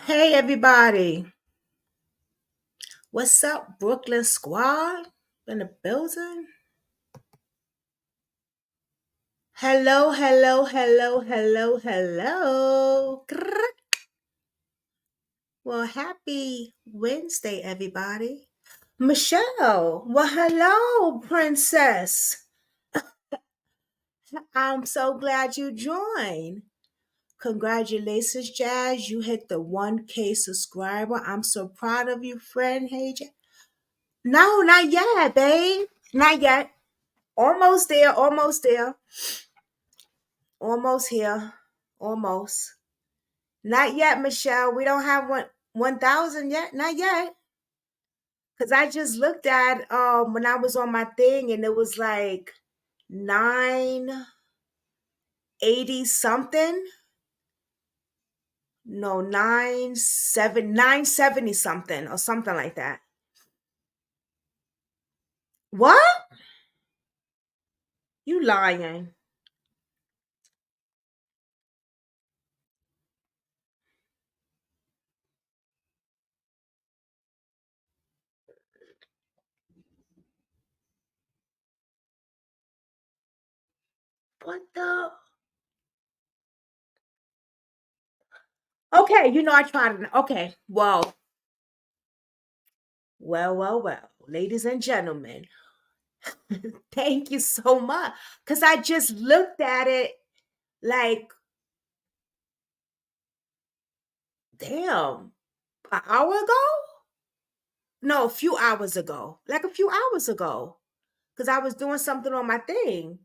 Hey everybody, what's up, Brooklyn Squad in the building? Hello, hello, hello, hello, hello. Grrr. Well, happy Wednesday, everybody. Michelle, well, hello, princess. I'm so glad you joined. Congratulations, Jazz. You hit the 1K subscriber. I'm so proud of you, friend. Hey, Jazz. No, not yet, babe. Not yet. Almost there, almost there. Almost here. Almost. Not yet, Michelle. We don't have 1,000 yet. Not yet. Cause I just looked at when I was on my thing and it was like 980 something. No, 970 something or something like that. What? You lying. What the? Okay, I tried it. Okay. Well. Ladies and gentlemen, thank you so much. Because I just looked at it like, damn, an hour ago? No, a few hours ago. Like a few hours ago. Because I was doing something on my thing.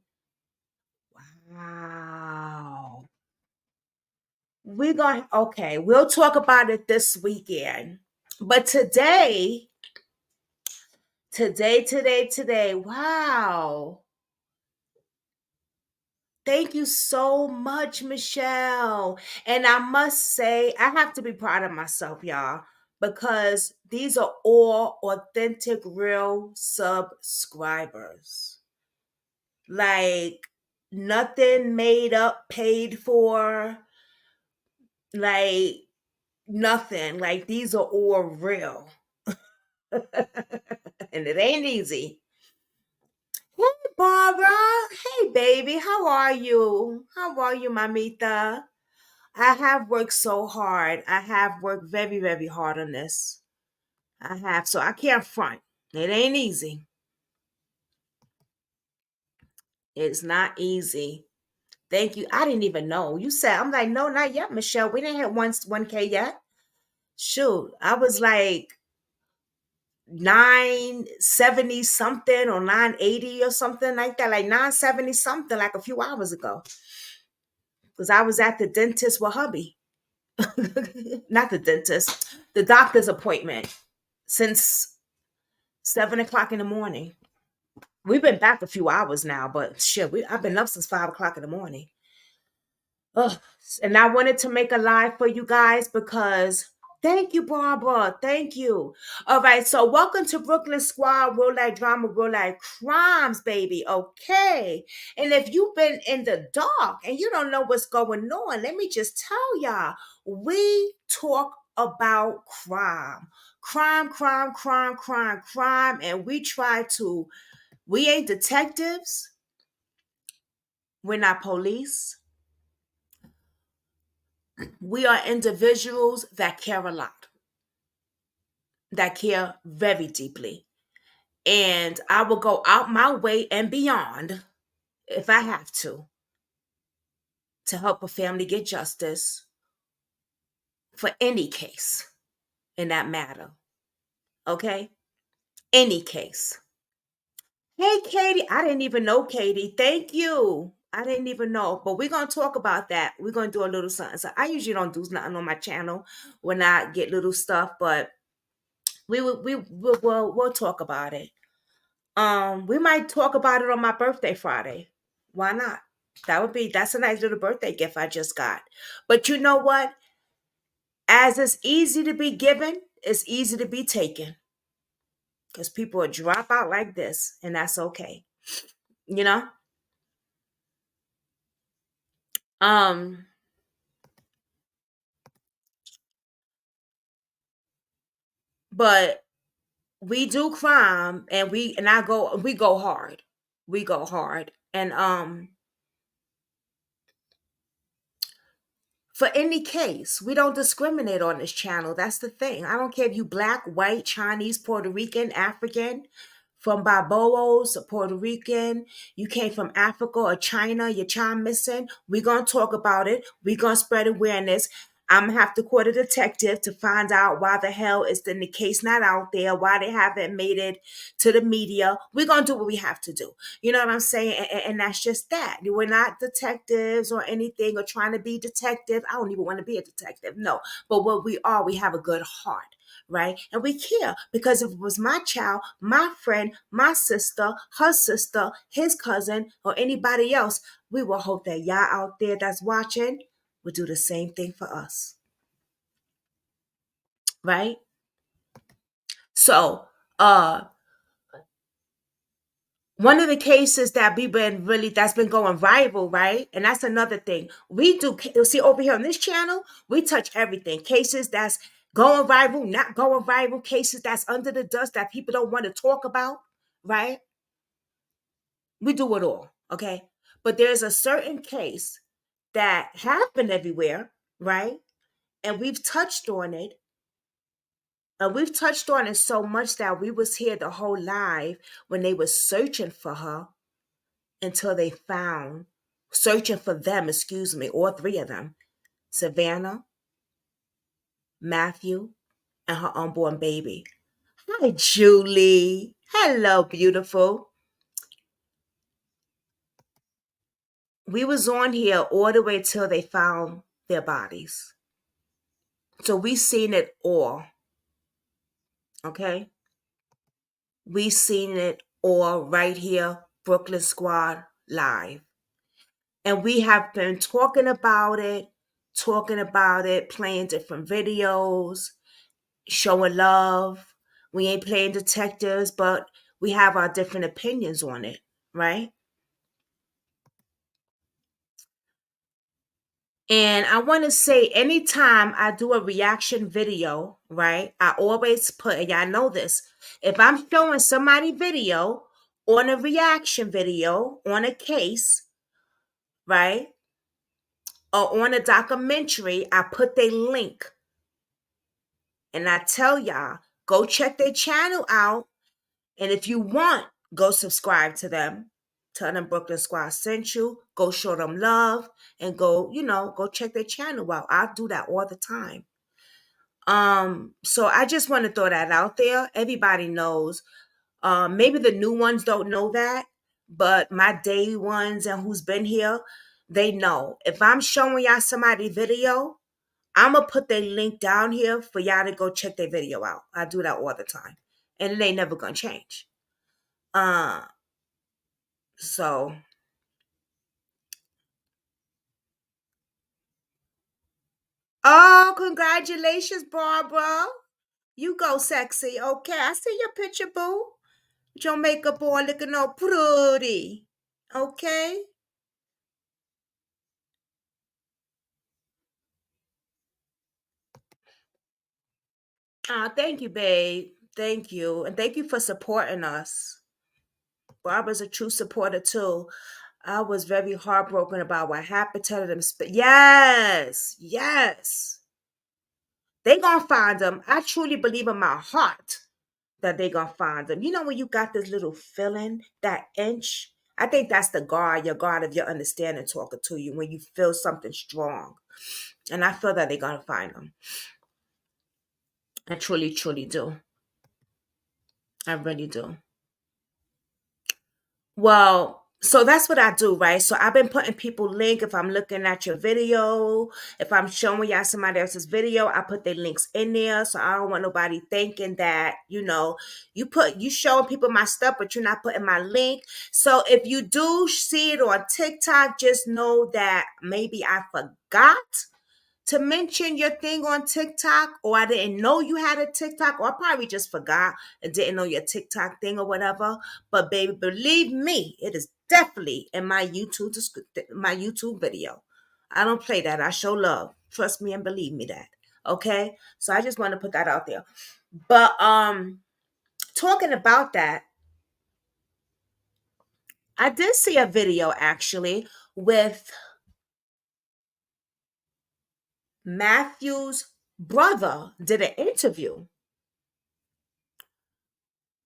Wow. Okay, we'll talk about it this weekend. But today, wow. Thank you so much, Michelle. And I must say, I have to be proud of myself, y'all, because these are all authentic, real subscribers. Like, nothing made up, paid for, like, nothing. Like, these are all real. And it ain't easy. Hey, Barbara. Hey, baby. How are you? How are you, mamita? I have worked so hard. I have worked very, very hard on this. I have. So I can't front. It ain't easy. It's not easy. Thank you. I didn't even know. You said, I'm like, no, not yet, Michelle. We didn't hit 1K yet. Shoot. I was like 970 something or 980 or something like that. Like 970 something like a few hours ago. Because I was at the dentist with hubby. Not the dentist, the doctor's appointment since 7 o'clock in the morning. We've been back a few hours now, but shit, I've been up since 5 o'clock in the morning. Ugh. And I wanted to make a live for you guys because thank you, Barbara. Thank you. All right, so welcome to Brooklyn Squad, real life drama, real life crimes, baby. Okay. And if you've been in the dark and you don't know what's going on, let me just tell y'all, we talk about crime. Crime, and we ain't detectives, we're not police. We are individuals that care a lot, that care very deeply. And I will go out my way and beyond if I have to help a family get justice for any case in that matter. Okay? Any case. Hey, Katie. I didn't even know Katie. Thank you. I didn't even know. But we're going to talk about that. We're going to do a little something. So I usually don't do nothing on my channel when I get little stuff, but we'll talk about it. We might talk about it on my birthday Friday. Why not? That's a nice little birthday gift I just got. But you know what? As it's easy to be given, it's easy to be taken. Because people will drop out like this, and that's okay. You know? Um, But we do crime, and we go hard. We go hard. And for any case, we don't discriminate on this channel. That's the thing. I don't care if you black, white, Chinese, Puerto Rican, African, from Barbados, Puerto Rican, you came from Africa or China, your child missing. We're going to talk about it. We're going to spread awareness. I'm going to have to call a detective to find out why the hell is the case not out there, why they haven't made it to the media. We're going to do what we have to do. You know what I'm saying? And that's just that. We're not detectives or anything or trying to be detective. I don't even want to be a detective. No. But what we are, we have a good heart, right? And we care because if it was my child, my friend, my sister, her sister, his cousin, or anybody else, we will hope that y'all out there that's watching would do the same thing for us, right? So, one of the cases that we've been really that's been going viral, right? And that's another thing. We do see over here on this channel, we touch everything. Cases that's going viral, not going viral, cases that's under the dust that people don't want to talk about, right? We do it all, okay? But there's a certain case that happened everywhere, right? And we've touched on it. And we've touched on it so much that we was here the whole live when they were searching for her until they found, searching for them, excuse me, all three of them, Savannah, Matthew, and her unborn baby. Hi, Julie. Hello, beautiful. We was on here all the way till they found their bodies. So we seen it all, okay? We seen it all right here, Brooklyn Squad Live. And we have been talking about it, playing different videos, showing love. We ain't playing detectives, but we have our different opinions on it, right? And I want to say anytime I do a reaction video, right? I always put, and y'all know this, if I'm showing somebody video on a reaction video on a case, right? Or on a documentary, I put the link and I tell y'all, go check their channel out. And if you want, go subscribe to them. Tell them Brooklyn Squad sent you. Go show them love and go, go check their channel out. I do that all the time. So I just want to throw that out there. Everybody knows. Maybe the new ones don't know that, but my day ones and who's been here, they know. If I'm showing y'all somebody video, I'm gonna put their link down here for y'all to go check their video out. I do that all the time, and it ain't never gonna change. Uh, so oh, congratulations, Barbara. You go sexy. Okay, I see your picture, boo. With your makeup on looking all pretty. Okay. Thank you, babe. Thank you. And thank you for supporting us. Barbara's a true supporter too. I was very heartbroken about what happened to them. Yes, yes. They gonna find them. I truly believe in my heart that they gonna find them. You know when you got this little feeling, that inch? I think that's the guard, your guard of your understanding talking to you when you feel something strong. And I feel that they gonna find them. I truly, truly do. I really do. Well, so that's what I do, right? So I've been putting people link if I'm looking at your video, if I'm showing y'all somebody else's video, I put their links in there. So I don't want nobody thinking that, you showing people my stuff, but you're not putting my link. So if you do see it on TikTok, just know that maybe I forgot to mention your thing on TikTok, or I didn't know you had a TikTok, or I probably just forgot and didn't know your TikTok thing or whatever. But baby, believe me, it is definitely in my YouTube video. I don't play that. I show love. Trust me and believe me that. Okay? So I just want to put that out there. But talking about that, I did see a video actually with Matthew's brother did an interview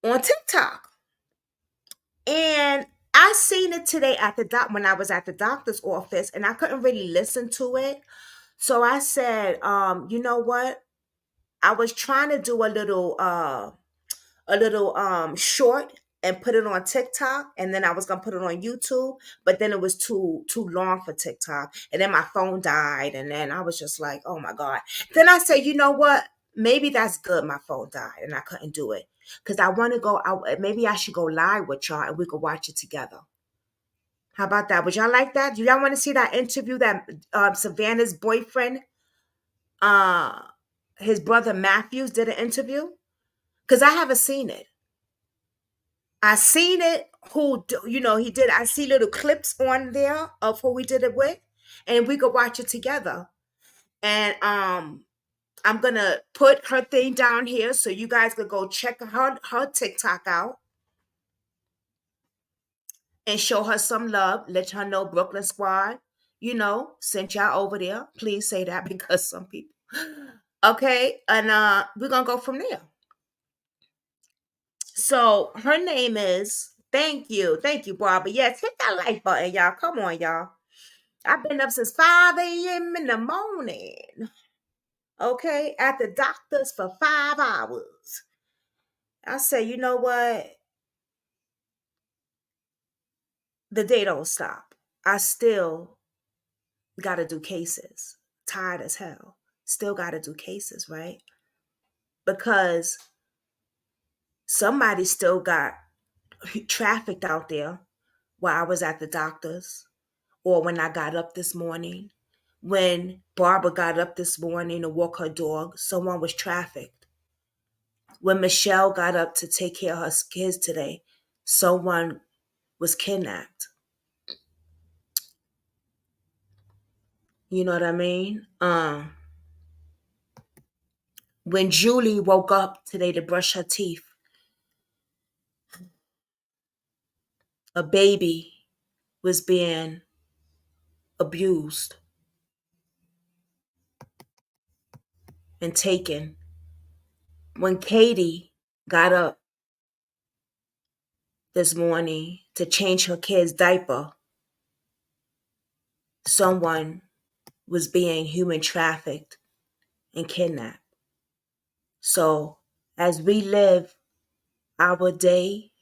on TikTok. And I seen it today at the doc when I was at the doctor's office, and I couldn't really listen to it. So I said, you know what? I was trying to do a little short and put it on TikTok, and then I was gonna put it on YouTube, but then it was too long for TikTok, and then my phone died, and then I was just like, oh my God. Then I said, you know what? Maybe that's good. My phone died, and I couldn't do it because I want to go. Maybe I should go live with y'all, and we could watch it together. How about that? Would y'all like that? Do y'all want to see that interview that Savannah's boyfriend, uh, his brother Matthews, did an interview? Because I haven't seen it. I seen it. He did. I see little clips on there of who we did it with, and we could watch it together. And I'm gonna put her thing down here so you guys could go check her TikTok out and show her some love. Let her know Brooklyn Squad, sent y'all over there. Please say that because some people. Okay, and we're gonna go from there. So her name is. Thank you, Barbara. Yes, hit that like button, y'all. Come on, y'all. I've been up since 5 a.m. in the morning. Okay, at the doctor's for 5 hours. I say, you know what? The day don't stop. I still gotta do cases. Tired as hell. Still gotta do cases, right? Because somebody still got trafficked out there while I was at the doctor's, or when I got up this morning. When Barbara got up this morning to walk her dog, someone was trafficked. When Michelle got up to take care of her kids today, someone was kidnapped. You know what I mean? When Julie woke up today to brush her teeth, a baby was being abused and taken. When Katie got up this morning to change her kid's diaper, someone was being human trafficked and kidnapped. So, as we live our day,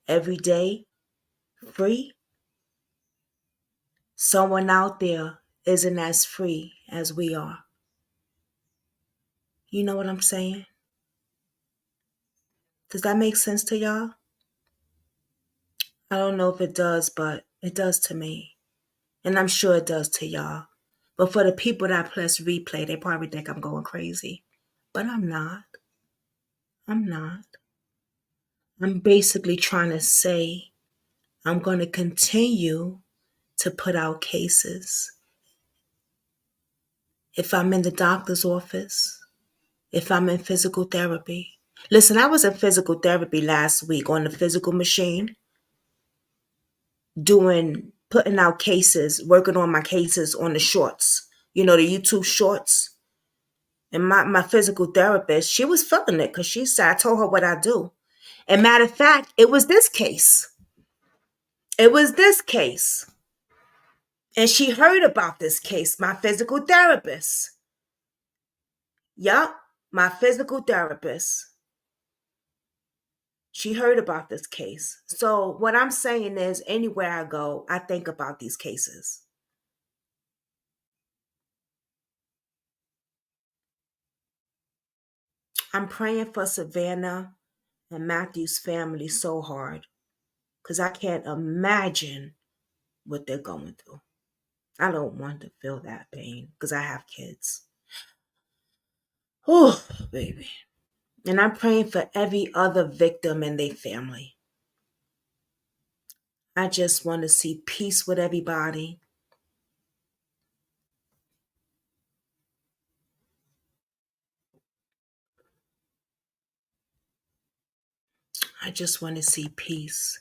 every day, free, someone out there isn't as free as we are. You know what I'm saying? Does that make sense to y'all? I don't know if it does, but it does to me. And I'm sure it does to y'all. But for the people that press replay, they probably think I'm going crazy. But I'm not. I'm not. I'm basically trying to say I'm going to continue to put out cases. If I'm in the doctor's office, if I'm in physical therapy. Listen, I was in physical therapy last week on the physical machine, putting out cases, working on my cases on the shorts, the YouTube shorts. And my physical therapist, she was feeling it because she said, I told her what I do. And matter of fact, it was this case. It was this case. And she heard about this case, my physical therapist. Yup, my physical therapist. She heard about this case. So what I'm saying is, anywhere I go, I think about these cases. I'm praying for Savannah and Matthew's family so hard because I can't imagine what they're going through. I don't want to feel that pain because I have kids. Oh, baby. And I'm praying for every other victim and their family. I just want to see peace with everybody. I just want to see peace.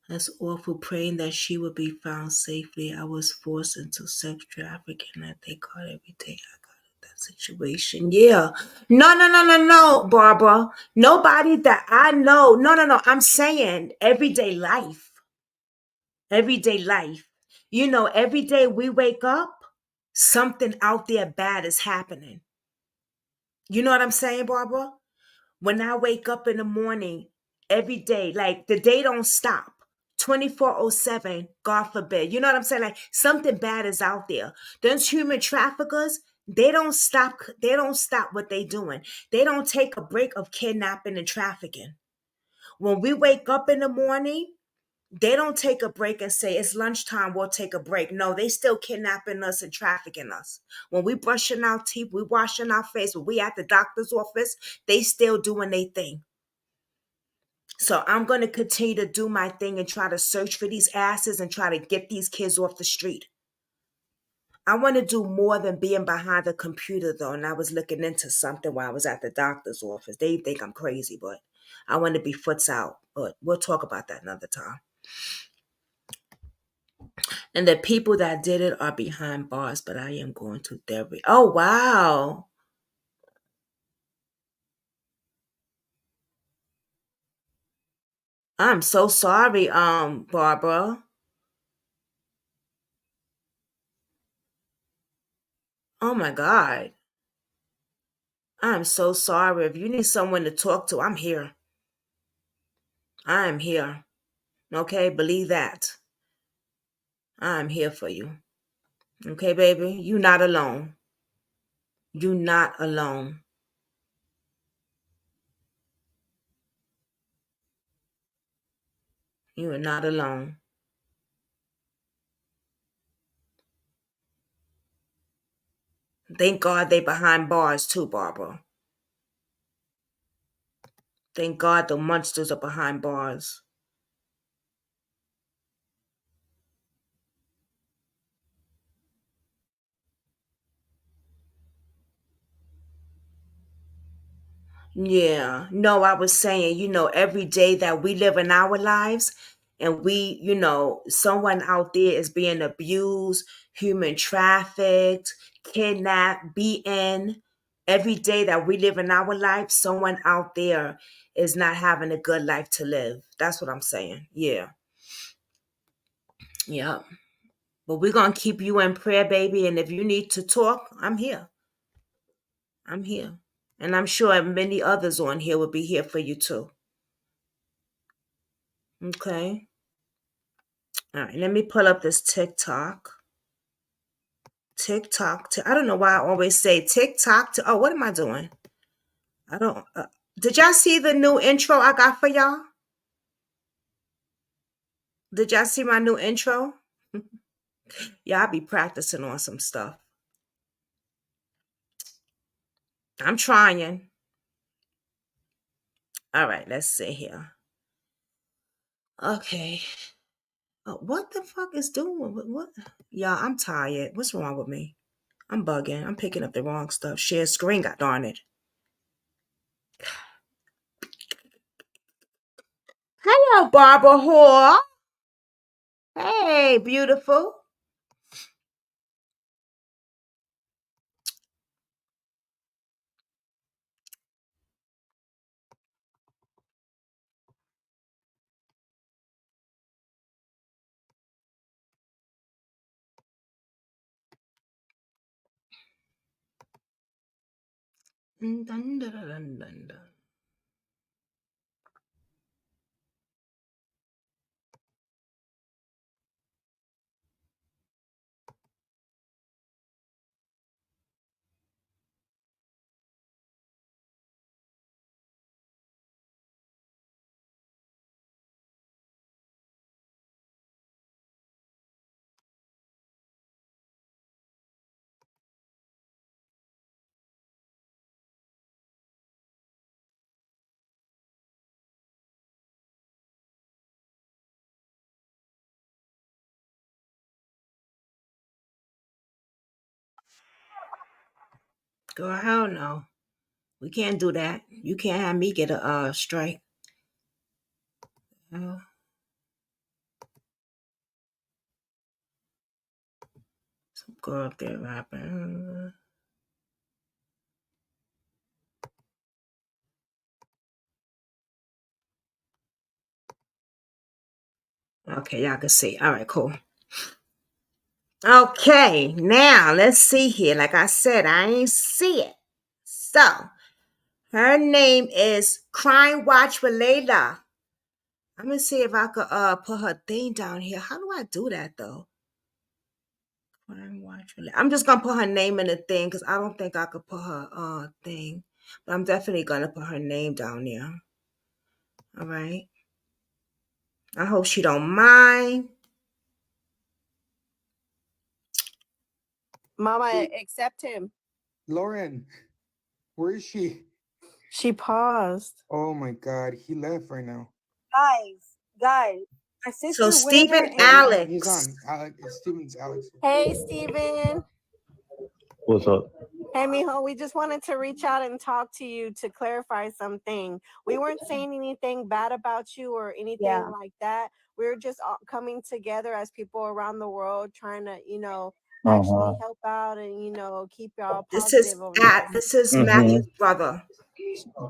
That's awful. Praying that she would be found safely. I was forced into sex trafficking. I thank God every day I got out of that situation. Yeah. No, no, no, no, no, Barbara. Nobody that I know. No, no, no. I'm saying everyday life. Everyday life. Every day we wake up, something out there bad is happening. You know what I'm saying, Barbara? When I wake up in the morning, every day, like the day don't stop. 24/7, God forbid. You know what I'm saying? Like something bad is out there. Those human traffickers, they don't stop what they doing. They don't take a break of kidnapping and trafficking. When we wake up in the morning, they don't take a break and say it's lunchtime, we'll take a break. No, they still kidnapping us and trafficking us. When we brushing our teeth, we washing our face, when we at the doctor's office, they still doing their thing. So I'm going to continue to do my thing and try to search for these asses and try to get these kids off the street. I want to do more than being behind the computer though. And I was looking into something while I was at the doctor's office. They think I'm crazy, but I want to be foots out. But we'll talk about that another time. And the people that did it are behind bars, but I am going to therapy. Oh wow. I'm so sorry, Barbara. Oh my God. I'm so sorry. If you need someone to talk to, I'm here. I'm here. Okay, believe that. I'm here for you. Okay, baby? You're not alone. You're not alone. You are not alone. Thank God they behind bars too, Barbara. Thank God the monsters are behind bars. Yeah. No, I was saying, every day that we live in our lives and someone out there is being abused, human trafficked, kidnapped, beaten. Every day that we live in our life, someone out there is not having a good life to live. That's what I'm saying. Yeah. Yeah. But we're going to keep you in prayer, baby. And if you need to talk, I'm here. I'm here. And I'm sure many others on here will be here for you too. Okay. All right, let me pull up this TikTok. TikTok. I don't know why I always say TikTok. Oh, what am I doing? I don't. Did y'all see the new intro I got for y'all? Did y'all see my new intro? Yeah, I be practicing on some stuff. I'm trying. All right, let's see here. Okay. What the fuck is doing? What? Yeah, I'm tired. What's wrong with me? I'm bugging. I'm picking up the wrong stuff. Share screen. God darn it. Hello, Barbara Hall. Hey, beautiful. Dun, dun, dun, dun, dun, dun. Girl, hell no. We can't do that. You can't have me get a strike. Oh. Some girl up there rapping. Okay, y'all can see. All right, cool. Okay, now let's see here. Like I said, I ain't see it. So, her name is Crime Watch with Layla. I'm gonna see if I could put her thing down here. How do I do that though? Crime Watch with Layla. I'm just gonna put her name in the thing because I don't think I could put her thing. But I'm definitely gonna put her name down there. All right. I hope she don't mind. Mama, accept him. Lauren, where is she? She paused. Oh my God, he left right now. Guys, my sister So went in there Stephen and He's Alex. on. Alex, Steven's Alex. hey, Steven. What's up? Hey, mijo, we just wanted to reach out and talk to you to clarify something. We weren't saying anything bad about you or anything like that. We're just coming together as people around the world trying to, actually help out and, keep y'all positive over this. This is Matthew's brother.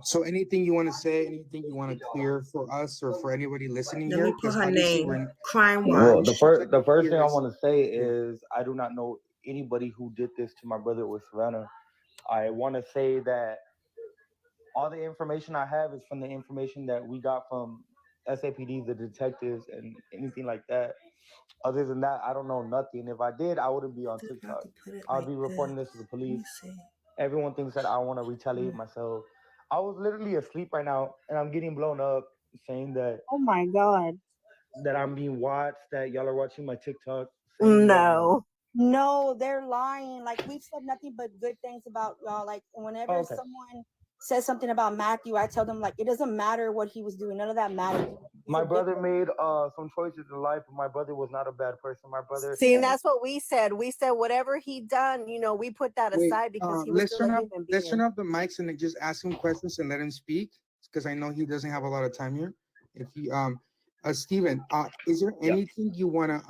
So anything you want to say, anything you want to clear for us or for anybody listening Let here? me put Because her obviously name. Crime Well, Watch. the first thing I want to say is I do not know anybody who did this to my brother or Savannah. I want to say that all the information I have is from the information that we got from SAPD, the detectives, and anything like that. Other than that, I don't know nothing. If I did, I wouldn't be on TikTok. I would be reporting this to the police. Everyone thinks that I want to retaliate myself. I was literally asleep right now, and I'm getting blown up saying that. Oh my God. That I'm being watched, that y'all are watching my TikTok. Saying No, they're lying. Like, we've said nothing but good things about y'all. Like, whenever someone says something about Matthew, I tell them, like, it doesn't matter what he was doing. None of that matters. My brother made some choices in life, but my brother was not a bad person. My brother. See, and that's what we said. We said whatever he done, we put that aside because he was still a human being. Let's turn off the mics and just ask him questions and let him speak because I know he doesn't have a lot of time here. If he Steven, is there anything you wanna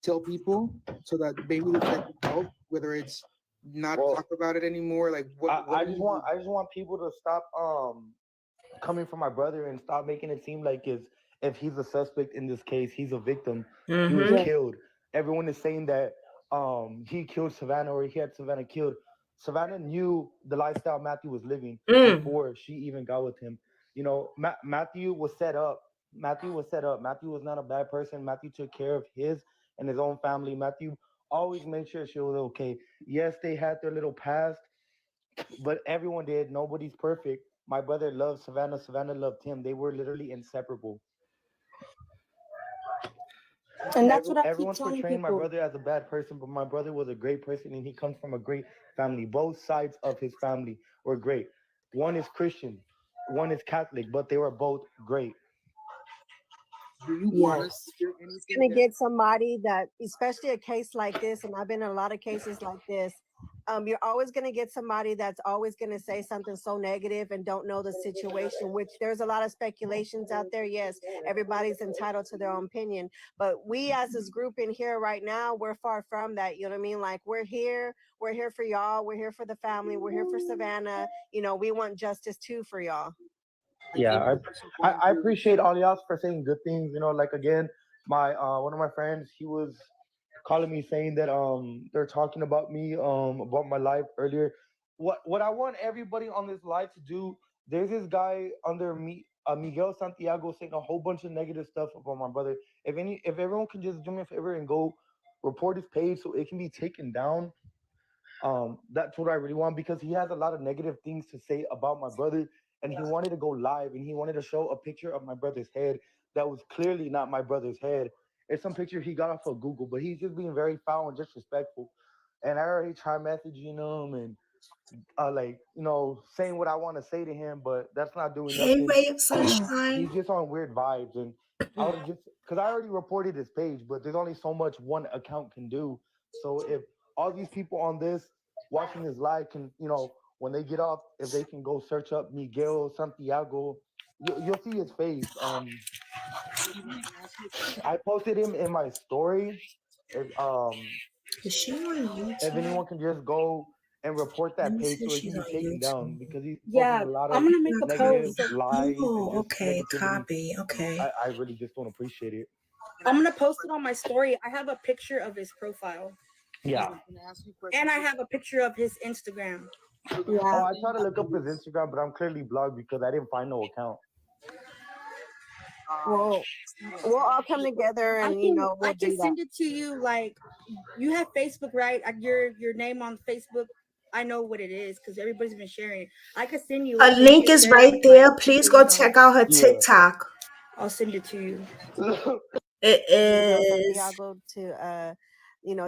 tell people so that maybe they can help, whether it's not talk about it anymore? Like I just want people to stop coming for my brother and stop making it seem like if he's a suspect in this case, he's a victim. He was killed. Everyone is saying that he killed Savannah or he had Savannah killed. Savannah knew the lifestyle Matthew was living before she even got with him. You know, Matthew was set up. Matthew was set up. Matthew was not a bad person. Matthew took care of his and his own family. Matthew always made sure she was okay. Yes, they had their little past, but everyone did. Nobody's perfect. My brother loved Savannah. Savannah loved him. They were literally inseparable. And that's what I keep Everyone's telling portraying my people. brother as a bad person, but my brother was a great person and he comes from a great family. Both sides of his family were great. One is Christian, one is Catholic, but they were both great. Do you want us to hear anything? Gonna get somebody that, especially a case like this, and I've been in a lot of cases like this. You're always going to get somebody that's always going to say something so negative and don't know the situation, which there's a lot of speculations out there. Yes, everybody's entitled to their own opinion, but we as this group in here right now, we're far from that. You know what I mean? Like, we're here for y'all. We're here for the family. We're here for Savannah. We want justice too for y'all. Yeah, I appreciate all y'all for saying good things. You know, like again, my one of my friends, he was calling me saying that they're talking about me about my life earlier. What I want everybody on this live to do, there's this guy under me, Miguel Santiago, saying a whole bunch of negative stuff about my brother. If everyone can just do me a favor and go report his page so it can be taken down, that's what I really want because he has a lot of negative things to say about my brother, and he wanted to go live and he wanted to show a picture of my brother's head that was clearly not my brother's head. It's some picture he got off of Google, but he's just being very foul and disrespectful. And I already tried messaging him and saying what I want to say to him, but that's not doing Hey, nothing. ray of sunshine. He's just on weird vibes, and I would have just because I already reported his page, but there's only so much one account can do. So if all these people on this watching this live can, when they get off, if they can go search up Miguel Santiago, you'll see his face. Steven, can I ask you a I question? posted him in my story. If Is she on if YouTube? anyone can just go and report Let that me page see if so it she's can on be taken down YouTube. because he's posting Yeah, a lot I'm of gonna make a Not post. negative So lies and Oh, just okay. negativity. Copy. Okay. I really just don't appreciate it. Can I I'm ask gonna you a post it on question? my story. I have a picture of his profile, Yeah. Steven, can I ask you a question and I too? have a picture of his Instagram. So there's Oh, Yeah. this I thing tried to look up his Instagram, but I'm clearly blocked because I didn't find no account. Well, Steven, we'll can I all ask come you a question? together, I and can I we'll can do that. send it to you. Like, you have Facebook, right? Your name on Facebook. I know what it is because everybody's been sharing it. I could send you A it so you link can is share it right with like there. Please people go you know. check out her Yeah. TikTok. I'll send it to you. It Video is Santiago to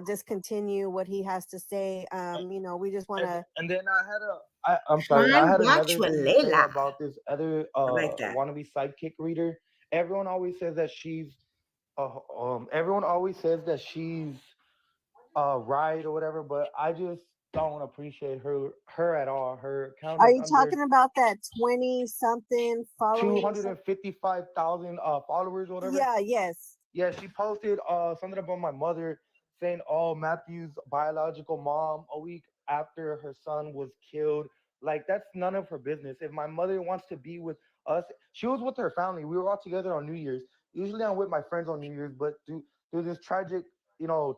discontinue what he has to say. We just want to. And then I'm sorry, I Fine had Watch another with thing to say Layla. about this other I like that. wannabe sidekick reader. Everyone always says that everyone always says that she's right or whatever, but I just don't appreciate her at all. Her account Are is you under talking about that 20 something following or something? 255,000 followers or whatever. Yeah. Yes. Yeah, she posted something about my mother saying, "Oh, Matthew's biological mom a week after her son was killed." Like that's none of her business. If my mother wants to be with us, she was with her family. We were all together on New Year's. Usually I'm with my friends on New Year's, but through this tragic,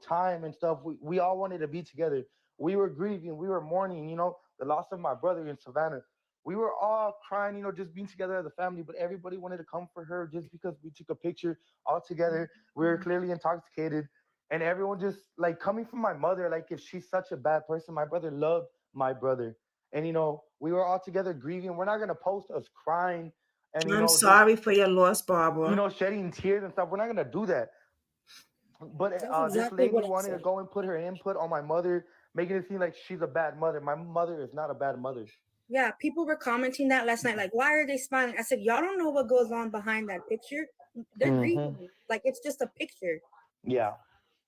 time and stuff, we all wanted to be together. We were grieving, we were mourning, the loss of my brother in Savannah. We were all crying, just being together as a family, but everybody wanted to come for her just because we took a picture all together. We were clearly intoxicated, and everyone just like coming from my mother, like if she's such a bad person. My brother loved my brother, and we were all together grieving. We're not gonna post us crying and I'm just sorry for your loss, Barbara. shedding tears and stuff. We're not gonna do that. But That's this exactly lady what I wanted to said. go and put her input on my mother, making it seem like she's a bad mother. My mother is not a bad mother. Yeah, people were commenting that last night. Like, why are they smiling? I said, y'all don't know what goes on behind that picture. They're Hmm. grieving. Like, it's just a picture. Yeah.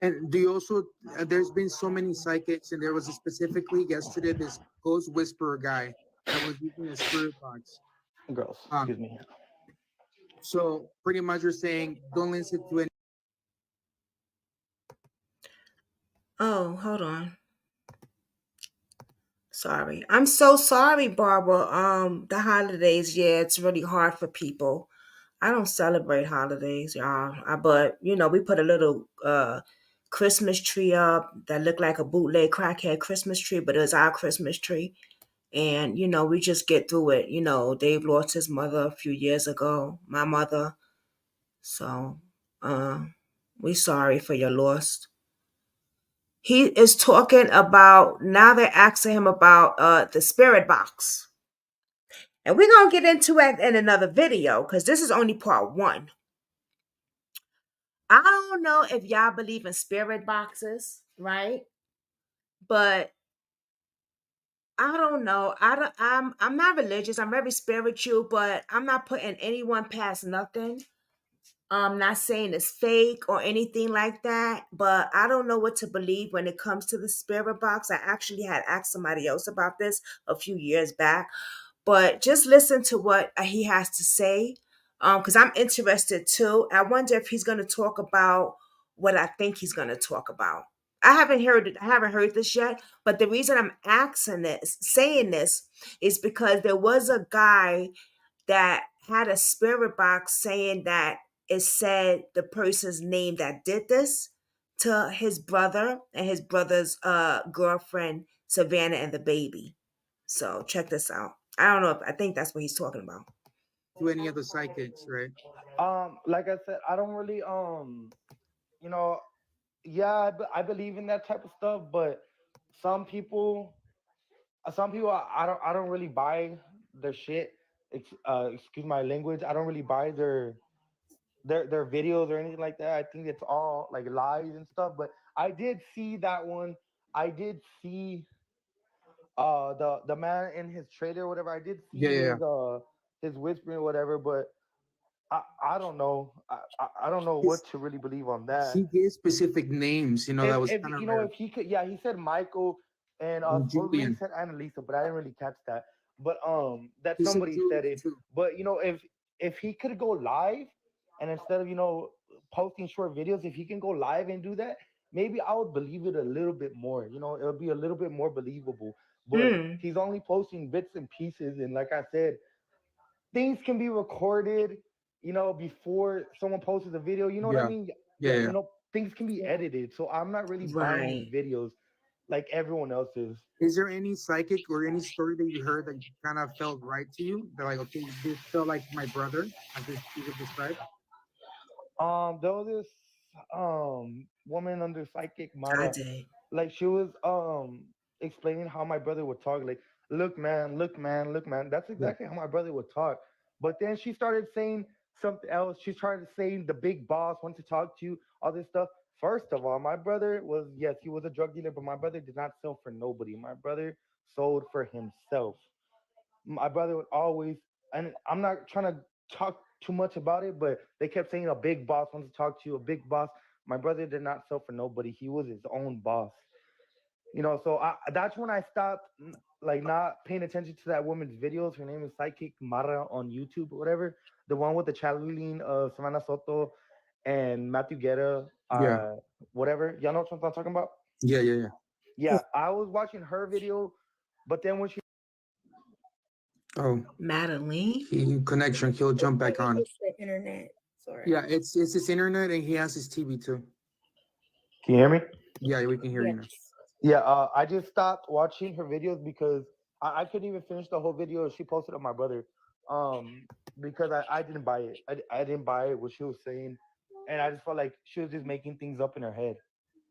And do you also? There's been so many psychics, and there was specifically yesterday this ghost whisperer guy that was using a spirit box. Girls, Um, excuse me. so pretty much you're saying don't listen to any. Oh, hold on. Sorry. I'm so sorry, Barbara. The holidays, yeah, it's really hard for people. I don't celebrate holidays, y'all. But we put a little Christmas tree up that looked like a bootleg crackhead Christmas tree, but it was our Christmas tree. And we just get through it. Dave lost his mother a few years ago, my mother. So, uh, we sorry for your loss. He is talking about now they're asking him about the spirit box. And we're gonna get into it in another video because this is only part one. I don't know if y'all believe in spirit boxes, right? But I don't know. I'm not religious. I'm very spiritual, but I'm not putting anyone past nothing. I'm not saying it's fake or anything like that, but I don't know what to believe when it comes to the spirit box. I actually had asked somebody else about this a few years back, but just listen to what he has to say, because I'm interested too. I wonder if he's going to talk about what I think he's going to talk about. I haven't heard it. I haven't heard this yet, but the reason I'm saying this, is because there was a guy that had a spirit box saying that it said the person's name that did this to his brother and his brother's girlfriend Savannah and the baby. So check this out. I don't know if I think that's what he's talking about. To any of the psychics, right? Like I said, I don't really you know, yeah, I believe in that type of stuff, but some people, I don't really buy their shit. Excuse my language. I don't really buy their videos or anything like that. I think it's all like lies and stuff. But I did see that one. I did see the man in his trailer or whatever. I did Yeah, see yeah, yeah. his whispering or whatever, but I don't know. I don't know His, what to really believe on that. he gave specific names. That was If kind of if he could, yeah, he said Michael, and and supposedly he Julian. said Annalisa, but I didn't really catch that. But that He said somebody said Julian it. too. But if he could go live, and instead of posting short videos, if he can go live and do that, maybe I would believe it a little bit more. It would be a little bit more believable. But Hmm. he's only posting bits and pieces, and like I said, things can be recorded, before someone posts a video. You know what I Yeah. mean? Yeah. Yeah. Things can be edited. So I'm not really buying his Right. videos like everyone else is. Is there any psychic or any story that you heard that kind of felt right to you? They're like, okay, this felt like my brother, as this speaker described. There was this woman under psychic I Mara, did. like she was explaining how my brother would talk, like, look man, look man, look man. That's Yeah. exactly how my brother would talk. But then she started saying something else. She started saying the big boss wants to talk to you, all this stuff. First of all, my brother was, yes, he was a drug dealer, but my brother did not sell for nobody. My brother sold for himself. My brother would always, and I'm not trying to talk too much about it, but they kept saying a big boss wants to talk to you, a big boss. My brother did not sell for nobody. He was his own boss. So that's when I stopped, like, not paying attention to that woman's videos. Her name is Psychic Mara on YouTube or whatever. The one with the Charlene, Savannah Soto, and Matthew Guerra, Yeah. whatever. Y'all know what I'm talking about? Yeah. Yeah. Yeah. Yeah, I was watching her video, but then when she Oh, Madeline. he connection. He'll jump back on. It's the internet. Sorry. Yeah, it's his internet, and he has his TV too. can you hear me? Yeah, we can hear you now. Yes. Yeah, I just stopped watching her videos because I couldn't even finish the whole video she posted on my brother. Um, because I didn't buy it. I didn't buy it what she was saying, and I just felt like she was just making things up in her head.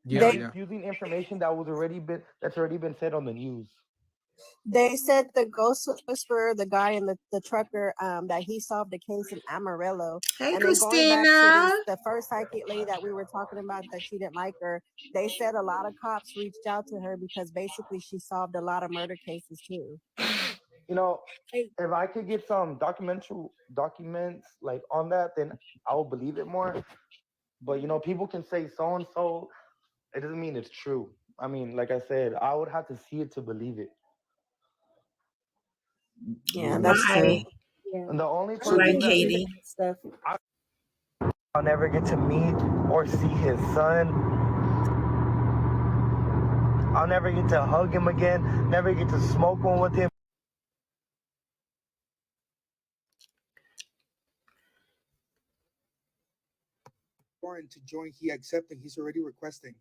Yeah. They Yeah. Using information that's already been said on the news. they said the ghost whisperer, the guy in the trucker, that he solved the case in Amarillo. Hey, And then going back to Christina. the first psychic lady that we were talking about that she didn't like her, they said a lot of cops reached out to her because basically she solved a lot of murder cases too. You know, Hey, if I could get some documentary documents like on that, then I will believe it more. But people can say so and so. It doesn't mean it's true. I mean, like I said, I would have to see it to believe it. Yeah, that's true. Right. yeah. And the only I So don't do Right, person you, believe that in Katie. that stuff. I'll never get to meet or see his son. I'll never get to hug him again, never get to smoke one with him. Warren to join, he accepted. He's already requesting.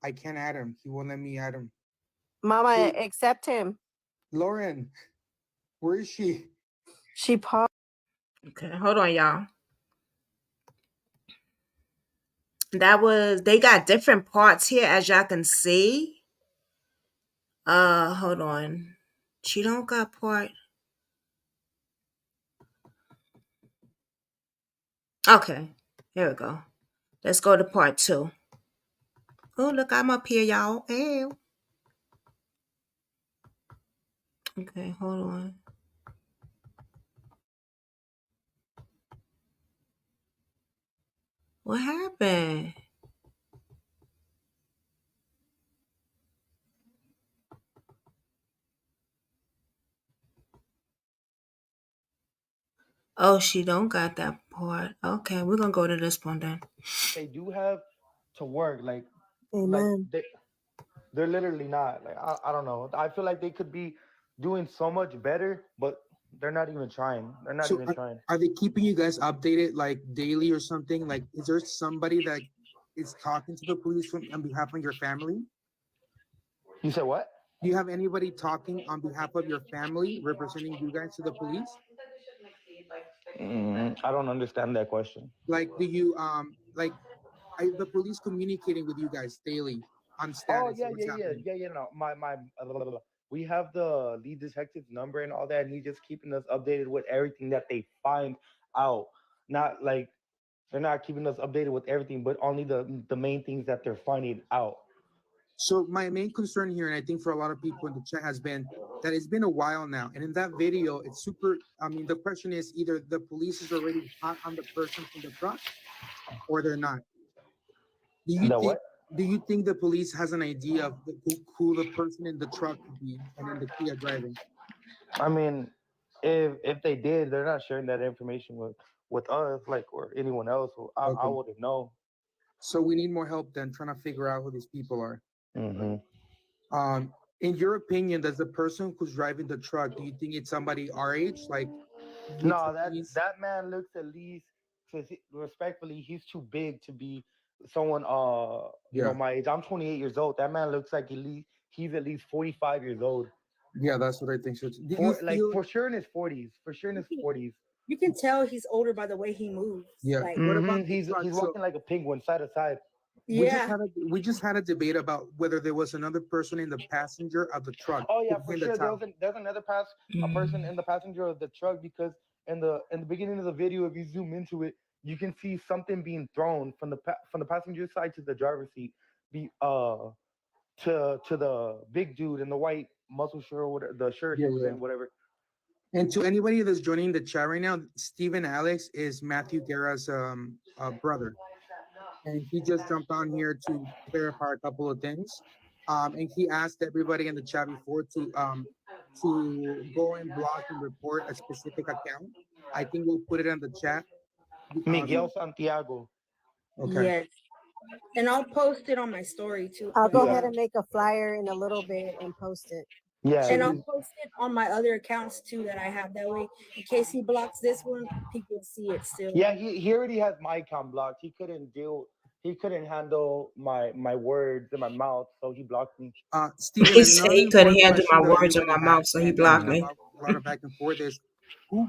I can't add him. He won't let me add him. Mama, Wait, accept him. Lauren, where is she? She paused. Okay, hold on, y'all. They got different parts here, as y'all can see. Hold on. She don't got part. Okay, here we go. Let's go to part 2. Oh, look, I'm up here, y'all. Ew. Okay, hold on. What happened? Oh, she don't got that part. Okay, we're gonna go to this one then. They do have to work like Amen. they're literally not. Like I don't know. I feel like they could be doing so much better, but they're not even trying. They're not So even trying. are they keeping you guys updated like daily or something? Like, is there somebody that is talking to the police on behalf of your family? You said what? Do you have anybody talking on behalf of your family representing you guys to the police? I don't understand that question. Like, do you like the police communicating with you guys daily on Oh status of yeah, what's yeah, yeah, happening? yeah, yeah. No, blah, blah, blah. We have the lead detective's number and all that, and he's just keeping us updated with everything that they find out. Not like they're not keeping us updated with everything, but only the main things that they're finding out. So my main concern here, and I think for a lot of people in the chat, has been that it's been a while now. And in that video, it's super. I mean, the question is either the police is already hot on the person from the truck, or they're not. Do you The think? what? Do you think the police has an idea of who the person in the truck could be, and in the Kia driving? I mean, if they did, they're not sharing that information with us, like, or anyone else. So I Okay. wouldn't know. So we need more help than trying to figure out who these people are. Hmm. In your opinion, does the person who's driving the truck, do you think it's somebody our age, like mid No, that 20s? that man looks at least, respectfully, he's too big to be someone Yeah. my age. I'm 28 years old. That man looks like he's at least 45 years old. Yeah, that's what I think. So, do you For like feel? for sure in his 40s. For sure in You his can, 40s. you can tell he's older by the way he moves. Yeah. Like, What about the He's truck? So walking like a penguin side to side. yeah. we just had a debate about whether there was another person in the passenger of the truck Oh yeah, for behind the sure. top. There's another a person in the passenger of the truck, because in the beginning of the video, if you zoom into it, you can see something being thrown from from the passenger side to the driver's seat, be to the big dude in the white muscle shirt, or whatever the shirt Yeah, he was yeah. in, whatever. And to anybody that's joining the chat right now, Stephen Alex is Matthew Guerra's brother, and he just jumped on here to clarify a couple of things. And he asked everybody in the chat before to go and block and report a specific account. I think we'll put it in the chat. Miguel Santiago. Okay. Yes. And I'll post it on my story too. I'll go Yeah, ahead and make a flyer in a little bit and post it. yeah. So And I'll we, post it on my other accounts too that I have. That way, in case he blocks this one, people see it still. Yeah, he already has my account blocked. He couldn't handle my words in my mouth, so he blocked me. Stephen, He said another he couldn't important handle question my that words in everybody my had, mouth, so he and blocked a me. lot of back and forth is who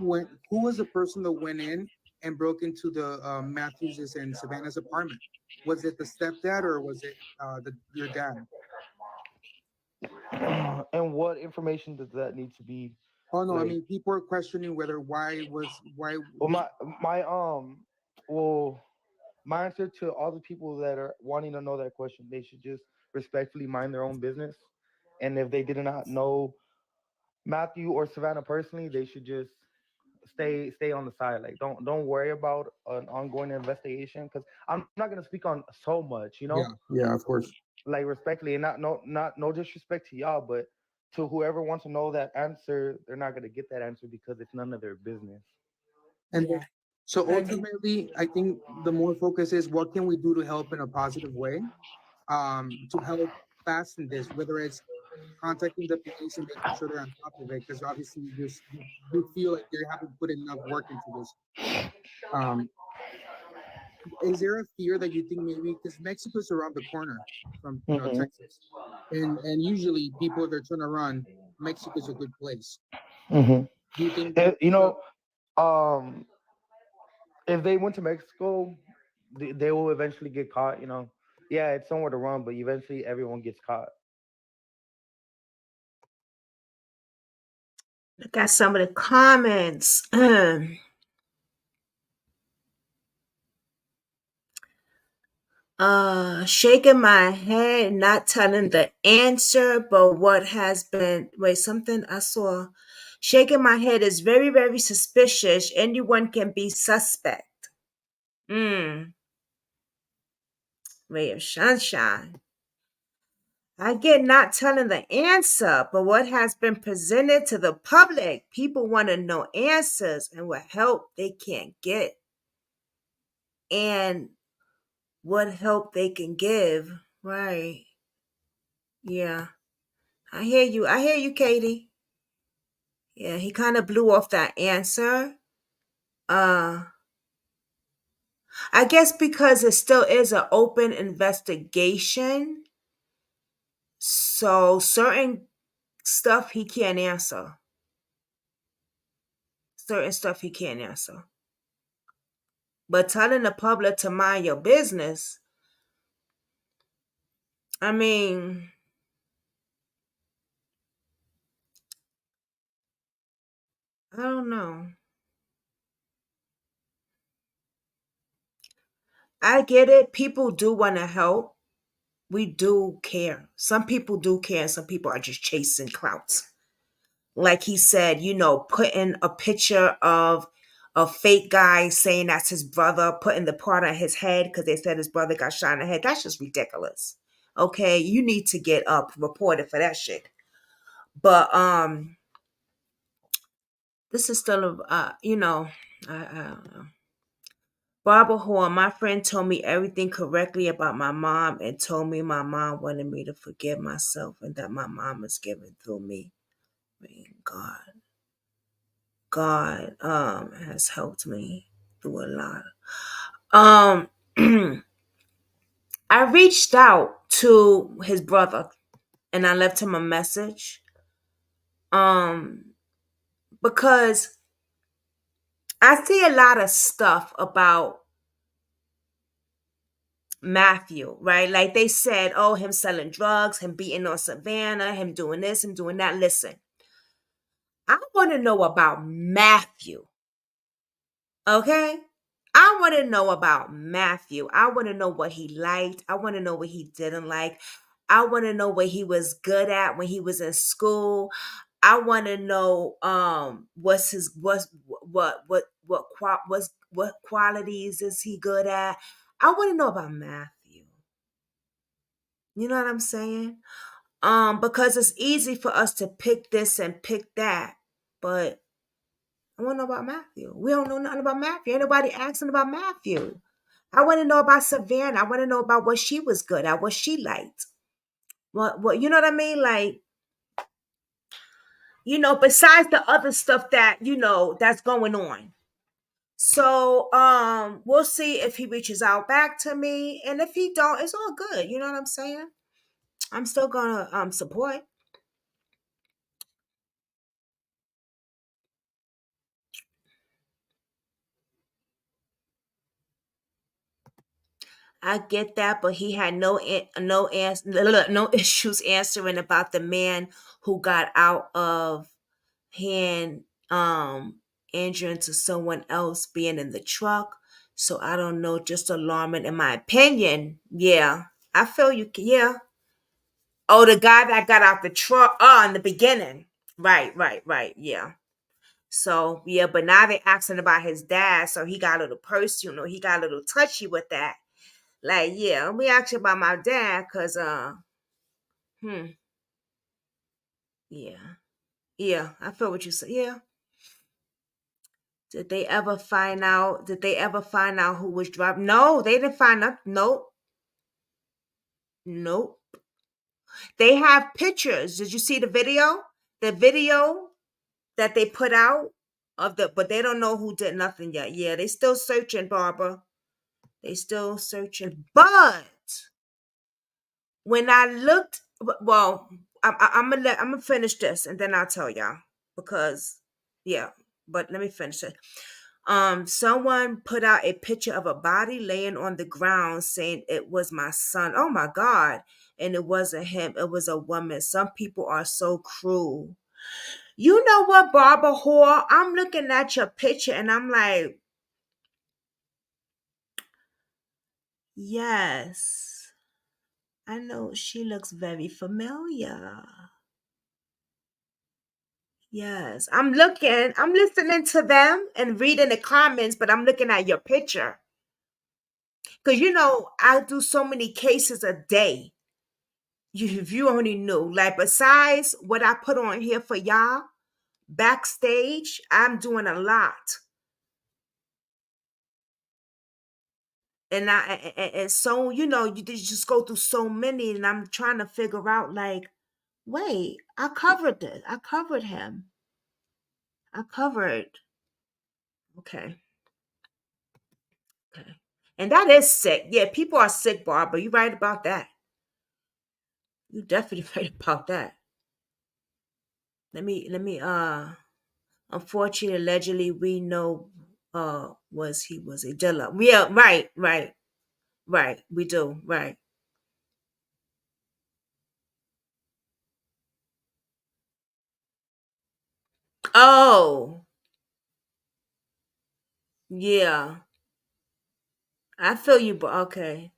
was the person that went in and broke into the Matthews's and Savannah's apartment? Was it the stepdad or was it your dad? And what information does that need to be? Oh no, I Like, mean people are questioning whether why well, my well, my answer to all the people that are wanting to know that question, they should just respectfully mind their own business. And if they did not know Matthew or Savannah personally, they should just stay on the side. Like, don't worry about an ongoing investigation, because I'm not gonna speak on so much, yeah, of course. like, respectfully, and not no disrespect to y'all, but to whoever wants to know that answer, they're not gonna get that answer because it's none of their business. And Yeah. so I agree. ultimately, I think the more focus is what can we do to help in a positive way, to help fasten this, whether it's contacting the police and making sure they're on top of it, because obviously you feel like they haven't put enough work into this. Um, is there a fear that you think maybe because Mexico's around the corner from Hmm. Texas, and usually people they're trying to run, Mexico's a good place. Hmm. Do you think that You know, um, if they went to Mexico, they will eventually get caught. Yeah, it's somewhere to run, but eventually everyone gets caught. Look at some of the comments. Shaking my head, not telling the answer, but what has been, wait, something I saw. Shaking my head is very, very suspicious. Anyone can be suspect. Ray of sunshine. I get not telling the answer, but what has been presented to the public. People want to know answers and what help they can't get. And what help they can give. Right. Yeah. I hear you. I hear you, Katie. Yeah, he kind of blew off that answer. Uh I guess because it still is an open investigation. So certain stuff he can't answer. Certain stuff he can't answer. But telling the public to mind your business, I mean, I don't know. I get it. People do want to help. We do care. Some people do care, and some people are just chasing clouts. Like he said, putting a picture of a fake guy saying that's his brother, putting the part on his head because they said his brother got shot in the head. That's just ridiculous. Okay, you need to get up reported for that shit. But this is still a, I don't know. Barbara Hall, my friend told me everything correctly about my mom and told me my mom wanted me to forgive myself and that my mom is giving through me. I mean, God has helped me through a lot. Um I reached out to his brother and I left him a message. Um because I see a lot of stuff about Matthew, right? Like they said, oh, him selling drugs, him beating on Savannah, him doing this, him doing that. Listen, I want to know about Matthew. Okay? I want to know about Matthew. I want to know what he liked. I want to know what he didn't like. I want to know what he was good at when he was in school. I want to know what's his what qualities is he good at. I want to know about Matthew. You know what I'm saying? Because it's easy for us to pick this and pick that, but I want to know about Matthew. We don't know nothing about Matthew. Ain't nobody asking about Matthew. I want to know about Savannah. I want to know about what she was good at, what she liked. What you know what I mean? Like, besides the other stuff that, that's going on. So, we'll see if he reaches out back to me. And if he don't, it's all good. You know what I'm saying? I'm still gonna support. I get that, but he had no issues answering about the man who got out of hand, injuring to someone else being in the truck. So I don't know, just alarming in my opinion. Yeah, I feel you. Yeah. Oh, the guy that got out the truck. Oh, in the beginning. Right, right, right. Yeah. So yeah, but now they asking about his dad, so he got a little personal. He got a little touchy with that. Like, yeah, we actually about my dad, cause hmm, yeah, yeah, I feel what you said. Yeah. Did they ever find out? Did they ever find out who was driving? No, they didn't find out. Nope, nope. They have pictures. Did you see the video? The video that they put out but they don't know who did nothing yet. Yeah, they still searching, Barbara. They still searching. But when I looked, well, I'm gonna finish this and then I'll tell y'all because, yeah. But let me finish it. Someone put out a picture of a body laying on the ground, saying it was my son. Oh my God! And it wasn't him; it was a woman. Some people are so cruel. You know what, Barbara Hall? I'm looking at your picture and I'm like, yes, I know she looks very familiar. Yes, I'm listening to them and reading the comments, but I'm looking at your picture. Because, I do so many cases a day. If you only knew, like, besides what I put on here for y'all, backstage, I'm doing a lot. And so, you just go through so many, and I'm trying to figure out, like, wait, I covered this. I covered him. I covered. Okay. Okay. And that is sick. Yeah, people are sick, Barbara. You right about that. You definitely right about that. Let me unfortunately allegedly we know was a dealer. Yeah, right, right, right. We do, right. Oh, yeah. I feel you, but okay.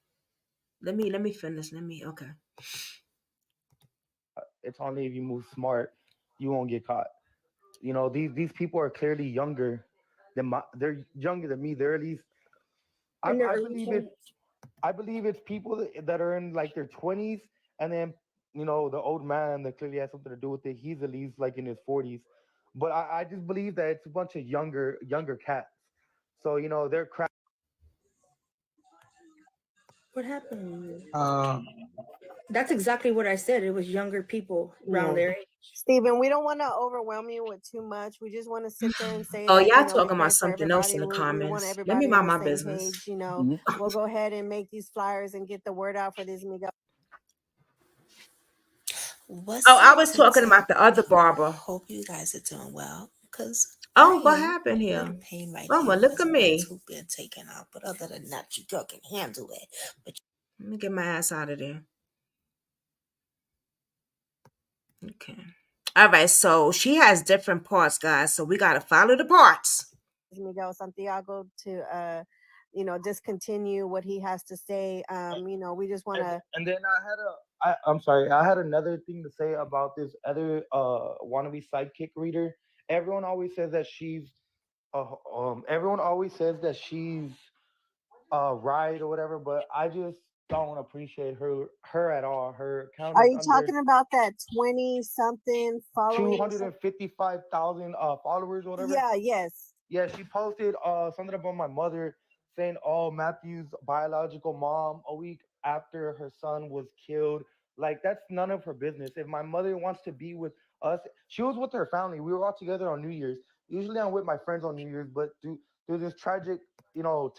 Let me finish. Okay. It's only if you move smart, you won't get caught. These people are clearly younger than they're younger than me. They're at least I, In their I early believe it 20s. I believe it's people that are in like their 20s, and then the old man that clearly has something to do with it. He's at least like in his 40s, but I just believe that it's a bunch of younger cats. So they're What happened? Uh, That's exactly what I said. It was younger people around Yeah. their age. Stephen, we don't want to overwhelm you with too much. We just want to sit there and say Oh, that, y'all we talking pray about for something else everybody. in the We want comments. Let me everybody on mind the my same business. page. We'll go ahead and make these flyers and get the word out for these Miguel. What's Oh, I up, was talking TikTok? about the other barber. Hope you guys are doing well. Cause Oh, what I happened am a little here? pain right Oh, here well, look because at my me. tooth been taken out. But other than that, you girl can handle it. But Let me get my ass out of there. Okay. All right. So she has different parts, guys. So we got to follow the parts. Miguel Santiago to just continue what he has to say. We just want to. and then I'm sorry, I had another thing to say about this other wannabe sidekick reader. Everyone always says that she's everyone always says that she's right or whatever, but I just don't appreciate her at all. Her account Are is you under talking about that 20 something following? 255,000 followers or whatever. Yeah. Yes. Yeah, she posted something about my mother saying, "Oh, Matthew's biological mom a week after her son was killed." Like that's none of her business. If my mother wants to be with us, she was with her family. We were all together on New Year's. Usually, I'm with my friends on New Year's, but through this tragic,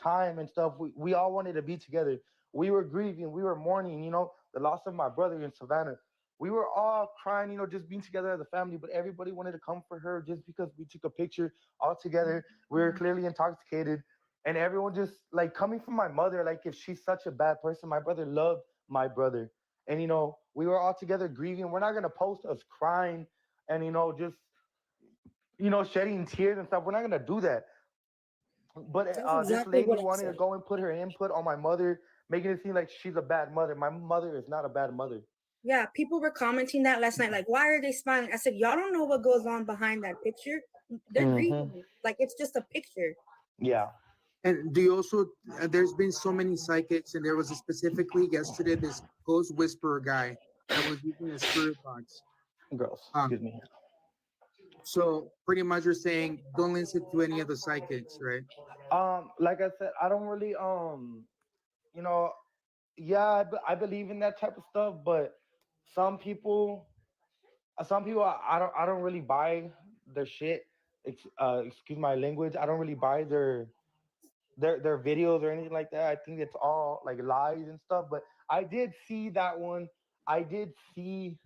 time and stuff, we all wanted to be together. We were grieving, we were mourning, the loss of my brother in Savannah. We were all crying, just being together as a family, but everybody wanted to come for her just because we took a picture all together. We were clearly intoxicated, and everyone just like coming from my mother, like if she's such a bad person. My brother loved my brother, and we were all together grieving. We're not gonna post us crying and just shedding tears and stuff. We're not gonna do that. But That's this exactly lady what I wanted to said. go and put her input on my mother, making it seem like she's a bad mother. My mother is not a bad mother. Yeah, people were commenting that last night. Like, why are they smiling? I said, y'all don't know what goes on behind that picture. They're Hmm. grieving. Like, it's just a picture. Yeah. and do you also? There's been so many psychics, and there was specifically yesterday this ghost whisperer guy that was using a spirit box. Girls, Um, excuse me. so pretty much you're saying don't listen to any of the psychics, right? Like I said, I don't really you know, yeah, I believe in that type of stuff, but some people, I don't really buy their shit. Excuse my language. I don't really buy their videos or anything like that. I think it's all like lies and stuff. But I did see that one. I did see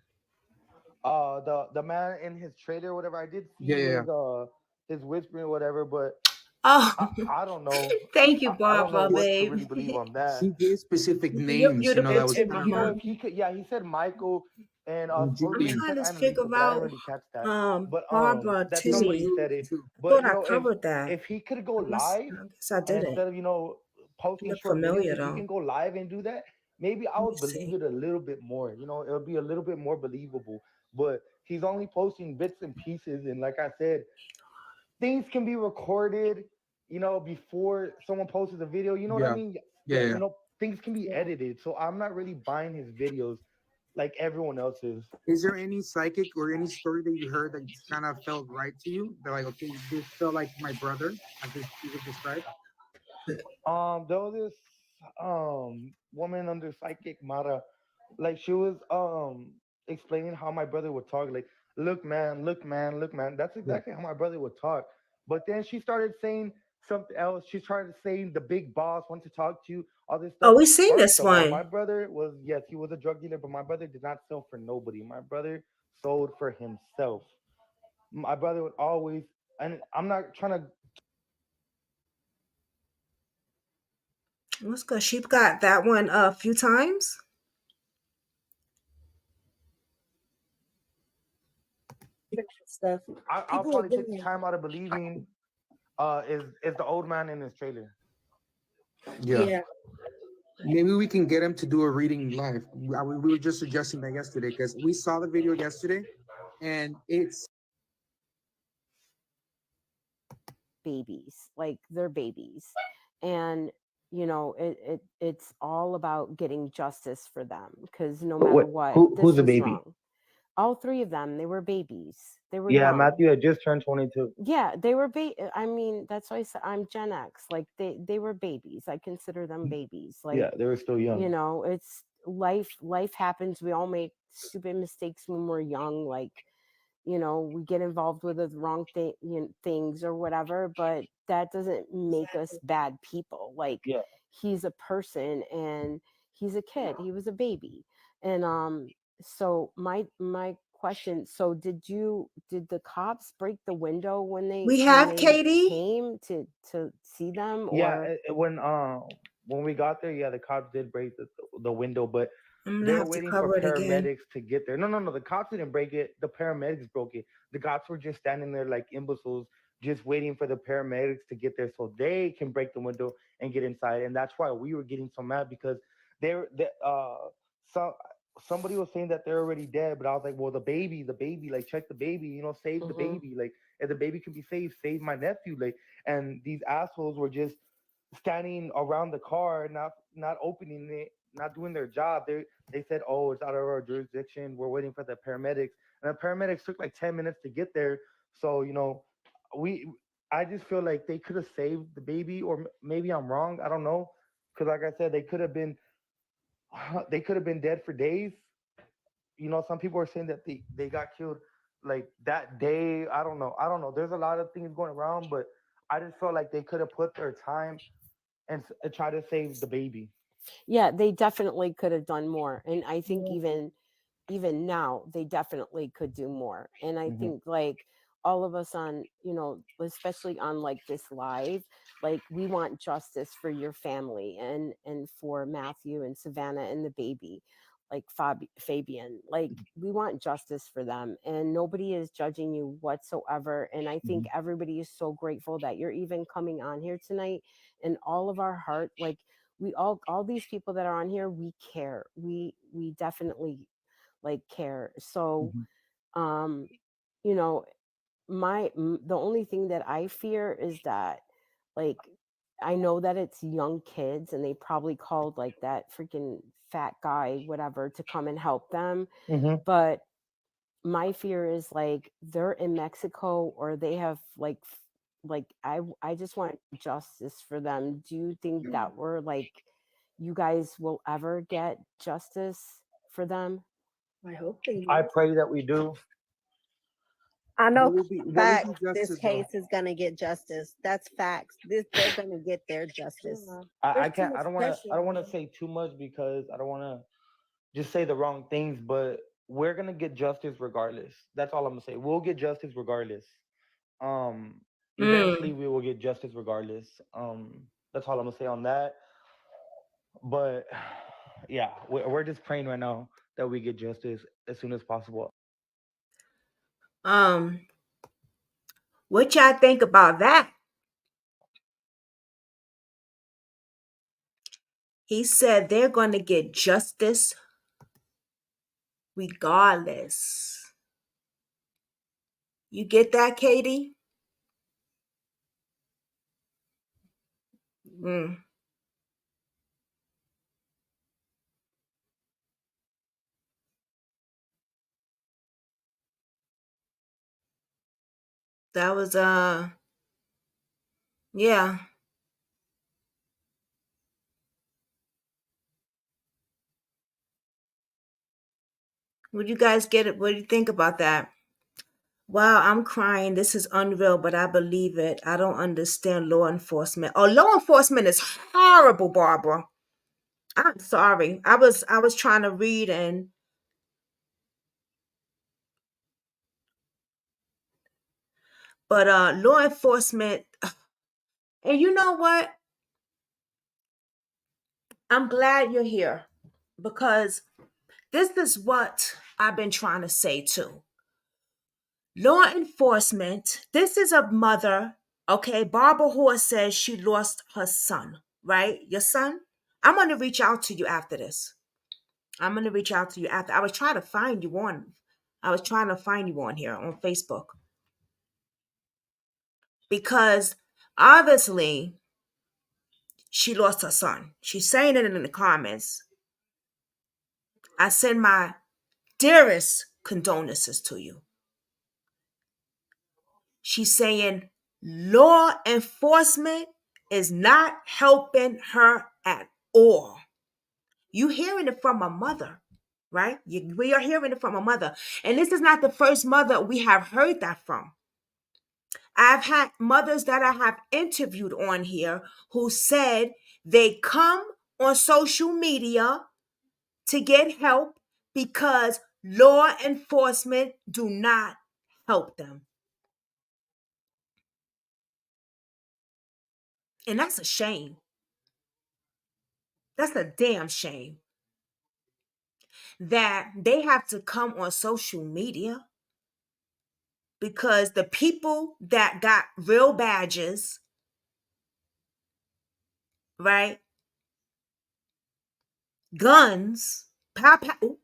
the man in his trailer or whatever. I did Yeah, see yeah, yeah. his whispering or whatever, but Oh, I don't know. thank you, I don't know Barbara, what to babe. really believe on that. He gave specific You're names. beautiful That was too, If kind of Mama. like if he could, yeah, he said Michael and supposedly I'm he Julian. trying said to figure Annalisa, but I didn't out really catch that. But Barbara that Julie, somebody Toomey. said Julie it. too. But Thought I if covered that. he could go I live guess I and didn't. instead of posting Look short videos, familiar if he though. can go live and do that, maybe I Let me would believe see. it a little bit more. It would be a little bit more believable. But he's only posting bits and pieces, and like I said, things can be recorded, before someone posts a video. You know what I Yeah, mean? yeah, yeah. Things can be edited. So I'm not really buying his videos like everyone else is. Is there any psychic or any story that you heard that kind of felt right to you? That like, okay, this felt like my brother, as you would describe. There was this woman under psychic Mara, like she was explaining how my brother would talk, like, look man, look man, look man. That's Yeah. exactly how my brother would talk. But then she started saying something else. She started saying the big boss wants to talk to you, all this Oh, stuff. we seen First this of all, my one. brother was, yes, he was a drug dealer, but my brother did not sell for nobody. My brother sold for himself. My brother would always, and I'm not trying to. Let's go. She got that one a few times. Stuff. I'll People are probably take getting the it. time out of believing is the old man in his trailer. Yeah. Yeah. Maybe we can get him to do a reading live. We were just suggesting that yesterday because we saw the video yesterday, and it's Babies, like they're babies, and it's all about getting justice for them, because no matter What? what, Who's this the was baby? wrong. All three of them, they were babies. They were Yeah, young. Matthew had just turned 22. Yeah, they were I mean, that's why I said I'm Gen X. Like they were babies. I consider them babies. Like, Yeah, they were still young. it's life happens. We all make stupid mistakes when we're young. Like, we get involved with the wrong things or whatever, but that doesn't make us bad people. Like, Yeah. he's a person and he's a kid. He was a baby. And so my question, so did the cops break the window when We when have they Katie. came to see them, Yeah, or when we got there, yeah, the cops did break the window, but I'm they gonna were have to waiting for cover it again. paramedics to get there. No, the cops didn't break it. The paramedics broke it. The cops were just standing there like imbeciles, just waiting for the paramedics to get there so they can break the window and get inside. And that's why we were getting so mad because they so somebody was saying that they're already dead, but I was like, well, the baby, like check the baby, save the Mhm. baby, like if the baby can be saved, save my nephew, like. And these assholes were just standing around the car, not opening it, not doing their job. They said, "Oh, it's out of our jurisdiction. We're waiting for the paramedics." And the paramedics took like 10 minutes to get there. So we I just feel like they could have saved the baby, or maybe I'm wrong. I don't know, because like I said, they could have been they could have been dead for days. Some people are saying that they got killed like that day. I don't know. There's a lot of things going around, but I just felt like they could have put their time and try to save the baby. Yeah, they definitely could have done more, and I think even now they definitely could do more. And I Hmm. think, like, all of us on, especially on like this live, like, we want justice for your family and for Matthew and Savannah and the baby, like Fabian. Like, we want justice for them, and nobody is judging you whatsoever. And I think Hmm. everybody is so grateful that you're even coming on here tonight. And all of our heart, like, we all these people that are on here, we care. We definitely, like, care. So, Hmm. um you know the only thing that I fear is that, like, I know that it's young kids and they probably called like that freaking fat guy whatever to come and help them, Hmm. but my fear is, like, they're in Mexico, or they have like like, I just want justice for them. Do you think that we're like, you guys will ever get justice for them? I hope they I do. pray that we do. I What know would be what would facts. be This justice though? case is gonna get justice. That's facts. They're gonna get their justice. Yeah. I There's too can't. much I pressure don't on want to them. say too much because I don't want to just say the wrong things. But we're gonna get justice regardless. That's all I'm gonna say. We'll get justice regardless. Um, Mm. Eventually we will get justice regardless. That's all I'm gonna say on that. But yeah, we're just praying right now that we get justice as soon as possible. Um, what y'all think about that? He said they're going to get justice regardless. You get that, Katie? Mm. That was yeah. Would you guys get it? What do you think about that? Wow, I'm crying. This is unreal, but I believe it. I don't understand law enforcement. Oh, law enforcement is horrible, Barbara. I'm sorry. I was trying to read, but law enforcement, and you know what? I'm glad you're here because this is what I've been trying to say too. Law enforcement, this is a mother, okay? Barbara Hoare says she lost her son, right? Your son? I'm going to reach out to you after this. I'm going to reach out to you after. I was trying to find you on here on Facebook because obviously she lost her son. She's saying it in the comments. I send my dearest condolences to you. She's saying law enforcement is not helping her at all. You hearing it from a mother, right? We are hearing it from a mother. And this is not the first mother we have heard that from. I've had mothers that I have interviewed on here who said they come on social media to get help because law enforcement do not help them. And that's a shame. That's a damn shame that they have to come on social media because the people that got real badges, right? Guns, pow pow. Ooh,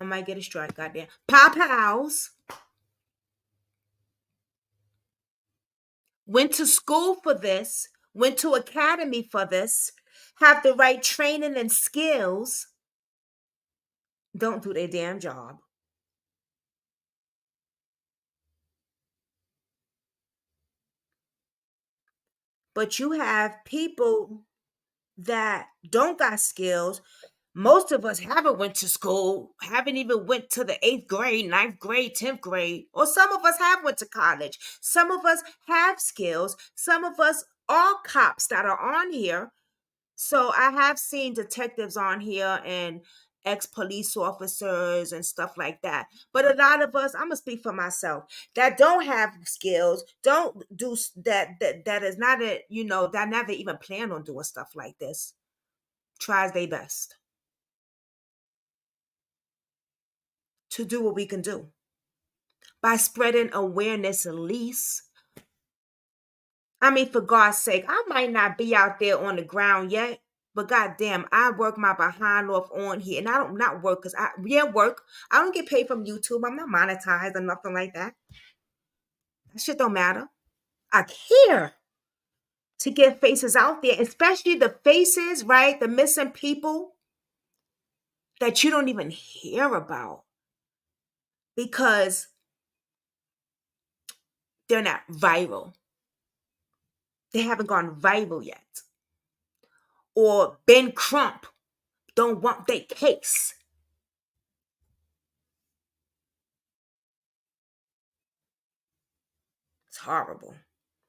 I might get a strike, goddamn. Pow pows. Went to school for this, went to academy for this, have the right training and skills, don't do their damn job. But you have people that don't got skills. Most of us haven't went to school, haven't even went to the 8th grade, 9th grade, 10th grade, or some of us have went to college. Some of us have skills. Some of us are cops that are on here. So I have seen detectives on here and ex-police officers and stuff like that. But a lot of us, I'm gonna speak for myself, that don't have skills, don't do that is not a, that never even plan on doing stuff like this. Tries their best to do what we can do by spreading awareness at least. I mean, for God's sake, I might not be out there on the ground yet, but goddamn, I work my behind off on here, and I don't not work because work. I don't get paid from YouTube. I'm not monetized or nothing like that. That shit don't matter. I care to get faces out there, especially the faces, right? The missing people that you don't even hear about because they're not viral. They haven't gone viral yet. Or Ben Crump don't want their case. It's horrible.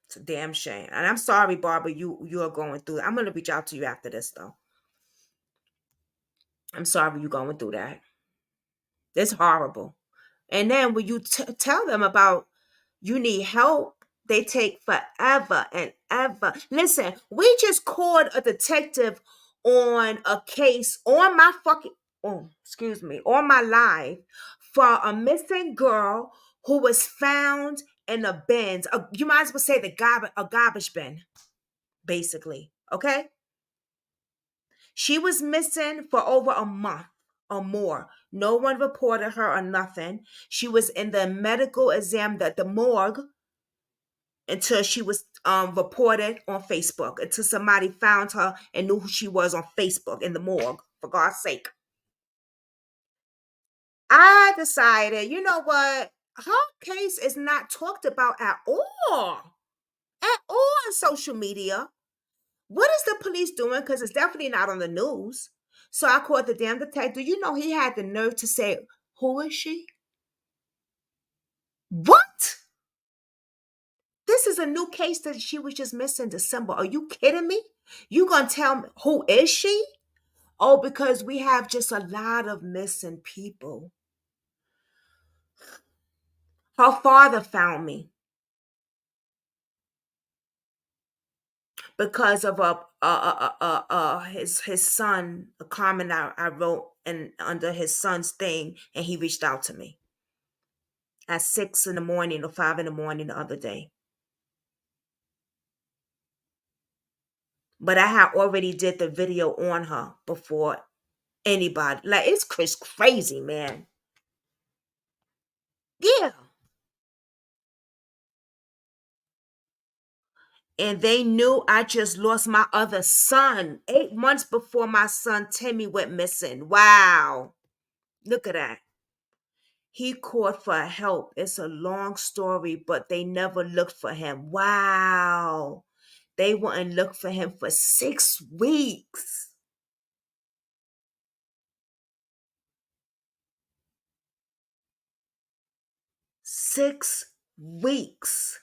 It's a damn shame. And I'm sorry, Barbara, you are going through it. I'm gonna reach out to you after this though. I'm sorry you're going through that. It's horrible. And then when you tell them about you need help, they take forever and ever. Listen, we just called a detective on a case on my on my live for a missing girl who was found in a bin. You might as well say a garbage bin, basically. Okay? She was missing for over a month or more. No one reported her or nothing. She was in the medical exam at the morgue until she was reported on Facebook, until somebody found her and knew who she was on Facebook in the morgue, for God's sake. I decided, you know what? Her case is not talked about at all. At all on social media. What is the police doing? Because it's definitely not on the news. So I called the damn detective. You know, he had the nerve to say, who is she? What? This is a new case that she was just missing in December. Are you kidding me? You gonna tell me who is she? Oh, because we have just a lot of missing people. Her father found me because of his son, a comment I wrote and under his son's thing, and he reached out to me at 6 in the morning or 5 in the morning the other day. But I had already did the video on her before anybody. Like, it's crazy, man. Yeah. And they knew I just lost my other son 8 months before my son Timmy went missing. Wow. Look at that. He called for help. It's a long story, but they never looked for him. Wow. They wouldn't look for him for 6 weeks. Six weeks.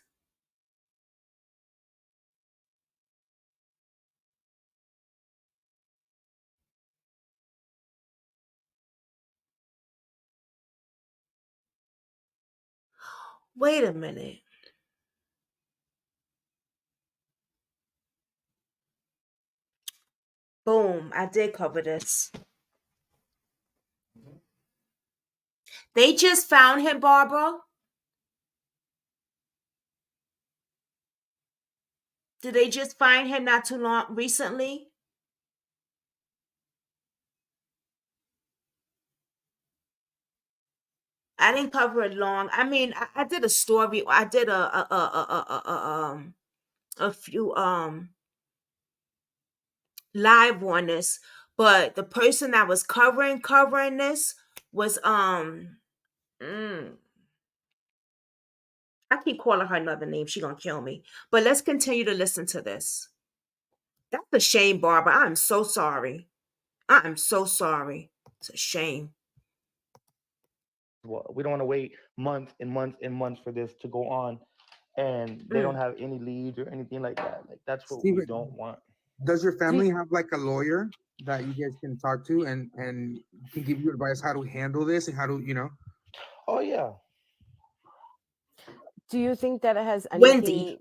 Wait a minute. Boom. I did cover this. They just found him, Barbara. Did they just find him not too long recently? I didn't cover it long. I mean, I did a story. I did a few live on this, but the person that was covering this was mm, I keep calling her another name. She gonna kill me. But let's continue to listen to this. That's a shame, Barbara. I'm so sorry. I'm so sorry. It's a shame. Well, we don't want to wait months and months and months for this to go on, and they don't Mm. have any leads or anything like that. Like that's what we Steven, don't want. does your Do family you, have like a lawyer that you guys can talk to and can give you advice how to handle this and how to, you know? Oh yeah. do you think that it has Wendy anything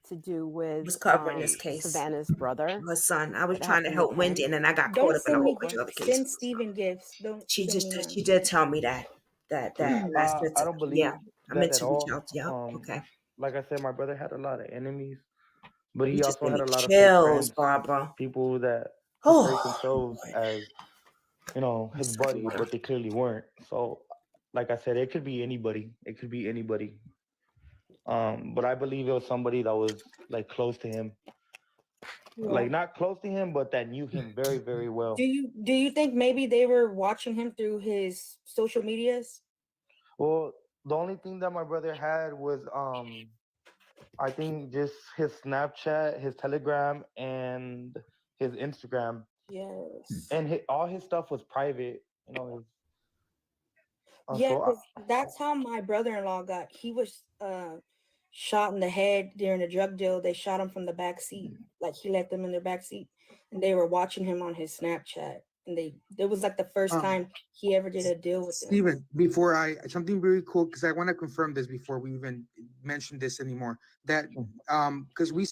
to do with was covering this case. Savannah's brother Her son. I was that trying to happened with help Wendy, him? and then I got caught Don't up in a send whole me bunch of other gifts. cases. Send Steven gifts. Don't She send me just none. she did tell me that that I don't yeah. believe I that meant at to reach all. out. Yeah. Okay. Like I said, my brother had a lot of enemies, but You he just also gave had me a lot of fake chills, friends, Barbara. people that portrayed Oh, themselves Lord. as, I'm his sorry. buddy, but they clearly weren't. So, like I said, it could be anybody. It could be anybody. But I believe it was somebody that was like close to him, Yeah. like not close to him, but that knew him very, very Do well. you think maybe they were watching him through his social medias? Well, the only thing that my brother had was, I think just his Snapchat, his Telegram, and his Instagram, Yes. and all his stuff was private. His, Yeah, so because that's how my brother-in-law got. He was shot in the head during a drug deal. They shot him from the back seat. Like he left them in their back seat, and they were watching him on his Snapchat. And it was like the first Um, time he ever did a deal with them. Steven, before something very cool, because I want to confirm this before we even mention this anymore. That because we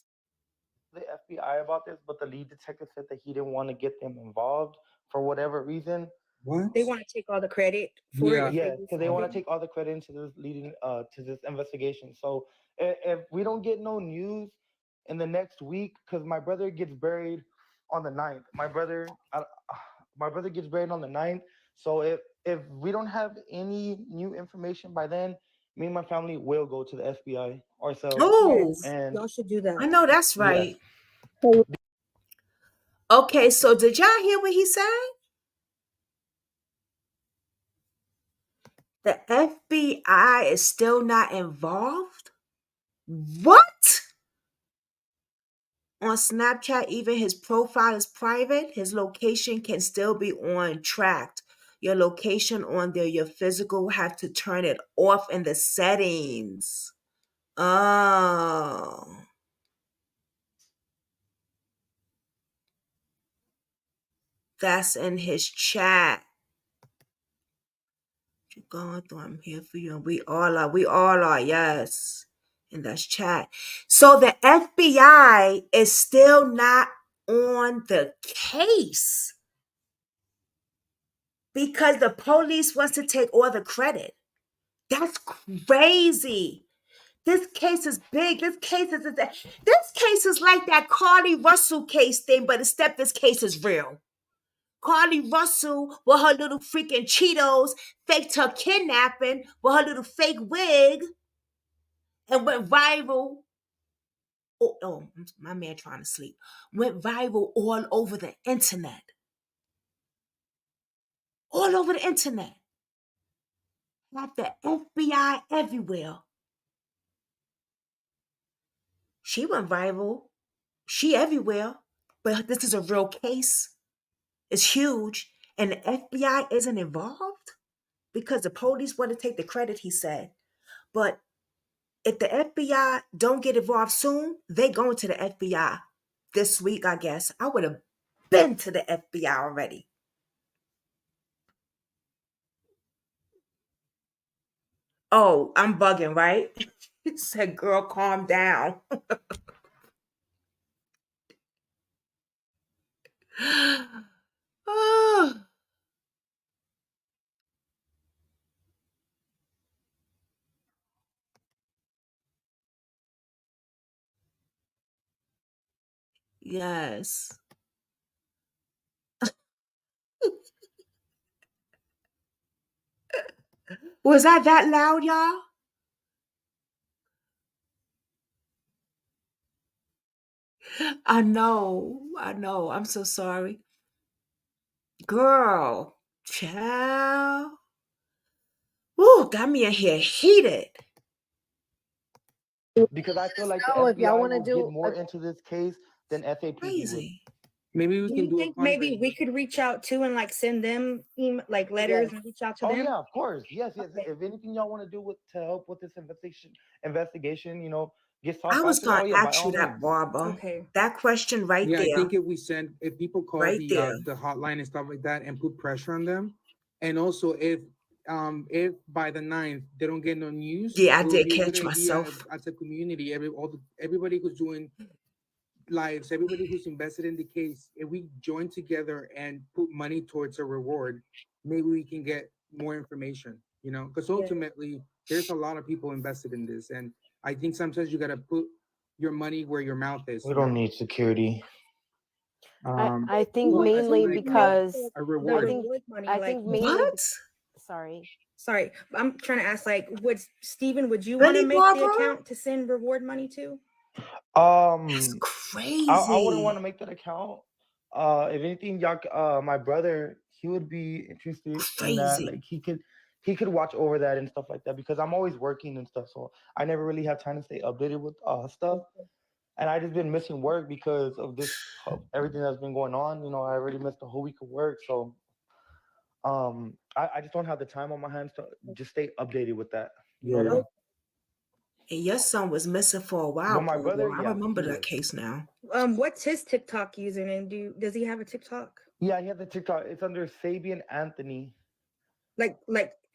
the FBI about this, but the lead detective said that he didn't want to get them involved for whatever reason. what? They want to take all the credit for it Yeah. if they Yeah, do because they want to something. take all the credit into this leading to this investigation. So if we don't get no news in the next week, because my brother gets buried on the 9th. My brother gets buried on the 9th. So if we don't have any new information by then, me and my family will go to the FBI ourselves. Oh, Yes, And y'all should do that. I know that's yes, right. Okay, so did y'all hear what he said? The FBI is still not involved? What? On Snapchat, even his profile is private. His location can still be on tracked. Your location on there, your physical have to turn it off in the settings. Oh, that's in his chat. You're going through, I'm here for you. And we all are, yes. And that's chat. So the FBI is still not on the case because the police wants to take all the credit. That's crazy. This case is big. This case is like that Carly Russell case thing, but except this case is real. Carly Russell with her little freaking Cheetos faked her kidnapping with her little fake wig and went viral. Oh, my man trying to sleep. Went viral all over the internet. All over the internet. have the FBI everywhere. She went viral. She everywhere. But this is a real case. It's huge. And the FBI isn't involved because the police want to take the credit, he said. But if the FBI don't get involved soon, they going to the FBI this week, I guess. I would have been to the FBI already. Oh, I'm bugging, right? He said, girl, calm down. Oh, yes. Was I that loud, y'all? I know. I know. I'm so sorry. Girl, child. Ooh, got me in here heated. Because I feel like the So if y'all FBI want to will get do more into this case than SAPD would. Crazy. Maybe we Do can you do a think maybe conference. we could reach out to and like send them like letters Yes. and reach out to Oh them? yeah, of course. Yes, yes. Okay. If anything y'all want to do with to help with this investigation, get I sought was after. Oh gonna yeah, by ask you all that, means. Barbara. Okay. That question right Yeah, I there. think if people call Right there. the hotline and stuff like that and put pressure on them, and also if by the 9th they don't get no news, Yeah, I it would did be a good catch idea myself. as a community, everybody who's doing lives, everybody who's invested in the case, if we join together and put money towards a reward, maybe we can get more information, because Yeah. ultimately there's a lot of people invested in this. And I think sometimes you got to put your money where your mouth is. We don't need security. I think Well, as in, mainly like, because a The reward. reward money, I like think mainly What? sorry. sorry, I'm trying to ask like Steven, would you want to Really, make the Barbara? account to send reward money to? That's I wouldn't crazy. want to make that account. If anything, y'all, my brother, he would be interested in that. Crazy. Like he could watch over that and stuff like that because I'm always working and stuff, so I never really have time to stay updated with stuff. And I just been missing work because of this everything that's been going on. I already missed a whole week of work, so I just don't have the time on my hands to just stay updated with that. You know what I Yeah. mean? And your son was missing for a while, But my brother, Barbara. I yeah, remember he that was. case now. What's his TikTok username? Does he have a TikTok? Yeah, he has a TikTok. It's under Sabian Anthony. Like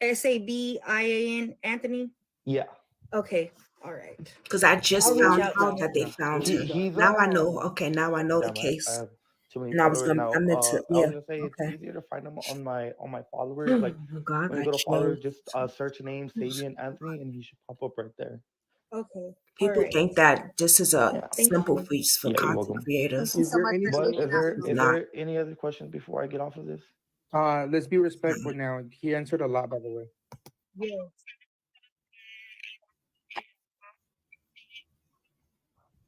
SABIAN Anthony? Yeah. Okay. All right. Because I just I'll reach found out to out him. that they Yeah. found We'll her. reach out. He's Now I know. Okay, now I know the damn, I case. have too many And followers now. I meant to, I yeah. was gonna say it's Okay. easier to find him on my followers. Oh Like my God, I when you got go to followers, chills. just search name Sabian Anthony, and he should pop up right there. Okay. All People right. think that this is a Yeah. Thank simple you. feat for Yeah, you're content welcome. creators. Thank you Is so there much for anything But reaching is else? out there to It's me. is not. there any other questions before I get off of this? Let's be respectful now. He answered a lot, by the way.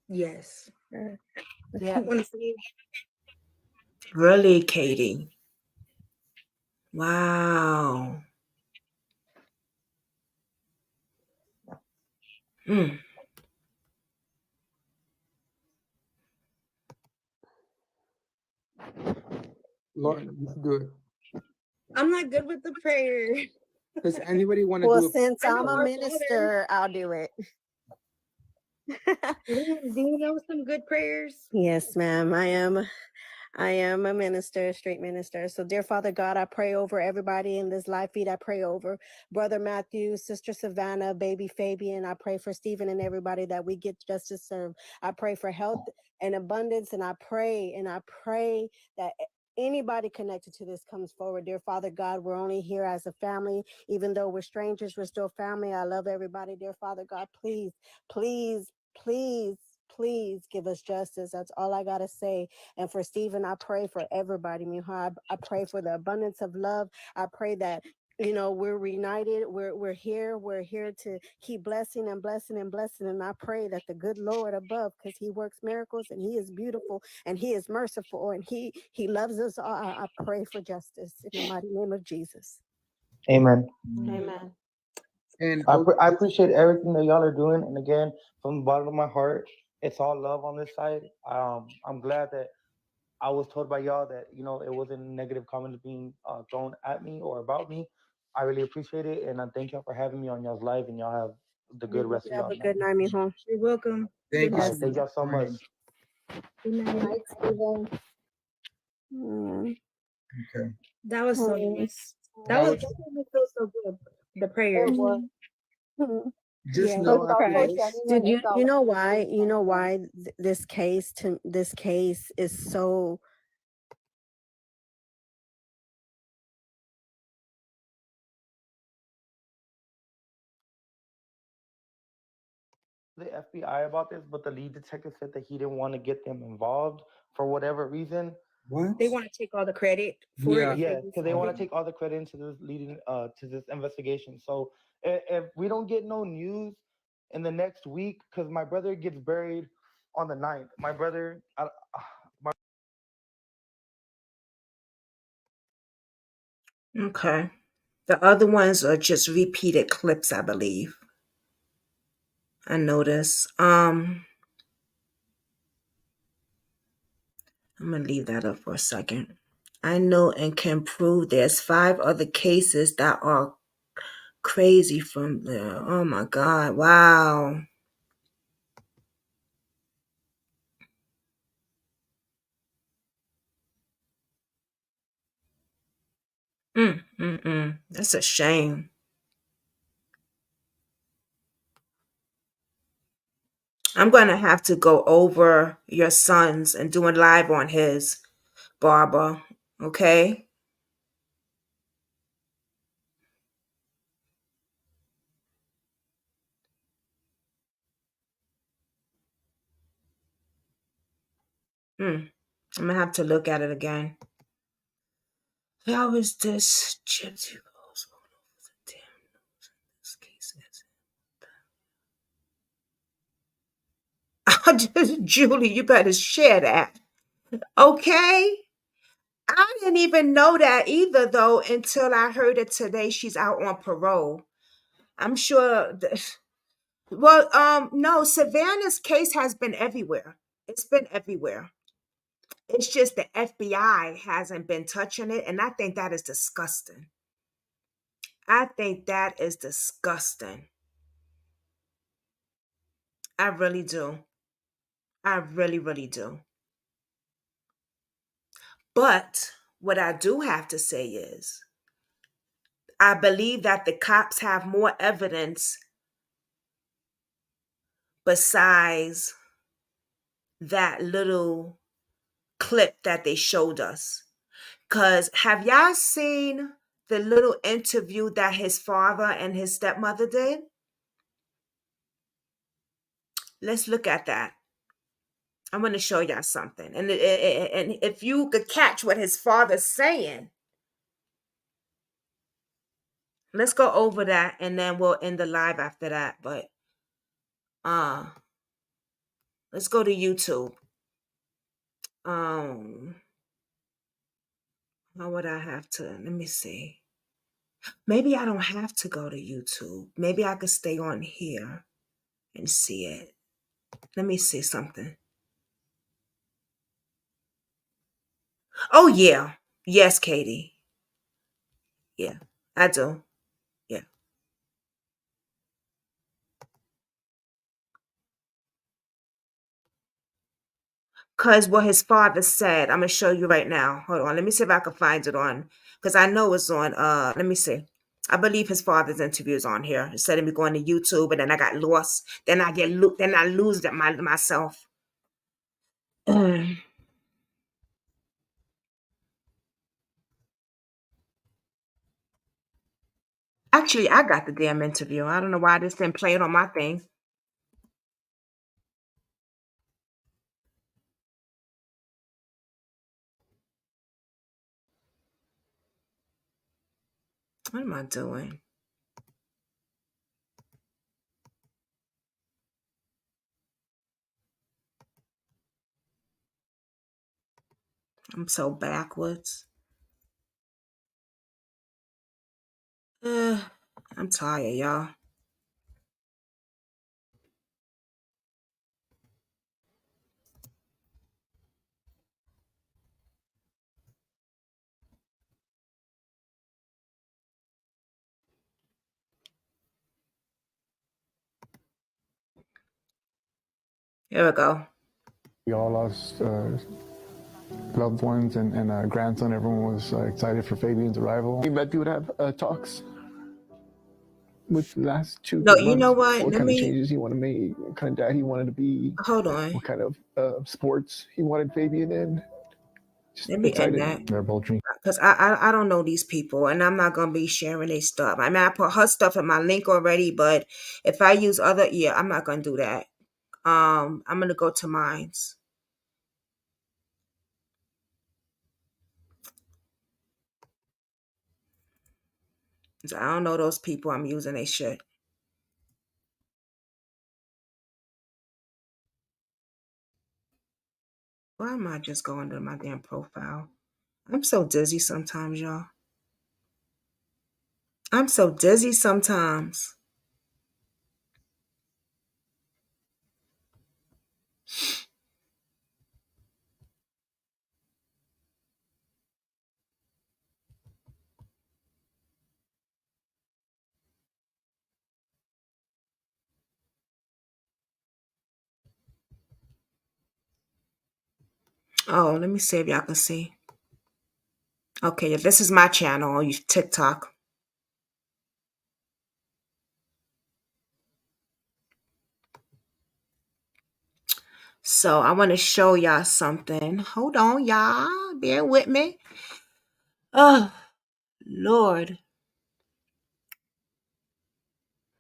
Yes. Yes. Yeah. I want to see. Really, Katie? Wow. Mm. Lord, you should do it. I'm not good with the prayer. Does anybody want to Well, do it? since I know I'm a our minister, I'll do it. Father. Do you know some good prayers? Yes, ma'am. I am a minister, a street minister. So, dear Father God, I pray over everybody in this live feed. I pray over Brother Matthew, Sister Savannah, baby Fabian. I pray for Stephen and everybody that we get just to serve. I pray for health and abundance. And I pray that anybody connected to this comes forward. Dear Father God, we're only here as a family. Even though we're strangers, we're still family. I love everybody. Dear Father God, please, please, please, please give us justice. That's all I got to say. And for Stephen, I pray for everybody, mijo. I pray for the abundance of love. I pray that we're reunited. We're here to keep blessing and blessing and blessing. And I pray that the good Lord above, because he works miracles and he is beautiful and he is merciful and he loves us all. I pray for justice in the mighty name of Jesus. Amen. Amen. And I appreciate everything that y'all are doing. And again, from the bottom of my heart, it's all love on this side. I'm glad that I was told by y'all that it wasn't negative comments being thrown at me or about me. I really appreciate it, and I thank y'all for having me on y'all's live. And y'all have the good rest of Have y'all a night. good night, mijo. You're welcome. thank Good you All so right, night. thank much y'all so for much. joining. Good night. Night, Steven. Mm. Okay. That was so Mm. nice. That was That made me feel so good. The It prayers. was. Mm. just Yeah, know after this. Dude, you know why? You know why this case is so. The FBI about this, but the lead detective said that he didn't want to get them involved for whatever reason. What? They want to take all the credit for Yeah. it if they Yeah, do because they want to something. take all the credit into this leading to this investigation. So if we don't get no news in the next week, because my brother gets buried on the 9th. My brother, my Okay. The other ones are just repeated clips, I believe. I notice. I'm gonna leave that up for a second. I know and can prove there's 5 other cases that are crazy from there. Oh my God. Wow. That's a shame. I'm gonna have to go over your son's and do a live on his, Barbara. Okay? I'm gonna have to look at it again. How is this gypsy rose? Damn, this case is. Julie, you better share that. Okay? I didn't even know that either, though, until I heard it today. She's out on parole. I'm sure. Well, no, Savannah's case has been everywhere. It's been everywhere. It's just the FBI hasn't been touching it, and I think that is disgusting. I think that is disgusting. I really do. I really, really do. But what I do have to say is, I believe that the cops have more evidence besides that little clip that they showed us. Because have y'all seen the little interview that his father and his stepmother did? Let's look at that. I'm going to show y'all something. And if you could catch what his father's saying, let's go over that and then we'll end the live after that. But uh let's go to YouTube. Um how would I have to let me see. Maybe I don't have to go to YouTube. Maybe I could stay on here and see it. Let me see something. Oh yeah. Yes, Katie. Yeah, I do. Yeah. Cause what his father said, I'm gonna show you right now. Hold on, let me see if I can find it on. Cause I know it's on. Let me see. I believe his father's interview is on here. Instead of me going to YouTube, and then I got lost. Then I then I lose that myself. Actually, I got the damn interview. I don't know why this didn't play it on my thing. What am I doing? I'm so backwards. I'm tired, y'all. Here we go. We all lost loved ones and grandson. Everyone was excited for Fabian's arrival. We met, we would have talks with the last 2 No, you know months. what? What Let kind of me changes he wanted to make, what kind of dad he wanted to be, hold on. what kind of sports he wanted Fabian in. Just Let me end excited. that. They're both drinking. Because I don't know these people and I'm not gonna be sharing their stuff. I mean I put her stuff in my link already, but if I use other I'm not gonna do that. I'm gonna go to mine's. I don't know those people I'm using they shit. Why am I just going to my damn profile? I'm so dizzy sometimes, y'all. I'm so dizzy sometimes. Oh, let me see if y'all can see. Okay, this is my channel on TikTok. So I want to show y'all something. Hold on, y'all. Bear with me. Oh, Lord.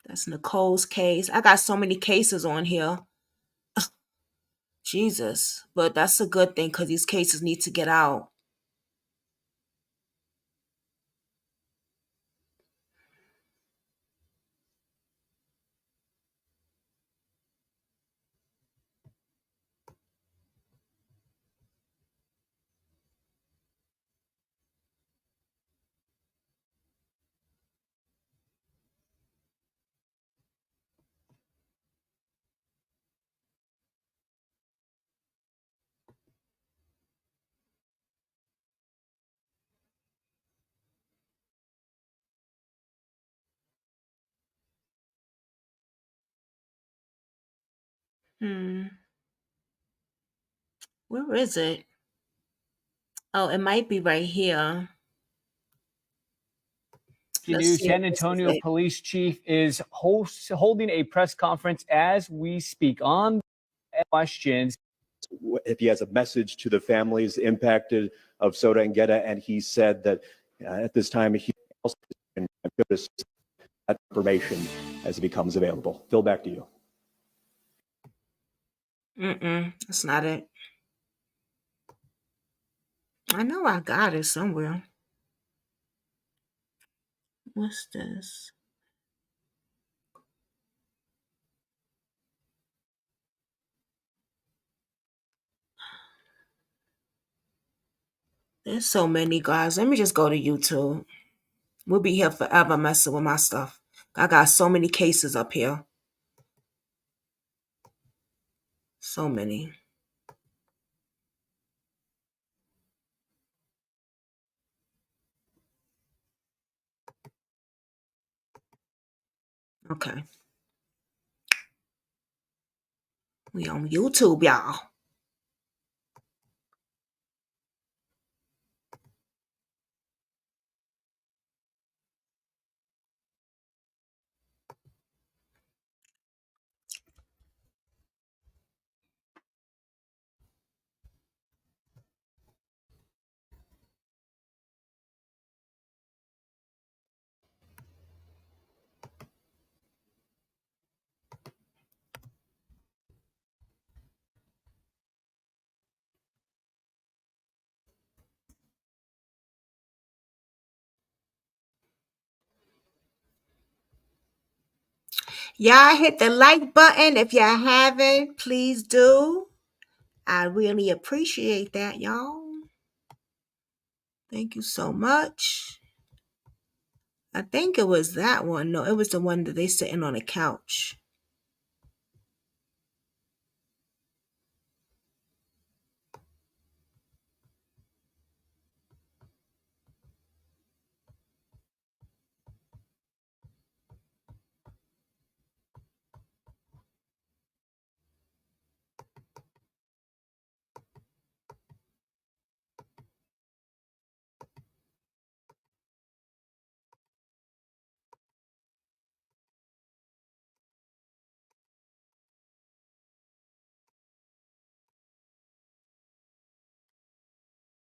That's Nicole's case. I got so many cases on here. Jesus. But that's a good thing because these cases need to get out. Where is it? Oh, it might be right here. New San Antonio Police Chief is holding a press conference as we speak on questions. If he has a message to the families impacted of Soda and Guerra, and he said that at this time he also can assist that information as it becomes available. Phil, back to you. That's not it. I know I got it somewhere. What's this? There's so many guys. Let me just go to YouTube. We'll be here forever messing with my stuff. I got so many cases up here. So many. Okay. We on YouTube, y'all. Y'all hit the like button if y'all haven't. Please do. I really appreciate that, y'all. Thank you so much. I think it was that one. No, it was the one that they sitting on a couch.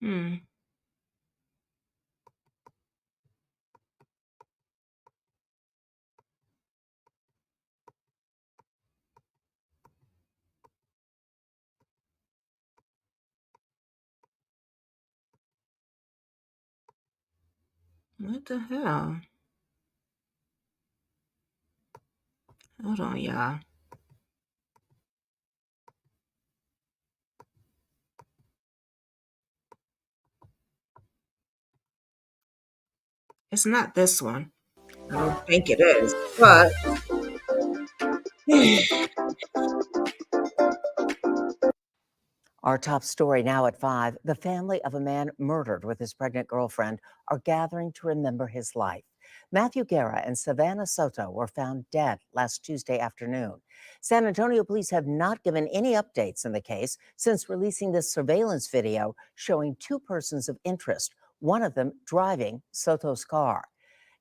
Hmm. What the hell? Hold on, y'all. It's not this one. I don't think it is, but Our top story now at 5. The family of a man murdered with his pregnant girlfriend are gathering to remember his life. Matthew Guerra and Savannah Soto were found dead last Tuesday afternoon. San Antonio police have not given any updates in the case since releasing this surveillance video showing 2 persons of interest, one of them driving Soto's car.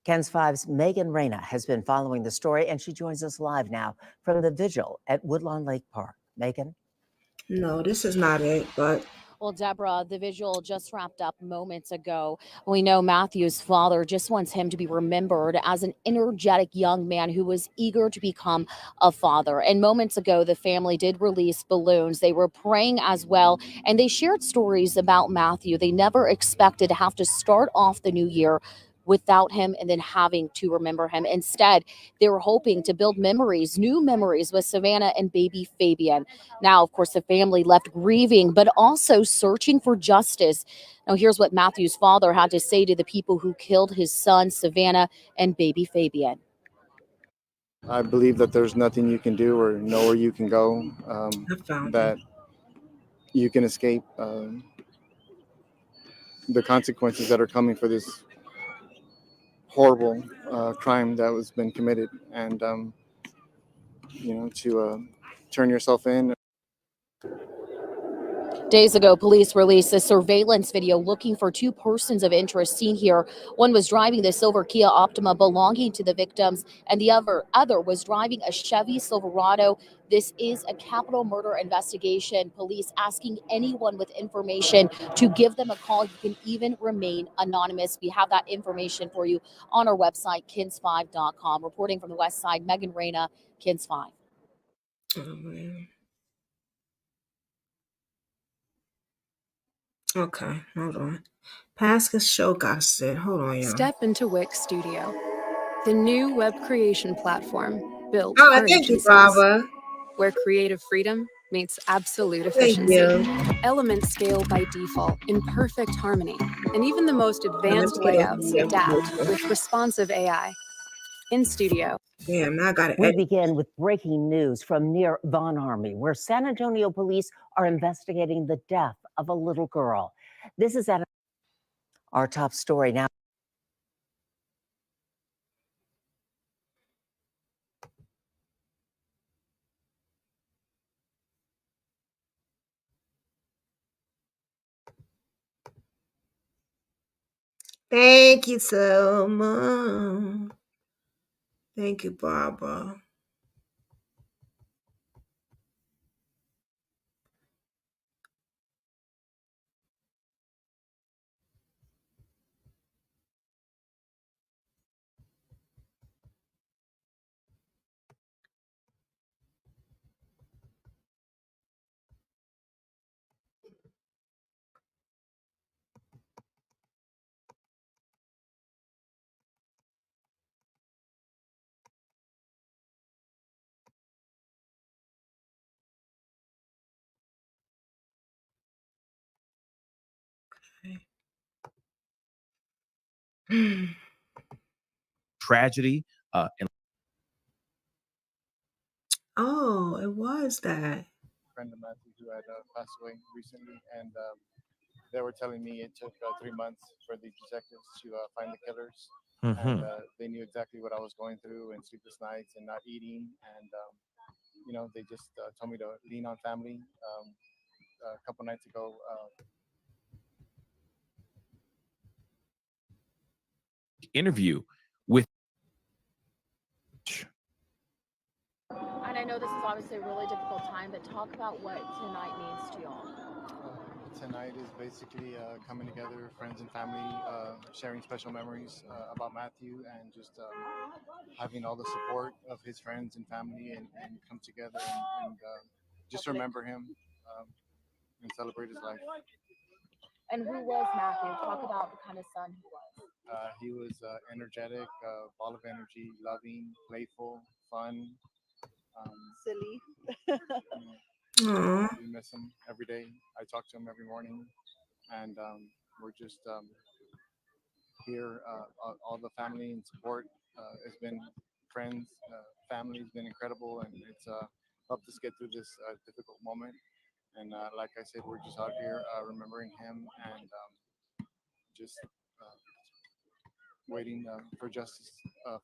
KENS 5's Megan Reyna has been following the story, and she joins us live now from the vigil at Woodlawn Lake Park. Megan? no, this is not it, but Well, Deborah, the vigil just wrapped up moments ago. We know Matthew's father just wants him to be remembered as an energetic young man who was eager to become a father. And moments ago, the family did release balloons. They were praying as well, and they shared stories about Matthew. They never expected to have to start off the new year without him and then having to remember him. Instead, they were hoping to build memories, new memories with Savannah and baby Fabian. Now, of course, the family left grieving, but also searching for justice. Now, here's what Matthew's father had to say to the people who killed his son, Savannah, and baby Fabian. I believe that there's nothing you can do or nowhere you can go I found that it. you can escape the consequences that are coming for this horrible crime that was been committed, and to turn yourself in. Days ago, police released a surveillance video looking for 2 persons of interest seen here. One was driving the silver Kia Optima belonging to the victims, and the other was driving a Chevy Silverado. This is a capital murder investigation. Police asking anyone with information to give them a call. You can even remain anonymous. We have that information for you on our website, kins5.com. Reporting from the West Side, Megan Reyna, KINS 5. Oh, man. Okay, hold on. Pascal Show Gossip. Hold on, y'all. Step into Wix Studio, the new web creation platform built Oh, for thank you, agencies, Barbara. where creative freedom meets absolute Thank efficiency. you. Elements scale by default in perfect harmony, and even the most advanced Let me get layouts the adapt information. with responsive AI. In Studio. Damn, now I gotta We edit. begin with breaking news from near Von Army, where San Antonio police are investigating the death of a little girl. This is at our top story now. Thank you so much. Thank you, Barbara. Tragedy. Oh, it was that. Friend of Matthew who had passed away recently, and they were telling me it took 3 months for the detectives to find the killers, and they knew exactly what I was going through and sleepless nights and not eating, and they just told me to lean on family. A couple nights ago, Interview with. And I know this is obviously a really difficult time, but talk about what tonight means to y'all. Tonight is basically coming together, friends and family, sharing special memories about Matthew, and just having all the support of his friends and family, and come together and just remember him and celebrate his life. And who was Matthew? Talk about the kind of son he was. He was energetic, ball of energy, loving, playful, fun. Silly. Aw. We miss him every day. I talk to him every morning, and we're just here. All the family and support has been friends, family has been incredible, and it's helped us get through this difficult moment. And like I said, we're just out here remembering him and just waiting for justice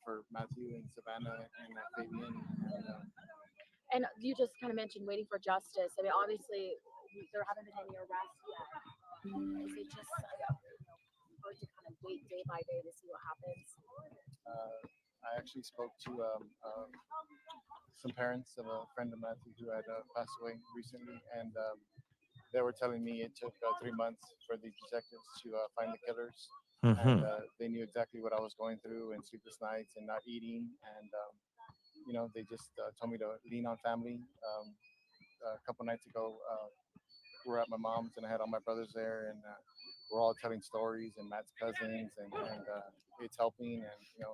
for Matthew and Savannah and Fabian. And you just kind of mentioned waiting for justice. I mean, obviously, there haven't been any arrests yet. Is it just hard to kind of wait day by day to see what happens? I actually spoke to some parents of a friend of Matthew who had passed away recently, and they were telling me it took 3 months for the detectives to find the killers. And they knew exactly what I was going through, and sleepless nights and not eating. And, they just told me to lean on family. A couple nights ago, we were at my mom's, and I had all my brothers there, and we're all telling stories, and Matt's cousins, and it's helping. And,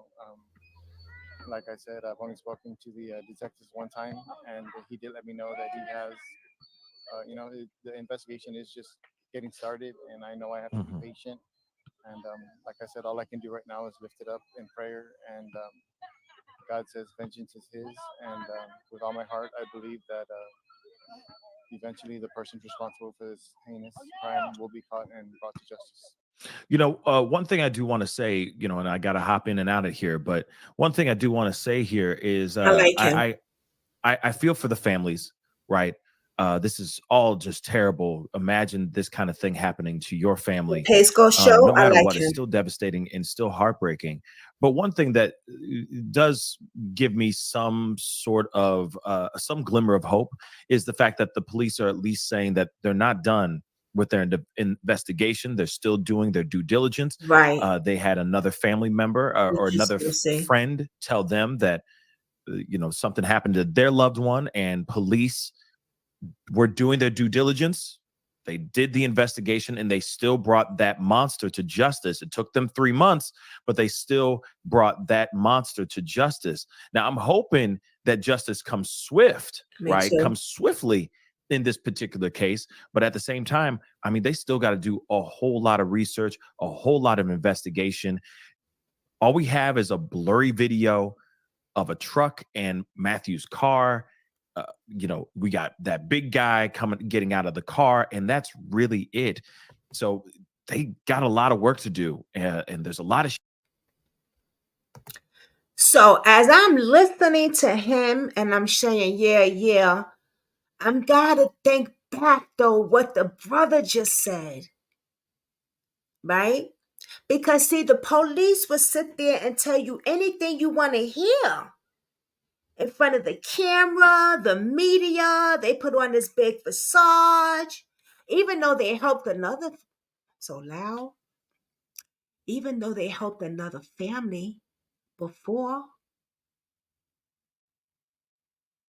like I said, I've only spoken to the detectives one time, and he did let me know that he has, the investigation is just getting started, and I know I have to be patient. And like I said, all I can do right now is lift it up in prayer. And God says vengeance is his. And with all my heart, I believe that eventually the person responsible for this heinous crime will be caught and brought to justice. One thing I do want to say, and I got to hop in and out of here, but one thing I do want to say here is I like him. I feel for the families, right? This is all just terrible. Imagine this kind of thing happening to your family. Pasco show. No I matter like what, him. it's still devastating and still heartbreaking. But one thing that does give me some sort of some glimmer of hope is the fact that the police are at least saying that they're not done with their investigation. They're still doing their due diligence. Right. They had another family member or another friend tell them that something happened to their loved one, and police were doing their due diligence. They did the investigation, and they still brought that monster to justice. It took them 3 months, but they still brought that monster to justice. Now, I'm hoping that justice comes swift, right? Comes swiftly in this particular case. But at the same time, I mean, they still got to do a whole lot of research, a whole lot of investigation. All we have is a blurry video of a truck and Matthew's car. We got that big guy getting out of the car, and that's really it. So they got a lot of work to do, and there's a lot of. So as I'm listening to him and I'm saying, yeah, I'm gotta think back though what the brother just said, right? Because see, the police will sit there and tell you anything you want to hear. In front of the camera, the media, they put on this big facade. Even though they helped another, so loud, even though they helped another family before,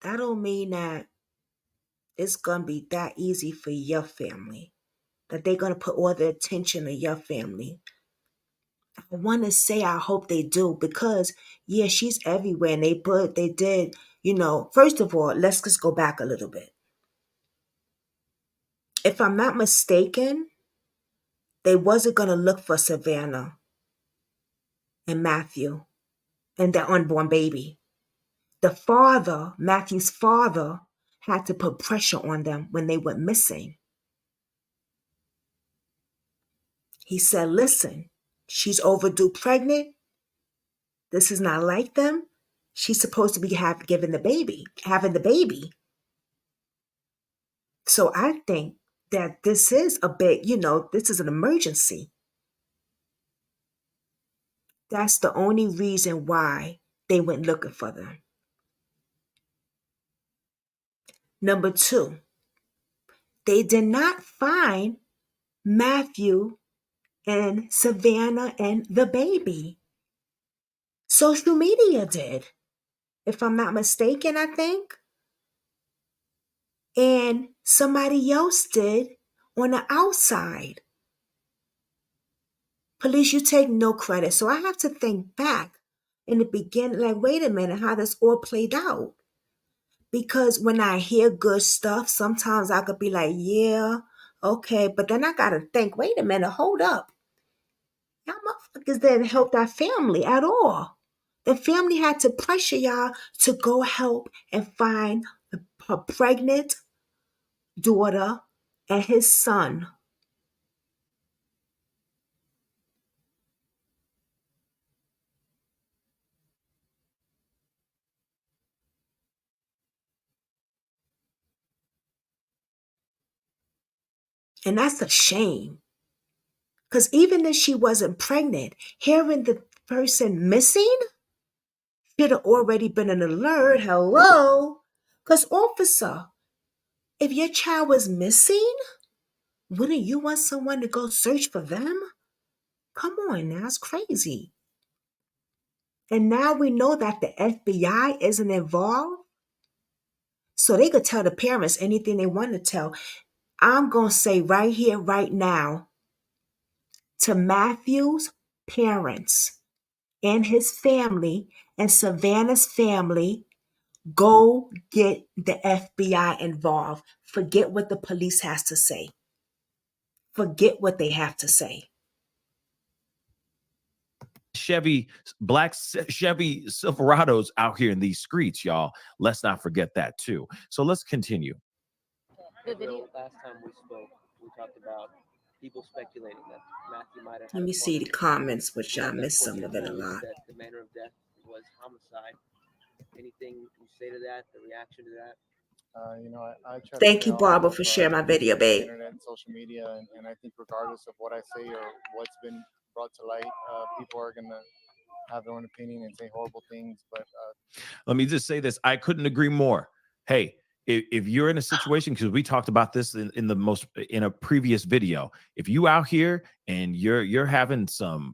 that don't mean that it's gonna be that easy for your family. That they're gonna put all the attention on your family. I want to say I hope they do because yeah, she's everywhere, and they did. First of all, let's just go back a little bit. If I'm not mistaken, they wasn't gonna look for Savannah and Matthew and their unborn baby. The father, Matthew's father, had to put pressure on them when they went missing. He said, listen, she's overdue pregnant. This is not like them. She's supposed to be having the baby. So I think that this is a big, this is an emergency. That's the only reason why they went looking for them. Number two, they did not find Matthew and Savannah and the baby. Social media did, if I'm not mistaken, I think. And somebody else did on the outside. Police, you take no credit. So I have to think back in the beginning, like, wait a minute, how this all played out. Because when I hear good stuff, sometimes I could be like, yeah, okay. But then I got to think, wait a minute, hold up. Y'all motherfuckers didn't help that family at all. The family had to pressure y'all to go help and find her pregnant daughter and his son. And that's a shame. Because even if she wasn't pregnant, hearing the person missing should have already been an alert. Hello? Because, officer, if your child was missing, wouldn't you want someone to go search for them? Come on now, it's crazy. And now we know that the FBI isn't involved. So they could tell the parents anything they want to tell. I'm going to say right here, right now, to Matthew's parents and his family and Savannah's family, go get the FBI involved. Forget what the police has to say. Forget what they have to say. Black Chevy Silverados out here in these streets, y'all. Let's not forget that too. So let's continue. The video. Last time we spoke, we talked about people speculating that Matthew might have. Let me see the comments, which I missed some of it a lot. That the manner of death was homicide. Anything you say to that? The reaction to that? I try Thank to you, Barbara, for sharing my video, babe. Internet and social media, and I think regardless of what I say or what's been brought to light, people are gonna have their own opinion and say horrible things. But let me just say this: I couldn't agree more. Hey, if you're in a situation, because we talked about this in a previous video, if you out here and you're having some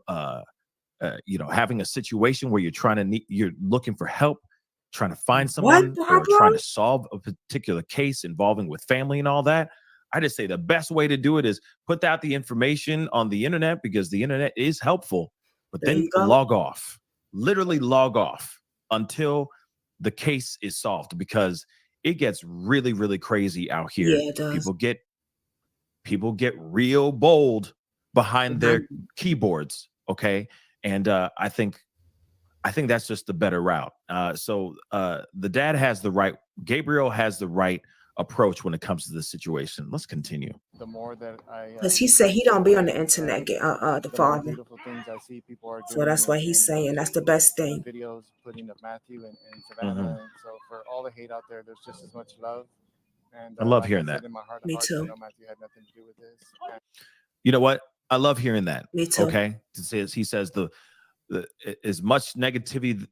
having a situation where you're looking for help, trying to find someone or trying to solve a particular case involving with family and all that, I just say the best way to do it is put out the information on the internet, because the internet is helpful, but then log off, literally log off until the case is solved, because it gets really, really crazy out here. Yeah, it does. People get real bold behind their keyboards. Okay. And I think that's just the better route. So the dad has the right, Gabriel has the right approach when it comes to this situation. Let's continue. The more that because he said he don't be on the internet, the father. Beautiful things I see people are doing. So that's why he's saying that's the best thing. Videos putting of Matthew and Savannah. And so for all the hate out there, there's just as much love. And I love hearing that. In my heart, Me too. I know Matthew had nothing to do with this. You know what? I love hearing that. Me too. Okay. He says as much negativity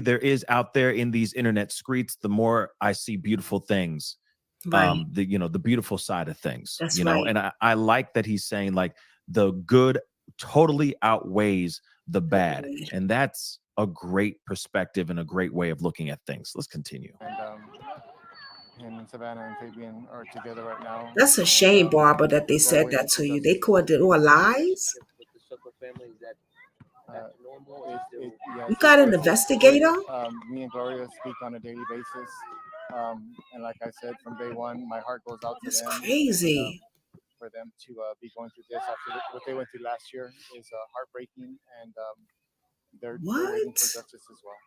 there is out there in these internet streets, the more I see beautiful things. Right. The beautiful side of things. That's right. And I like that he's saying like the good totally outweighs the bad. And that's a great perspective and a great way of looking at things. Let's continue. And him and Savannah and Fabian are together right now. That's a shame, Barbara, that they said that to you. They called it all lies. You got an investigator? Me and Gloria speak on a daily basis. And like I said, from day one, my heart goes out to them. That's crazy. For them to be going through this after what they went through last year is heartbreaking, and they're waiting for justice as well.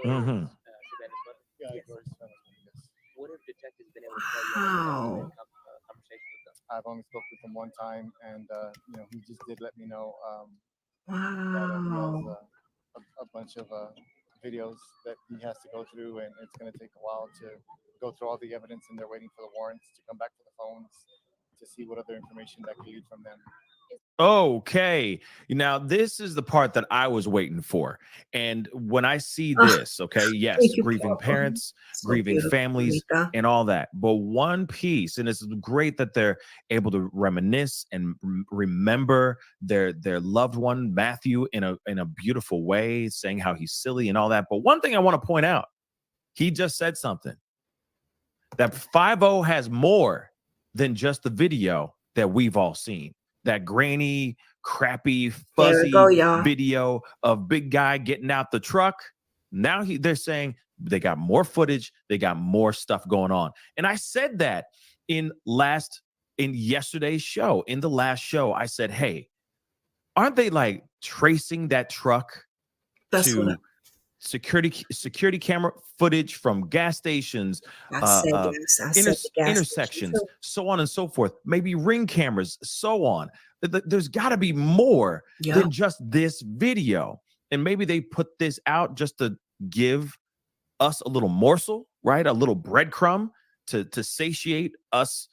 Mm-hmm. What have detectives been able to tell you? I've only spoken with him one time, and he just did let me know wow. that he has a bunch of videos that he has to go through, and it's going to take a while to go through all the evidence, and they're waiting for the warrants to come back to the phones to see what other information that could lead from them. Okay. Now, this is the part that I was waiting for. And when I see this, okay, yes, Thank you, grieving Papa. parents, So grieving beautiful, families, Mika. and all that. But one piece, and it's great that they're able to reminisce and remember their loved one, Matthew, in a beautiful way, saying how he's silly and all that. But one thing I want to point out, he just said something that 5-0 has more than just the video that we've all seen. That grainy, crappy, There we go, fuzzy y'all. video of big guy getting out the truck. Now they're saying they got more footage, they got more stuff going on. And I said that in yesterday's show. In the last show, I said, hey, aren't they like tracing that truck That's what to security camera footage from gas stations, I said. Yes, I said the gas intersections, station, so on and so forth, maybe ring cameras, so on. There's got to be more Yep. than just this video. And maybe they put this out just to give us a little morsel, right? A little breadcrumb to satiate us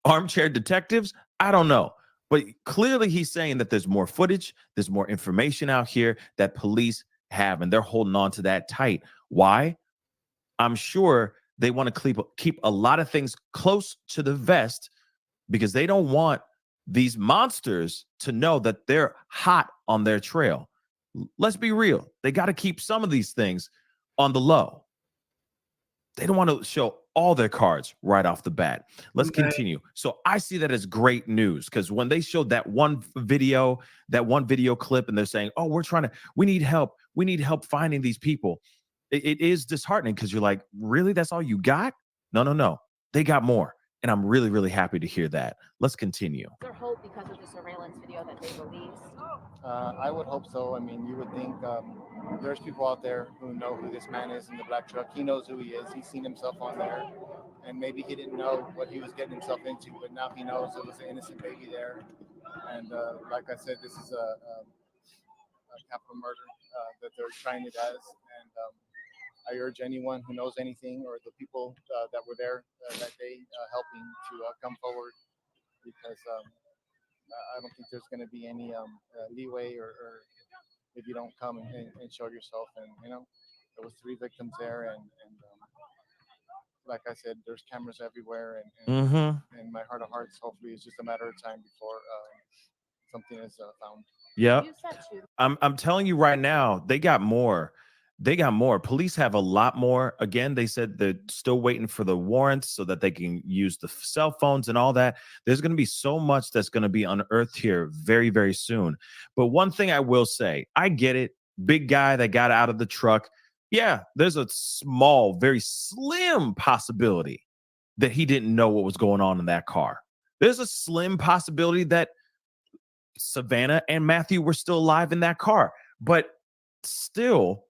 armchair detectives. I don't know. But clearly he's saying that there's more footage, there's more information out here that police have, and they're holding on to that tight. Why? I'm sure they want to keep a lot of things close to the vest because they don't want these monsters to know that they're hot on their trail. Let's be real. They got to keep some of these things on the low. They don't want to show all their cards right off the bat. Let's continue. So I see that as great news because when they showed that one video clip and they're saying, oh, we need help finding these people. It is disheartening because you're like, really? That's all you got? No. They got more. And I'm really, really happy to hear that. Let's continue. Is there hope because of the surveillance video that they released? I would hope so. I mean, you would think there's people out there who know who this man is in the black truck. He knows who he is. He's seen himself on there. And maybe he didn't know what he was getting himself into, but now he knows there was an innocent baby there. And like I said, this is a capital murder that they're trying it as. And I urge anyone who knows anything or the people that were there that day helping to come forward because I don't think there's going to be any leeway or if you don't come and show yourself. And, there was 3 victims there. And like I said, there's cameras everywhere. And in my heart of hearts, hopefully it's just a matter of time before something is found. Yeah. I'm telling you right now, they got more. Police have a lot more. Again, they said they're still waiting for the warrants so that they can use the cell phones and all that. There's going to be so much that's going to be unearthed here very, very soon. But one thing I will say, I get it. Big guy that got out of the truck. Yeah, there's a small, very slim possibility that he didn't know what was going on in that car. There's a slim possibility that Savannah and Matthew were still alive in that car. But still,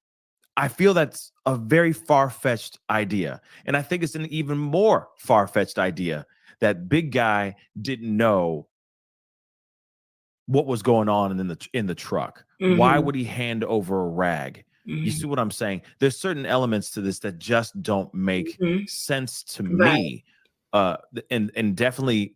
I feel that's a very far-fetched idea. And I think it's an even more far-fetched idea that big guy didn't know what was going on in the truck. Why would he hand over a rag? You see what I'm saying? There's certain elements to this that just don't make sense to me. And definitely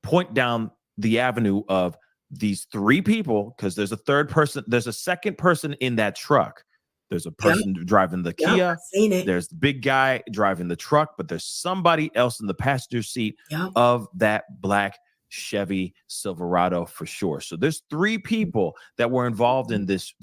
point down the avenue of these 3 people, because there's a third person, there's a second person in that truck. There's a person driving the Kia. There's the big guy driving the truck, but there's somebody else in the passenger seat of that black Chevy Silverado for sure. So there's 3 people that were involved in this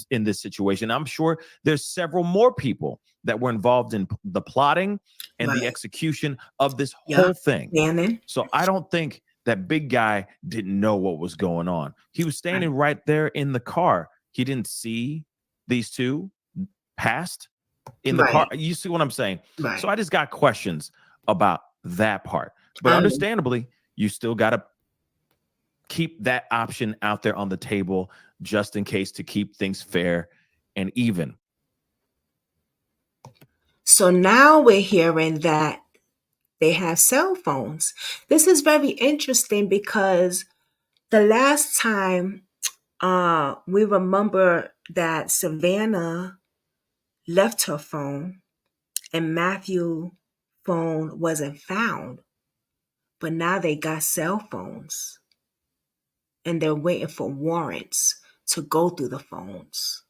situation. I'm sure there's several more people that were involved in the plotting and the execution of this whole thing. So I don't think that big guy didn't know what was going on. He was standing right there in the car. He didn't see these 2 passed in the car. You see what I'm saying? So I just got questions about that part. But understandably, you still got to keep that option out there on the table just in case, to keep things fair and even. So now we're hearing that they have cell phones. This is very interesting because the last time we remember that Savannah left her phone and Matthew's phone wasn't found, but now they got cell phones. and they're waiting for warrants to go through the phones.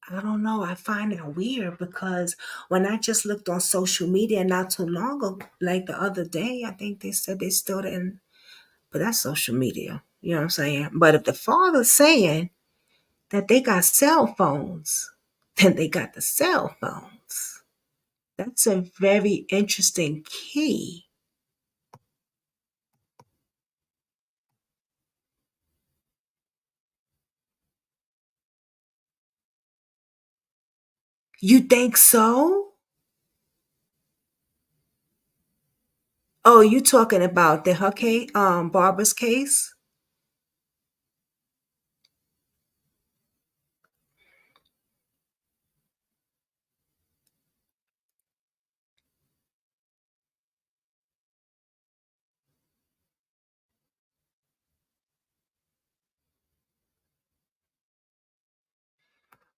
I don't know. I find it weird because when I just looked on social media not too long ago, like the other day, I think they said they still didn't, but that's social media. You know what I'm saying? But if the father's saying that they got cell phones, then they got the cell phones. That's a very interesting key. You think so? Oh, you talking about her case, Barbara's case?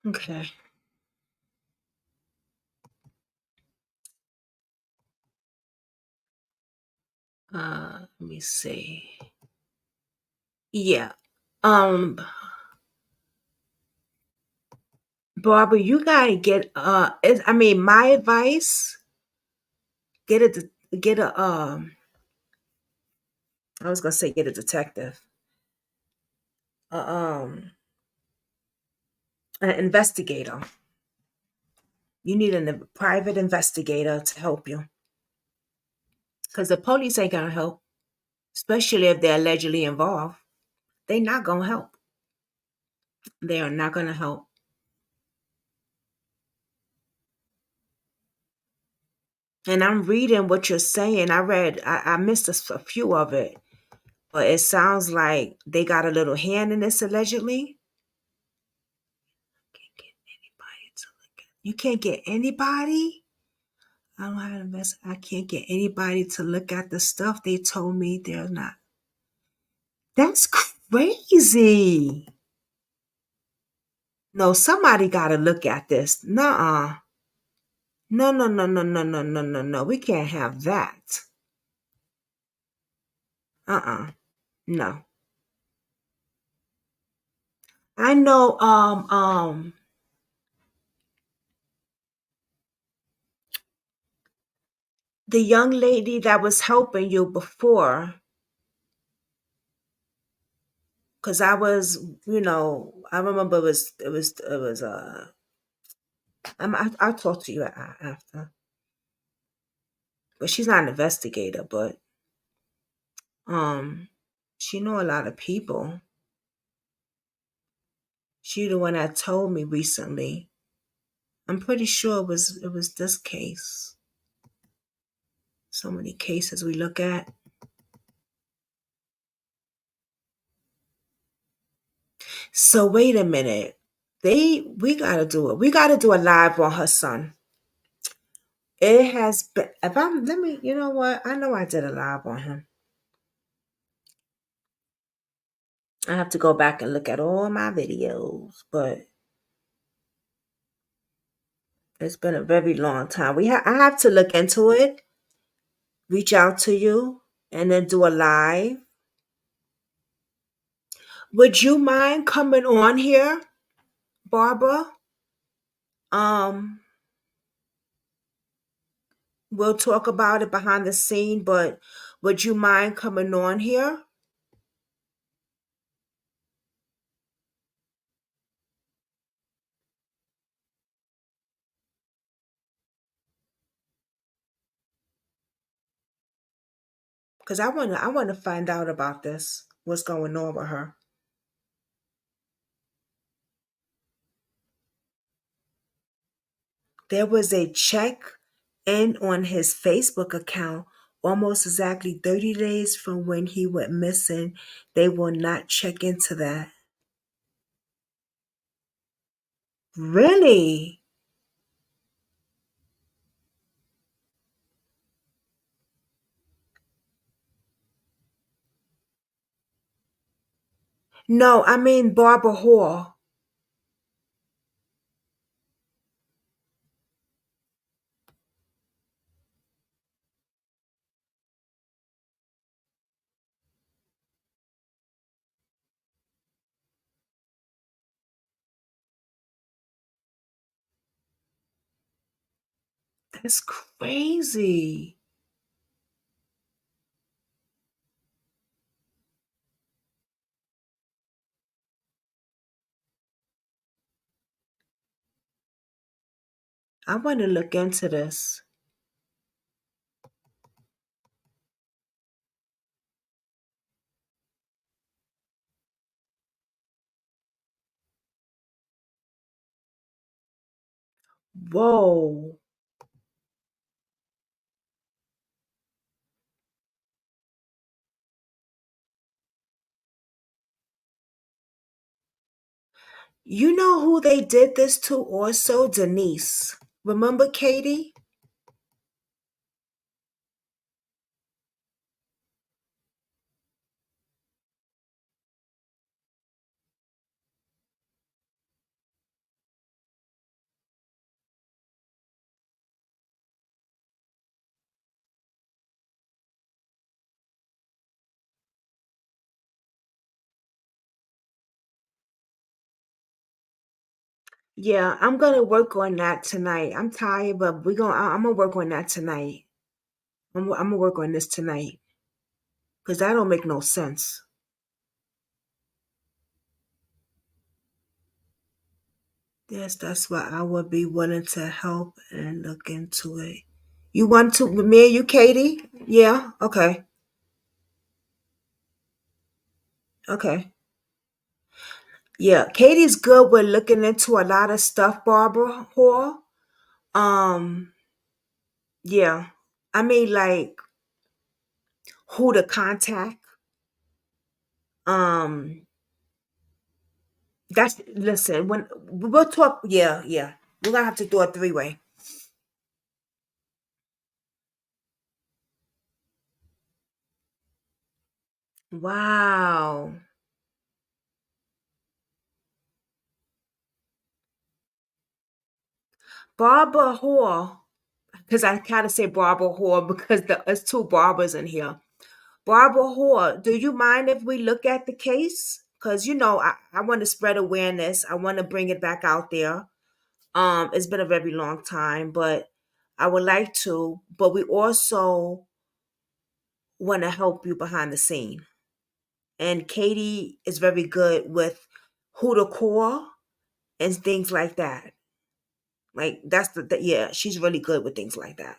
Okay. Let me see. Yeah. Um, Barbara, you gotta get I mean, my advice, get get a I was gonna say get a detective. Uh, um an investigator. You need a private investigator to help you. Because the police ain't gonna help, especially if they're allegedly involved. They not gonna help. They are not gonna help. And I'm reading what you're saying. I missed a few of it, but it sounds like they got a little hand in this allegedly. You can't get anybody. I don't have an invest. I can't get anybody to look at the stuff. They told me they're not. That's crazy. No, somebody got to look at this. Nuh-uh. No, no, no, no, no, no, no, no, no. We can't have that. Uh-uh. No. I know the young lady that was helping you before, because I was, I remember I'll talk to you after. But she's not an investigator, but she know a lot of people. She the one that told me recently. I'm pretty sure it was this case. So many cases we look at. So wait a minute. We gotta do it. We gotta do a live on her son. It has been if I'm let me you know what? I know I did a live on him. I have to go back and look at all my videos, but it's been a very long time. I have to look into it, reach out to you, and then do a live. Would you mind coming on here, Barbara? Um, we'll talk about it behind the scene, but would you mind coming on here? Because I wanna find out about this. What's going on with her? There was a check in on his Facebook account almost exactly 30 days from when he went missing. They will not check into that. Really? No, I mean Barbara Hall. That's crazy. I want to look into this. Whoa. You know who they did this to also? Denise. Remember Katie? Yeah, I'm gonna work on that tonight. I'm tired, but I'm gonna work on that tonight. I'm gonna work on this tonight because that don't make no sense. Yes, that's why I would be willing to help and look into it. You want to, me and you, Katie? Yeah. Okay. Okay. Yeah, Katie's good with looking into a lot of stuff, Barbara Hall. Um, yeah. I mean, like who to contact. Um, that's listen. When we'll talk, yeah, yeah. We're gonna have to do a three-way. Wow, Barbara Hall. Because I kind of say Barbara Hall because there's two Barbers in here. Barbara Hall, do you mind if we look at the case? Because I want to spread awareness. I want to bring it back out there. It's been a very long time, but I would like to. But we also want to help you behind the scene. And Katie is very good with who to call and things like that. Like that's yeah, she's really good with things like that.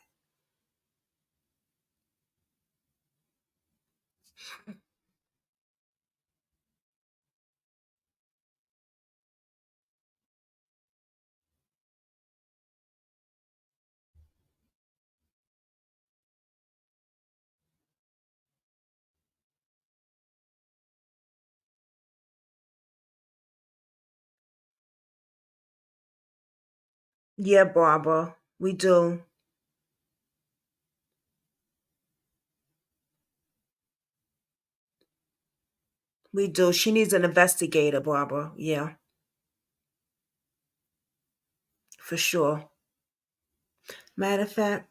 Yeah, Barbara, we do. We do. She needs an investigator, Barbara. Yeah, for sure. Matter of fact,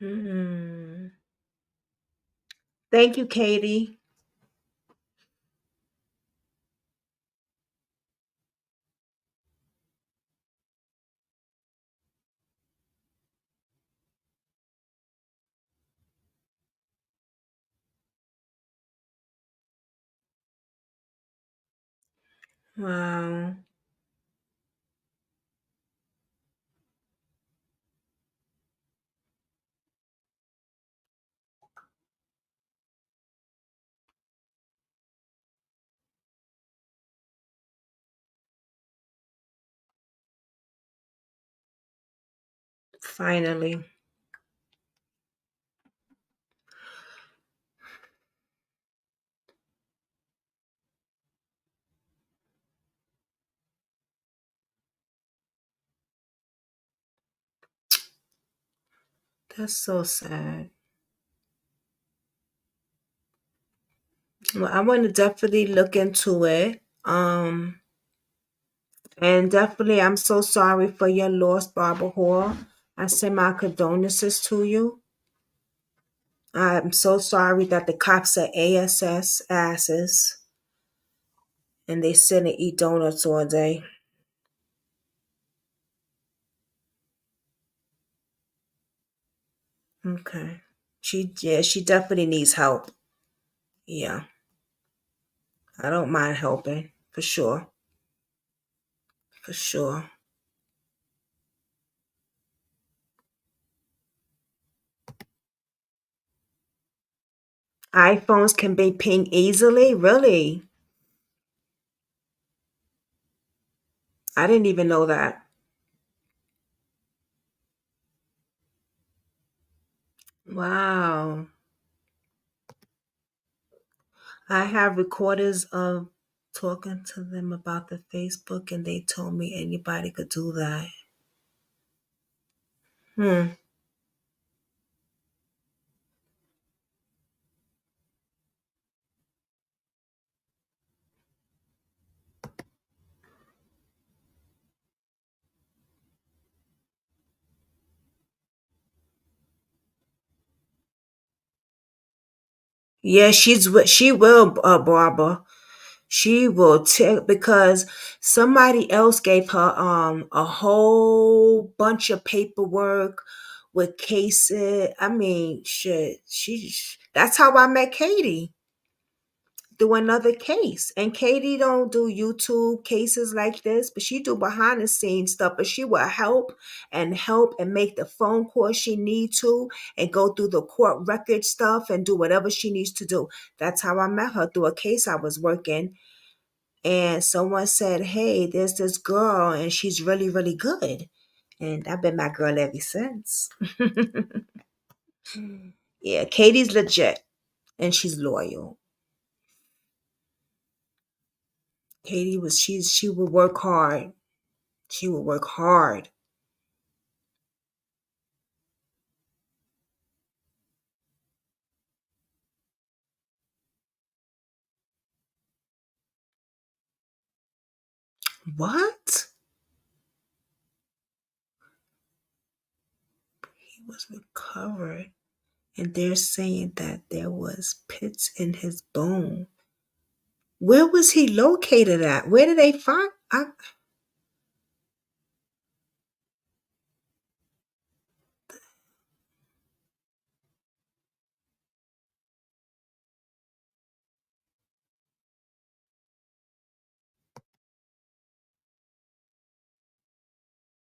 hmm. Thank you, Katie. Wow. Finally. That's so sad. Well, I want to definitely look into it. And definitely, I'm so sorry for your loss, Barbara Hall. I send my condolences to you. I'm so sorry that the cops are ASS asses and they sit and eat donuts all day. Okay. She definitely needs help. Yeah. I don't mind helping. For sure. For sure. iPhones can be pinged easily? Really? I didn't even know that. Wow. I have recorders of talking to them about the Facebook and they told me anybody could do that. Hmm. Yeah, she will, Barbara. She will take because somebody else gave her a whole bunch of paperwork with cases. I mean, shit. That's how I met Katie through another case. And Katie don't do YouTube cases like this, but she do behind the scenes stuff. But she will help and make the phone call she need to and go through the court record stuff and do whatever she needs to do. That's how I met her through a case I was working. And someone said, "Hey, there's this girl and she's really, really good." And I've been my girl ever since. Yeah, Katie's legit and she's loyal. She would work hard. She would work hard. What? He was recovered. And they're saying that there was pits in his bone. Where was he located at? Where did they find?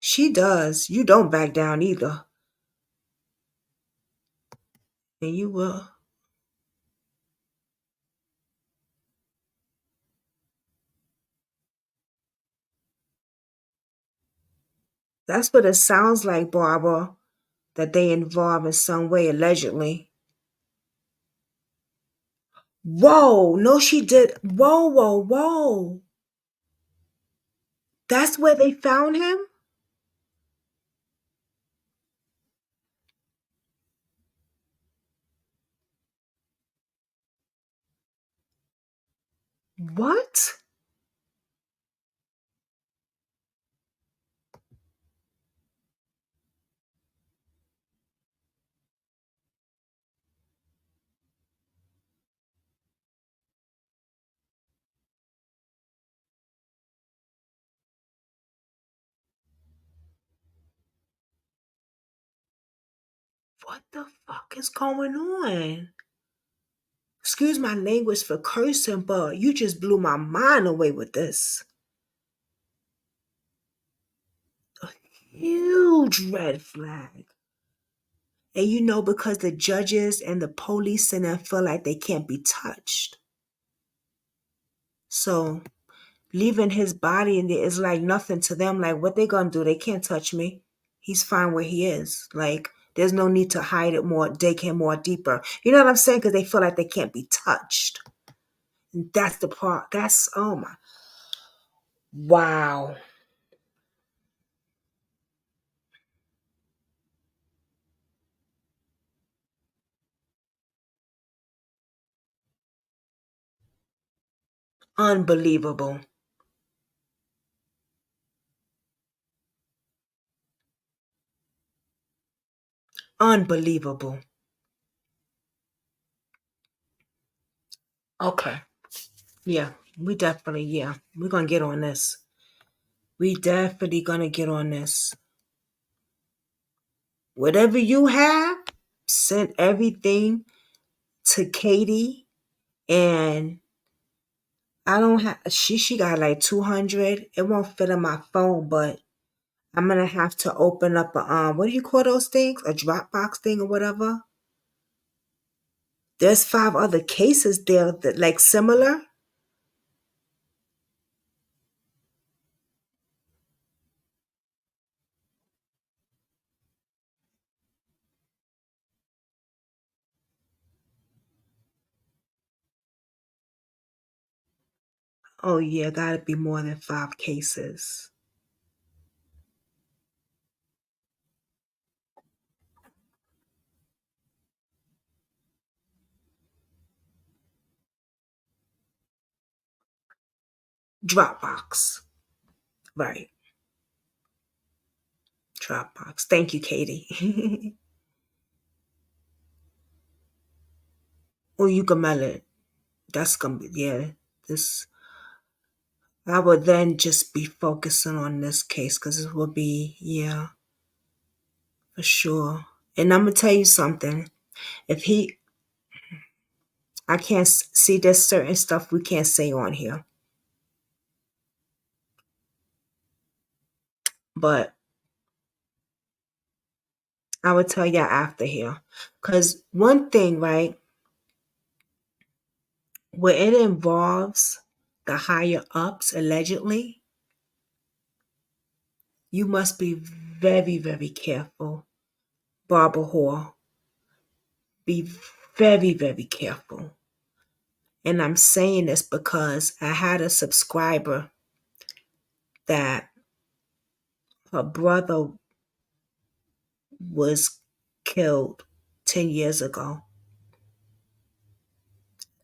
She does. You don't back down either. And you will. That's what it sounds like, Barbara, that they involved in some way, allegedly. Whoa, no, she did. Whoa, whoa, whoa. That's where they found him? What? What the fuck is going on? Excuse my language for cursing, but you just blew my mind away with this. Huge red flag. And because the judges and the police and them feel like they can't be touched. So leaving his body in there is like nothing to them. Like, what they gonna do? They can't touch me. He's fine where he is. Like, there's no need to hide it more, dig him more deeper. You know what I'm saying? Because they feel like they can't be touched. And that's the part. That's, oh my. Wow. Unbelievable. Unbelievable. Okay. Yeah, we definitely, yeah. We're going to get on this. We definitely going to get on this. Whatever you have, send everything to Katie. And I don't have, she got like 200. It won't fit in my phone, but I'm going to have to open up a, what do you call those things? A Dropbox thing or whatever. There's 5 other cases there that like similar. Oh yeah, gotta be more than 5 cases. Dropbox. Right. Dropbox. Thank you, Katie. Or you can mail it. That's gonna be, yeah. This, I would then just be focusing on this case because it will be, yeah, for sure. And I'm gonna tell you something. If he, I can't see, there's certain stuff we can't say on here. But I will tell you after here. Because one thing, right, where it involves the higher ups, allegedly, you must be very, very careful. Barbara Hall. Be very, very careful. And I'm saying this because I had a subscriber that her brother was killed 10 years ago.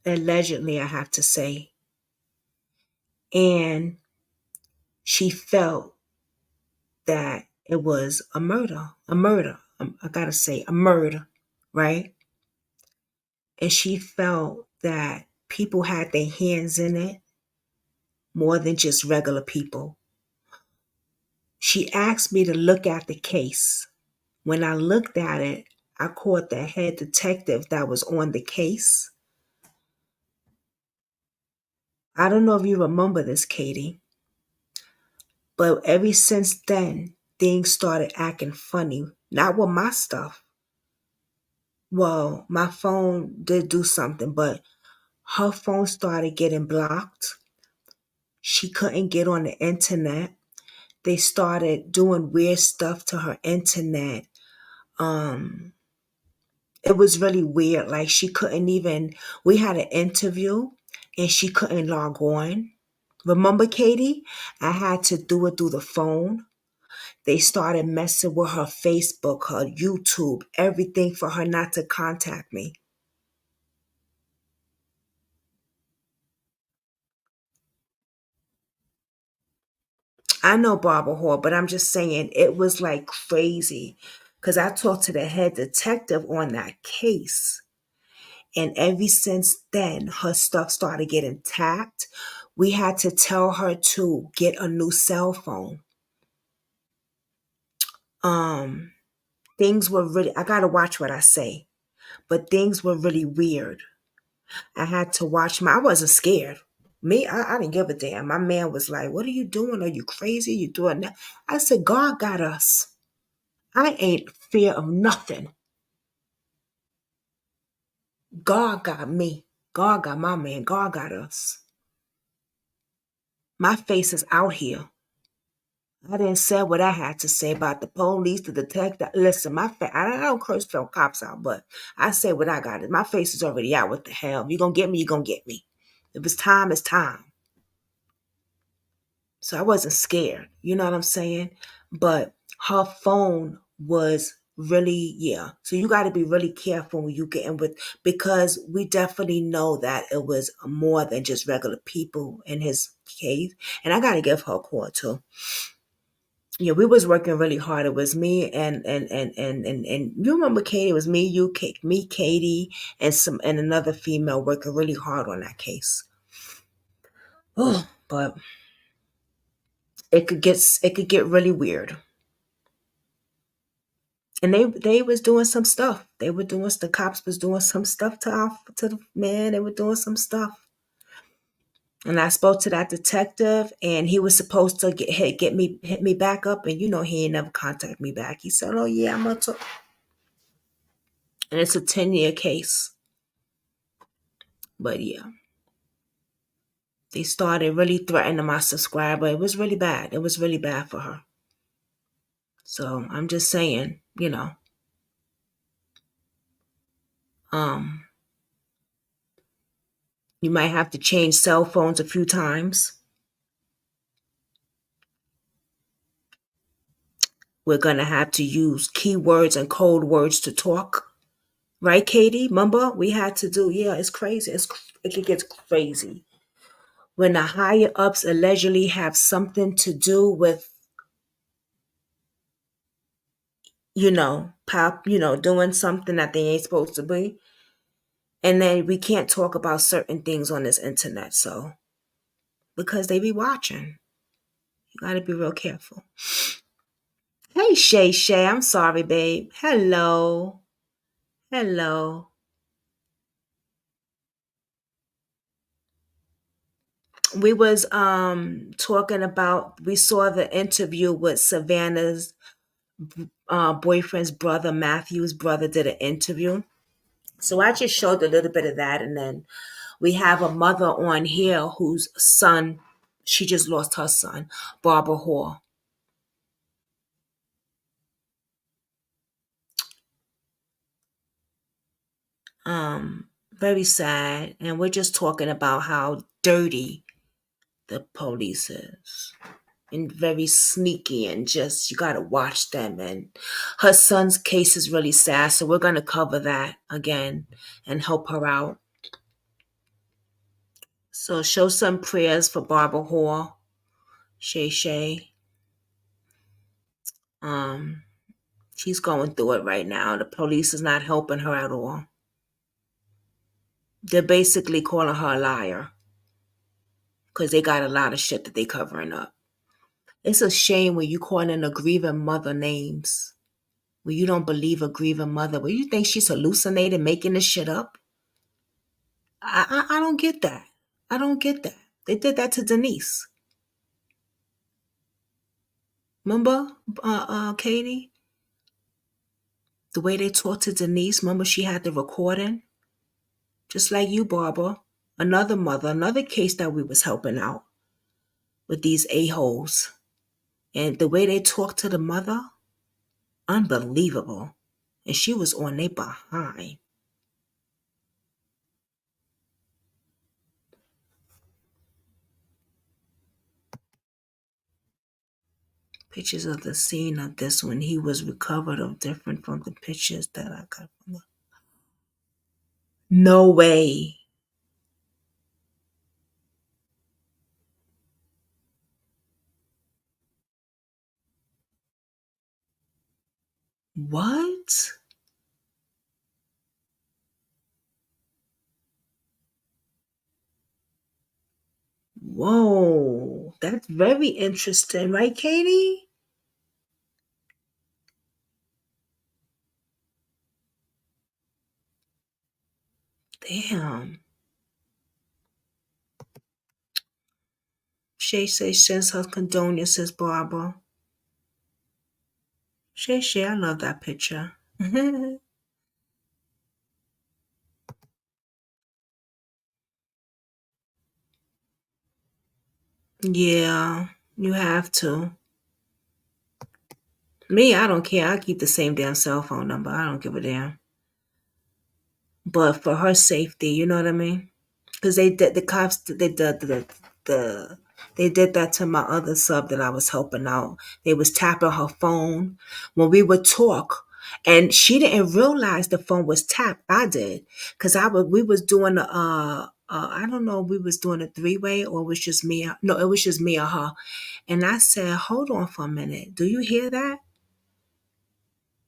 Allegedly, I have to say. And she felt that it was a murder. A murder. I gotta say, a murder, right? And she felt that people had their hands in it more than just regular people. She asked me to look at the case. When I looked at it, I caught the head detective that was on the case. I don't know if you remember this, Katie, but ever since then, things started acting funny. Not with my stuff. Well, my phone did do something, but her phone started getting blocked. She couldn't get on the internet. They started doing weird stuff to her internet. It was really weird. Like she couldn't even, we had an interview and she couldn't log on. Remember, Katie? I had to do it through the phone. They started messing with her Facebook, her YouTube, everything for her not to contact me. I know Barbara Hall, but I'm just saying it was like crazy. Because I talked to the head detective on that case. And ever since then, her stuff started getting tapped. We had to tell her to get a new cell phone. Um, Things were really, I gotta watch what I say, but things were really weird. I had to watch I wasn't scared. Me, I didn't give a damn. My man was like, "What are you doing? Are you crazy? You doing that?" I said, "God got us. I ain't fear of nothing. God got me. God got my man. God got us. My face is out here. I didn't say what I had to say about the police, the detective. Listen, I don't curse film cops out, but I say what I got. My face is already out. What the hell? You gonna get me? You gonna get me? If it's time, it's time. So I wasn't scared. You know what I'm saying? But her phone was really, yeah. So you got to be really careful when you get in with, because we definitely know that it was more than just regular people in his case. And I got to give her a call too. Yeah, we was working really hard. It was me and you remember Katie? It was me, you, me, Katie, and another female working really hard on that case. Oh, but it could get really weird. And they was doing some stuff. The cops was doing some stuff to the man. They were doing some stuff. And I spoke to that detective, and he was supposed to hit me back up, and he ain't never contacted me back. He said, "Oh yeah, I'm gonna talk." And it's a 10-year case. But yeah, they started really threatening my subscriber. It was really bad. It was really bad for her. So I'm just saying, um, you might have to change cell phones a few times. We're gonna have to use keywords and code words to talk. Right, Katie? Remember? We had to do, yeah, it's crazy. It gets crazy. When the higher ups allegedly have something to do with, doing something that they ain't supposed to be. And then we can't talk about certain things on this internet. So, because they be watching, you gotta be real careful. Hey, Shay Shay, I'm sorry, babe. Hello. Hello. We was talking about, we saw the interview with Savannah's boyfriend's brother. Matthew's brother did an interview, so I just showed a little bit of that. And then we have a mother on here whose son, she just lost her son, Barbara Hall. Very sad. And we're just talking about how dirty the police is, and very sneaky, and just, you gotta watch them. And her son's case is really sad, so we're gonna cover that again and help her out. So show some prayers for Barbara Hall, Shay Shay. um she's going through it right now. The police is not helping her at all. They're basically calling her a liar because they got a lot of shit that they covering up. It's a shame when you calling a grieving mother names, when you don't believe a grieving mother, when you think she's hallucinating, making this shit up. I don't get that. I don't get that. They did that to Denise. Remember, Katie? The way they talked to Denise. Remember, she had the recording? Just like you, Barbara. Another mother, another case that we was helping out with these a-holes. And the way they talked to the mother, unbelievable. And she was on their behind. Pictures of the scene of this when he was recovered of different from the pictures that I got from the... No way. What? Whoa. That's very interesting, right, Katie? Damn. Shay sends her condolences, Barbara. Shay, I love that picture. Yeah, you have to. Me, I don't care. I keep the same damn cell phone number. I don't give a damn. But for her safety, you know what I mean? Because they did the cops. They did the they did that to my other sub that I was helping out. They was tapping her phone when we would talk, and she didn't realize the phone was tapped. I did, because we was doing I don't know, we was doing a three-way or it was just me. No, it was just me or her. And I said, hold on for a minute. Do you hear that?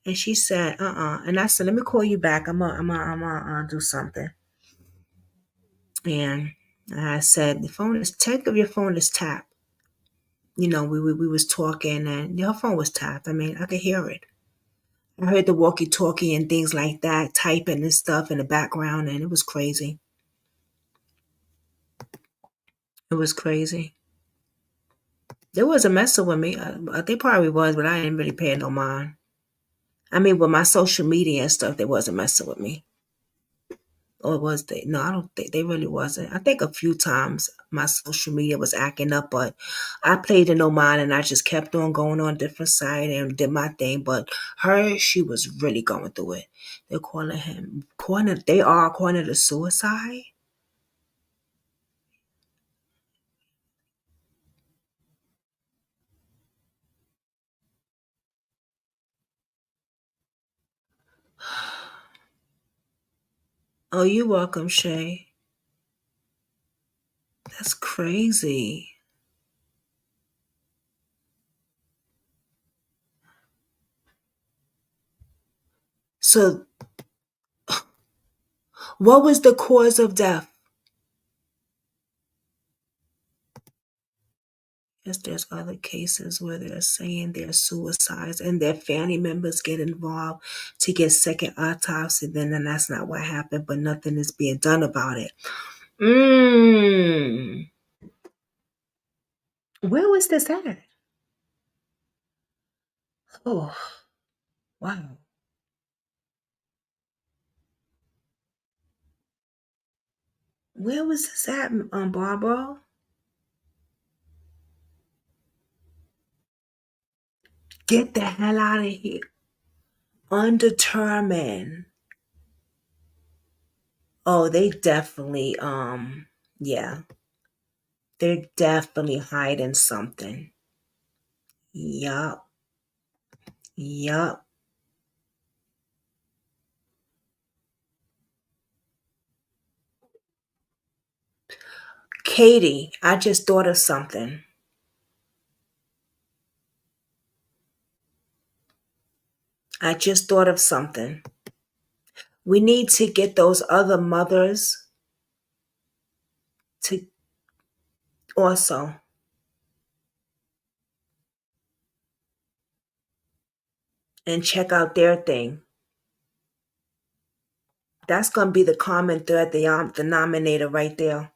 And she said, And I said, let me call you back. I'm gonna do something. And I said, the phone is, check if your phone is tapped. You know, we was talking and her phone was tapped. I mean, I could hear it. I heard the walkie-talkie and things like that, typing and stuff in the background, and it was crazy. It was crazy. They wasn't messing with me. They probably was, but I didn't really pay no mind. I mean, with my social media and stuff, they wasn't messing with me. Or was they? No, I don't think they really wasn't. I think a few times my social media was acting up, but I played it no mind and I just kept on going on different side and did my thing. But her, she was really going through it. They're calling him they are calling it a suicide. Oh, you're welcome, Shay. That's crazy. So what was the cause of death? Yes, there's other cases where they're saying they're suicides and their family members get involved to get second autopsy. Then that's not what happened, but nothing is being done about it. Where was this at? Oh, wow. Where was this at, Barbara? Get the hell out of here. Undetermined. Oh, they definitely, yeah. They're definitely hiding something. Yup. Yup. Katie, I just thought of something. I just thought of something. We need to get those other mothers to also and check out their thing. That's gonna be the common thread, the denominator right there.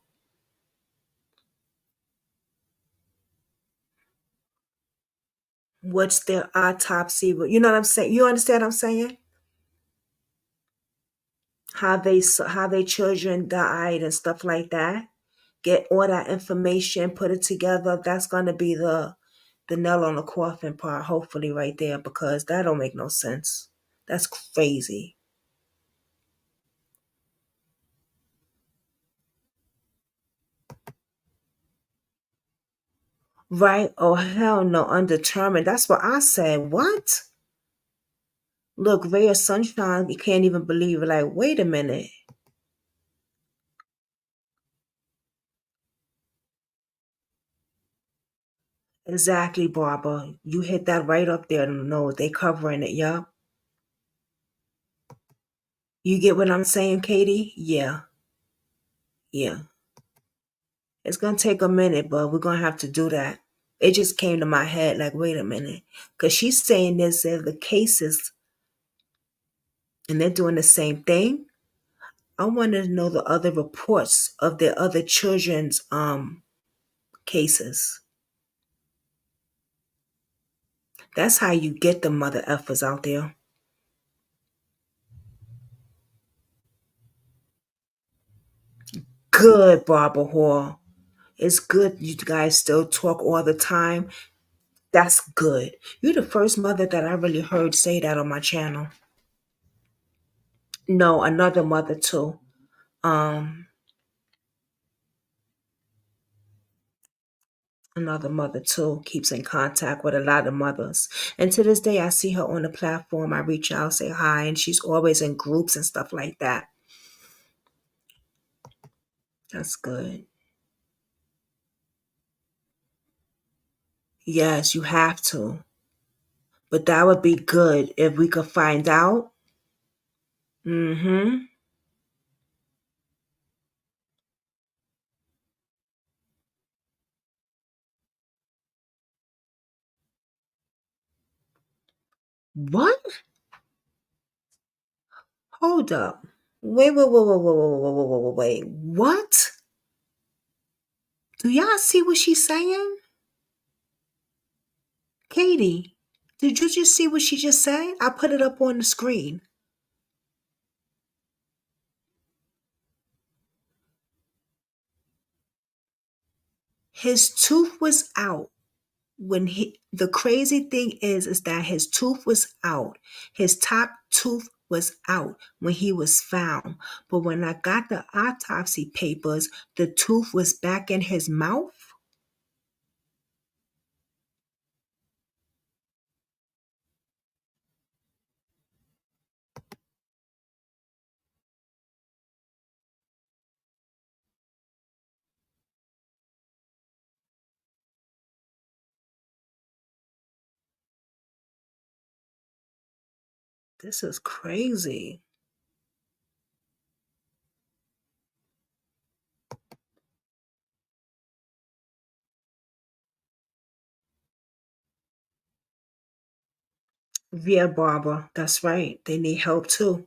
What's their autopsy? You know what I'm saying? You understand what I'm saying? How they children died and stuff like that. Get all that information, put it together. That's gonna be the nail on the coffin part, hopefully, right there, because that don't make no sense. That's crazy. Right? Oh, hell no, undetermined. That's what I said. What? Look, Ray of Sunshine, you can't even believe it. Like, wait a minute. Exactly, Barbara. You hit that right up there in the nose. They covering it, yup. You get what I'm saying, Katie? Yeah. Yeah. It's gonna take a minute, but we're gonna have to do that. It just came to my head, like, wait a minute. Because she's saying this, the cases, and they're doing the same thing. I want to know the other reports of their other children's cases. That's how you get the mother effers out there. Good, Barbara Hall. It's good you guys still talk all the time. That's good. You're the first mother that I really heard say that on my channel. No, another mother too. Um, Another mother too keeps in contact with a lot of mothers. And to this day, I see her on the platform. I reach out, say hi, and she's always in groups and stuff like that. That's good. Yes, you have to. But that would be good if we could find out. Mm-hmm. What? Hold up. Wait. What? Do y'all see what she's saying? Katie, did you just see what she just said? I put it up on the screen. His tooth was out when the crazy thing is that his tooth was out. His top tooth was out when he was found. But when I got the autopsy papers, the tooth was back in his mouth. This is crazy. Yeah, Barbara, that's right. They need help too.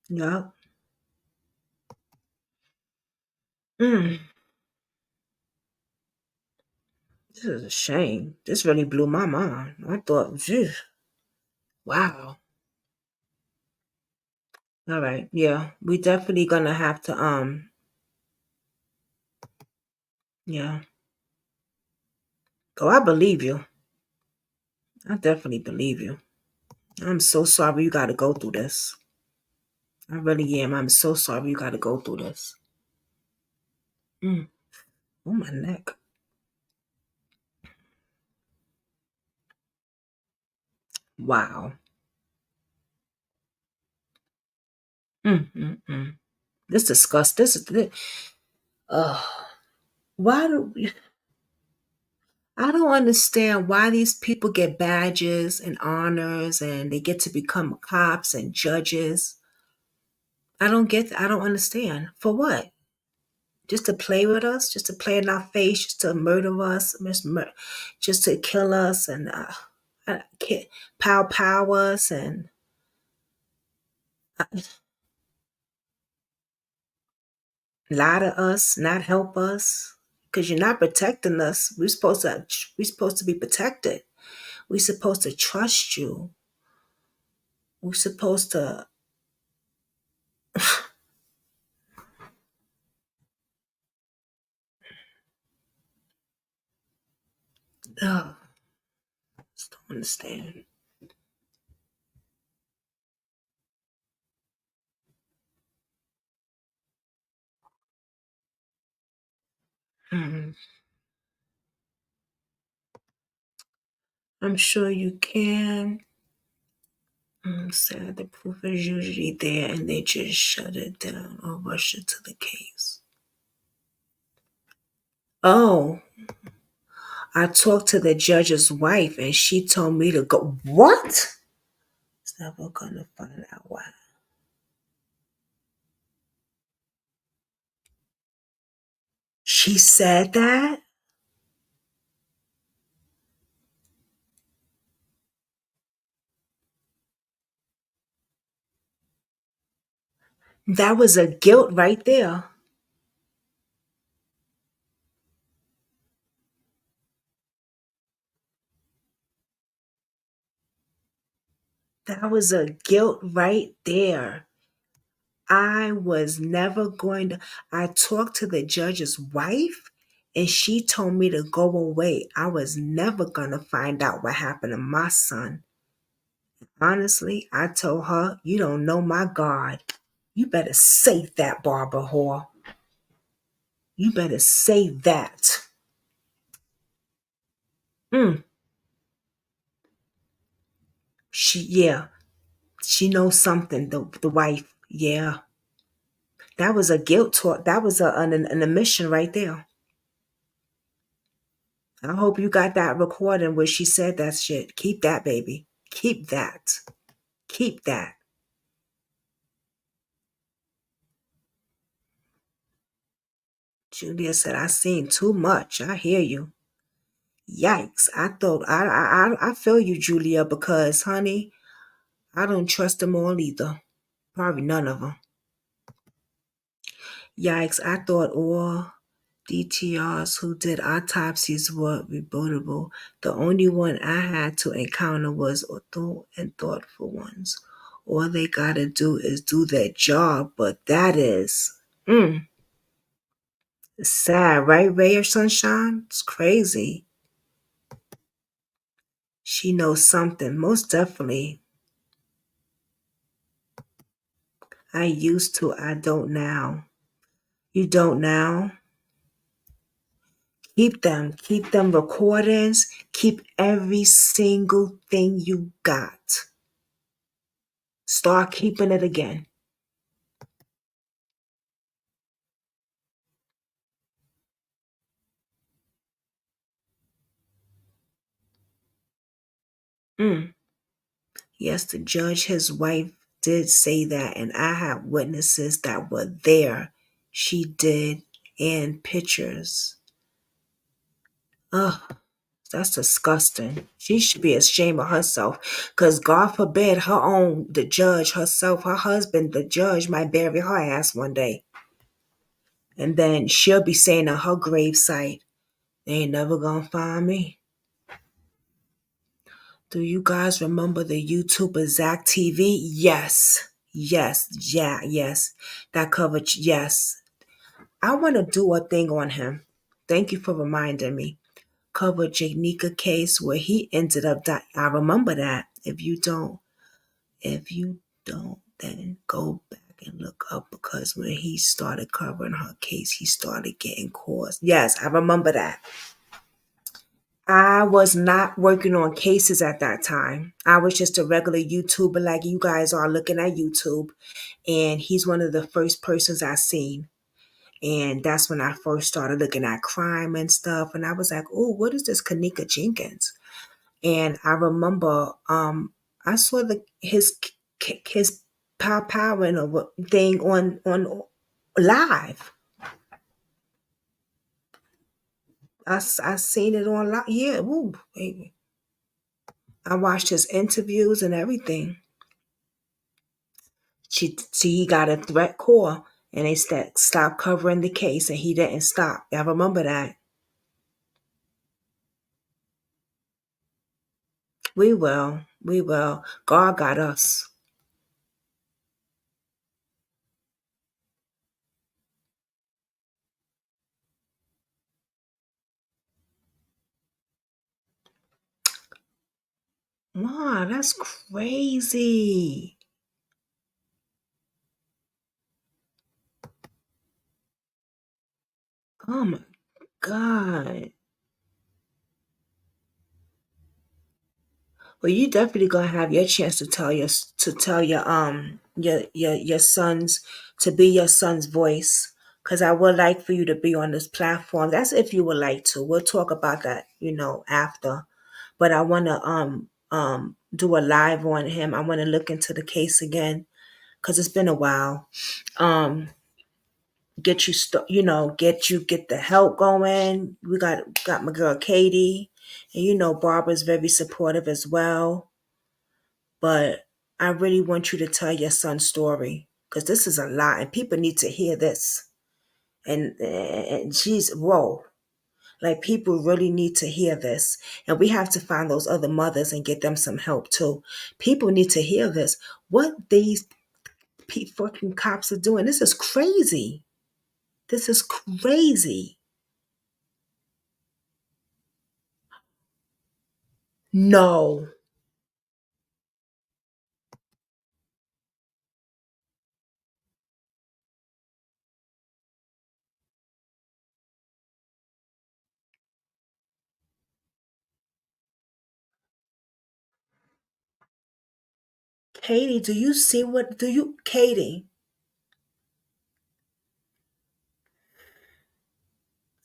Yup. Mm, this is a shame. This really blew my mind. I thought, phew, wow. All right, yeah, we definitely gonna have to yeah. Oh, I believe you. I definitely believe you. I'm so sorry you gotta go through this. I really am. I'm so sorry you gotta go through this. Mm. Oh, my neck. Wow. Mm. This disgust. This is this. Why do I don't understand why these people get badges and honors and they get to become cops and judges. I don't understand. For what? Just to play with us? Just to play in our face? Just to murder us? Just to kill us and pow us and uh, lie to us, not help us? Because you're not protecting us. We're supposed to be protected. We're supposed to trust you. We're supposed to just don't understand. Mm, I'm sure you can. Sad the proof is usually there and they just shut it down or rush it to the case. Oh, I talked to the judge's wife and she told me to go. What? It's never gonna find out why. She said that? That was a guilt right there. That was a guilt right there. I was never going to. I talked to the judge's wife and she told me to go away. I was never gonna find out what happened to my son. Honestly, I told her, you don't know my God. You better save that, Barbara whore. You better save that. Mm. She knows something, the wife. Yeah. That was a guilt talk. That was an admission right there. I hope you got that recording where she said that shit. Keep that, baby. Keep that. Keep that. Julia said, I seen too much. I hear you. Yikes. I feel you, Julia, because honey, I don't trust them all either. Probably none of them. Yikes. I thought all DTRs who did autopsies were rebuttable. The only one I had to encounter was thoughtful ones. All they gotta do is do their job, but that is sad, right, Ray or Sunshine? It's crazy. She knows something, most definitely. I used to, I don't now. You don't now? Keep them recordings, keep every single thing you got. Start keeping it again. Yes, the judge, his wife did say that, and I have witnesses that were there. She did, and pictures. Ugh, that's disgusting. She should be ashamed of herself, because God forbid the judge herself, her husband, the judge, might bury her ass one day. And then she'll be saying on her gravesite, they ain't never gonna find me. Do you guys remember the YouTuber Zach TV? Yes. Yes. That covered, yes. I want to do a thing on him. Thank you for reminding me. Covered Janika case where he ended up dying. I remember that. If you don't, then go back and look up, because when he started covering her case, he started getting calls. Yes, I remember that. I was not working on cases at that time. I was just a regular YouTuber like you guys are looking at YouTube. And he's one of the first persons I seen. And that's when I first started looking at crime and stuff. And I was like, oh, what is this Kanika Jenkins? And I remember I saw his powering thing on live. I seen it on live. Yeah, woo, baby. I watched his interviews and everything. He got a threat call, and they stopped covering the case, and he didn't stop. I remember that. We will. God got us. Wow, that's crazy. Oh my God. Well, you definitely gonna have your chance to tell your sons, to be your son's voice. Cause I would like for you to be on this platform. That's if you would like to. We'll talk about that, after. But I wanna do a live on him. I wanna look into the case again. Cause it's been a while. Get get the help going. We got my girl Katie. And Barbara's very supportive as well. But I really want you to tell your son's story, because this is a lot and people need to hear this. And she's whoa. Like, people really need to hear this. And we have to find those other mothers and get them some help too. People need to hear this. What these fucking cops are doing, this is crazy. This is crazy. No. Katie, do you see Katie,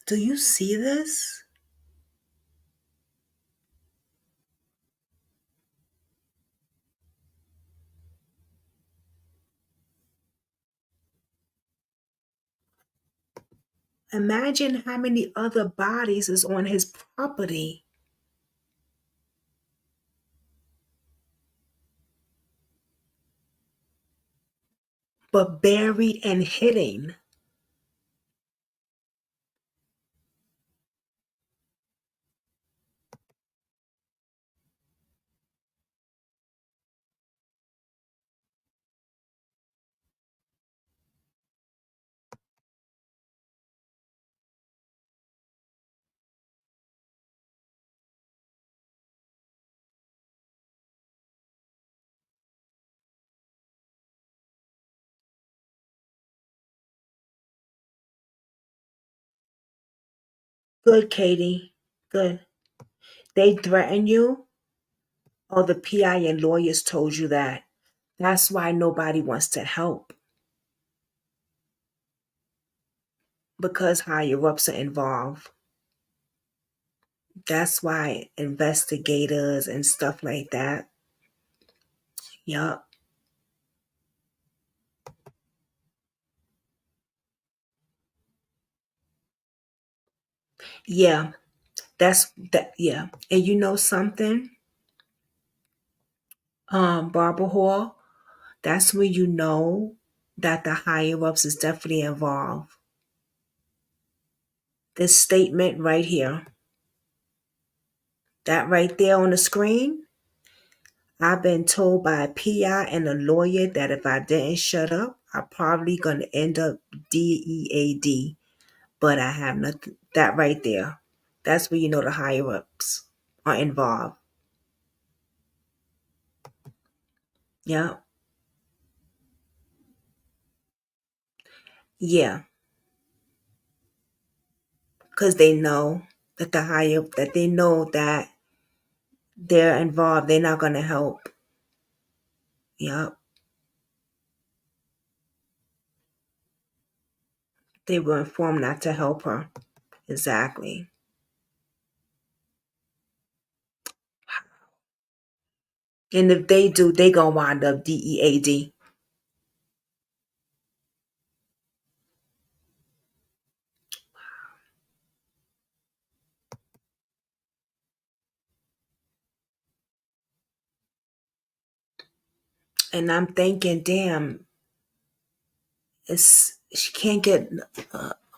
do you see this? Imagine how many other bodies is on his property, but buried and hidden. Good, Katie. Good. They threaten you, or the PI and lawyers told you that. That's why nobody wants to help, because higher ups are involved. That's why investigators and stuff like that. Yup. Yeah. That's that. Yeah. And you know something, Barbara Hall. That's when you know that the higher ups is definitely involved. This statement right here, that right there on the screen, I've been told by a PI and a lawyer that if I didn't shut up, I'm probably going to end up DEAD. But I have nothing. That right there, that's where you know the higher ups are involved. Yeah. Yeah. Because they know that they know that they're involved. They're not going to help. Yep. They were informed not to help her. Exactly. And if they do, they gonna wind up DEAD. And I'm thinking, damn, she can't get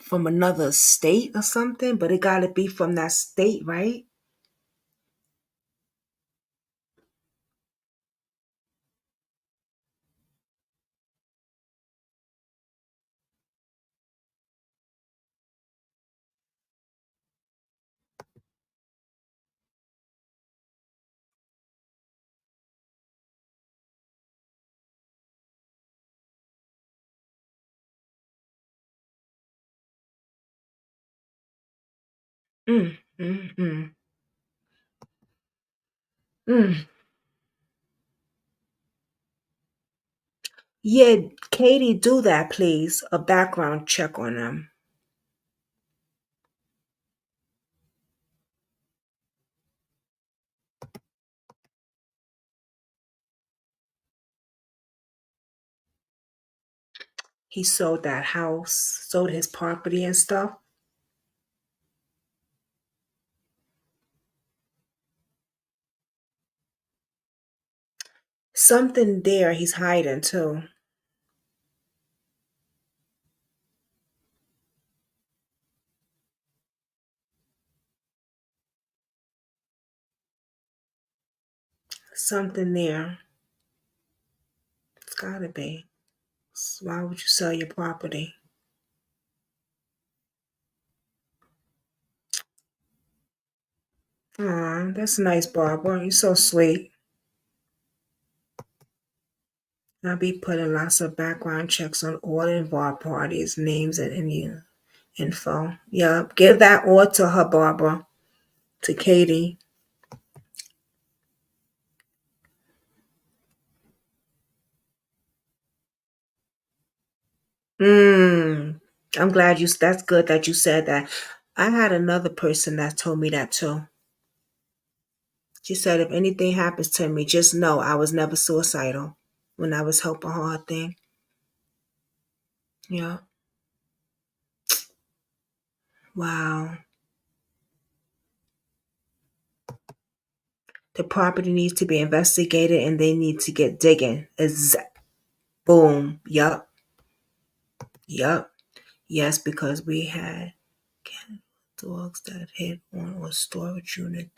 from another state or something, but it gotta be from that state, right? Mm, mm, mm, mm. Yeah, Katie, do that, please. A background check on them. He sold that house, sold his property and stuff. Something there he's hiding too. Something there. It's gotta be. So why would you sell your property? Aw, that's nice, Barbara. You're so sweet. I'll be putting lots of background checks on all involved parties, names, and any info. Yup. Give that all to her, Barbara. To Katie. I'm glad that's good that you said that. I had another person that told me that too. She said, if anything happens to me, just know I was never suicidal when I was helping her thing. Yeah. Wow. The property needs to be investigated and they need to get digging. Boom. Yup. Yup. Yes, because we had dogs that hit on a storage unit.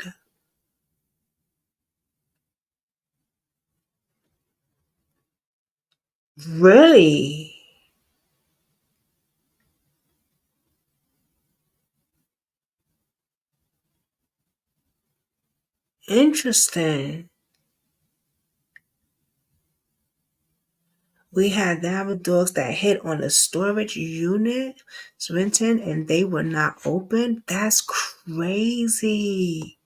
Really? Interesting. We had dogs that hit on a storage unit, Swinton, and they were not open. That's crazy.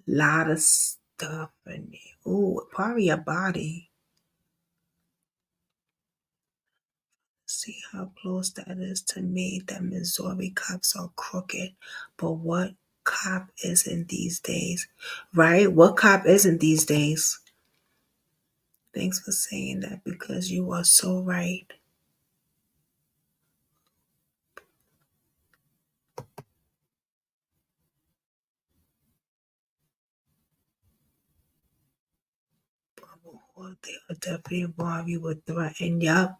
Lot of stuff in there. Ooh, probably your body. See how close that is to me. That Missouri cops are crooked. But what cop isn't these days? Right? What cop isn't these days? Thanks for saying that because you are so right. They are definitely involved. You would threaten. Yup.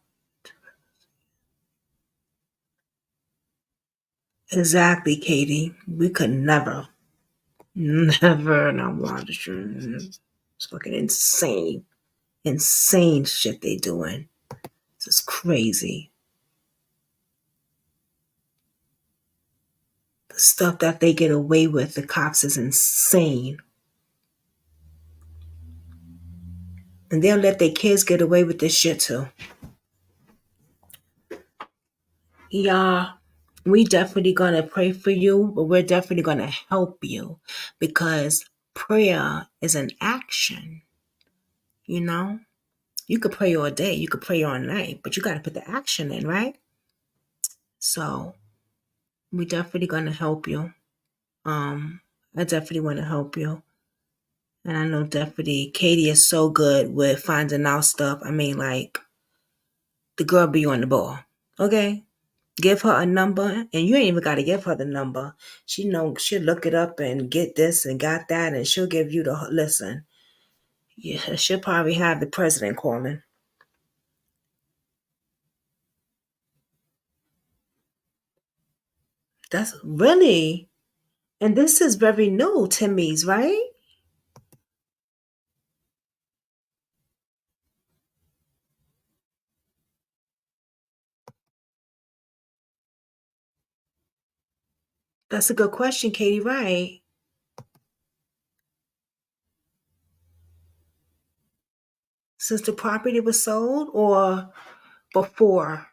Exactly, Katie. We could never, never not want to. It's fucking insane. Insane shit they doing. This is crazy. The stuff that they get away with, the cops is insane. And they'll let their kids get away with this shit too. Yeah, we definitely gonna pray for you, but we're definitely gonna help you because prayer is an action, you know? You could pray all day, you could pray all night, but you gotta put the action in, right? So we definitely gonna help you. I definitely wanna help you. And I know definitely Katie is so good with finding out stuff. I mean, like, the girl be on the ball. Okay? Give her a number, and you ain't even got to give her the number. She know she'll look it up and get this and got that, and she'll give you the listen. Yeah, she'll probably have the president calling. That's really, and this is very new to me, right? That's a good question, Katie. Right? Since the property was sold, or before?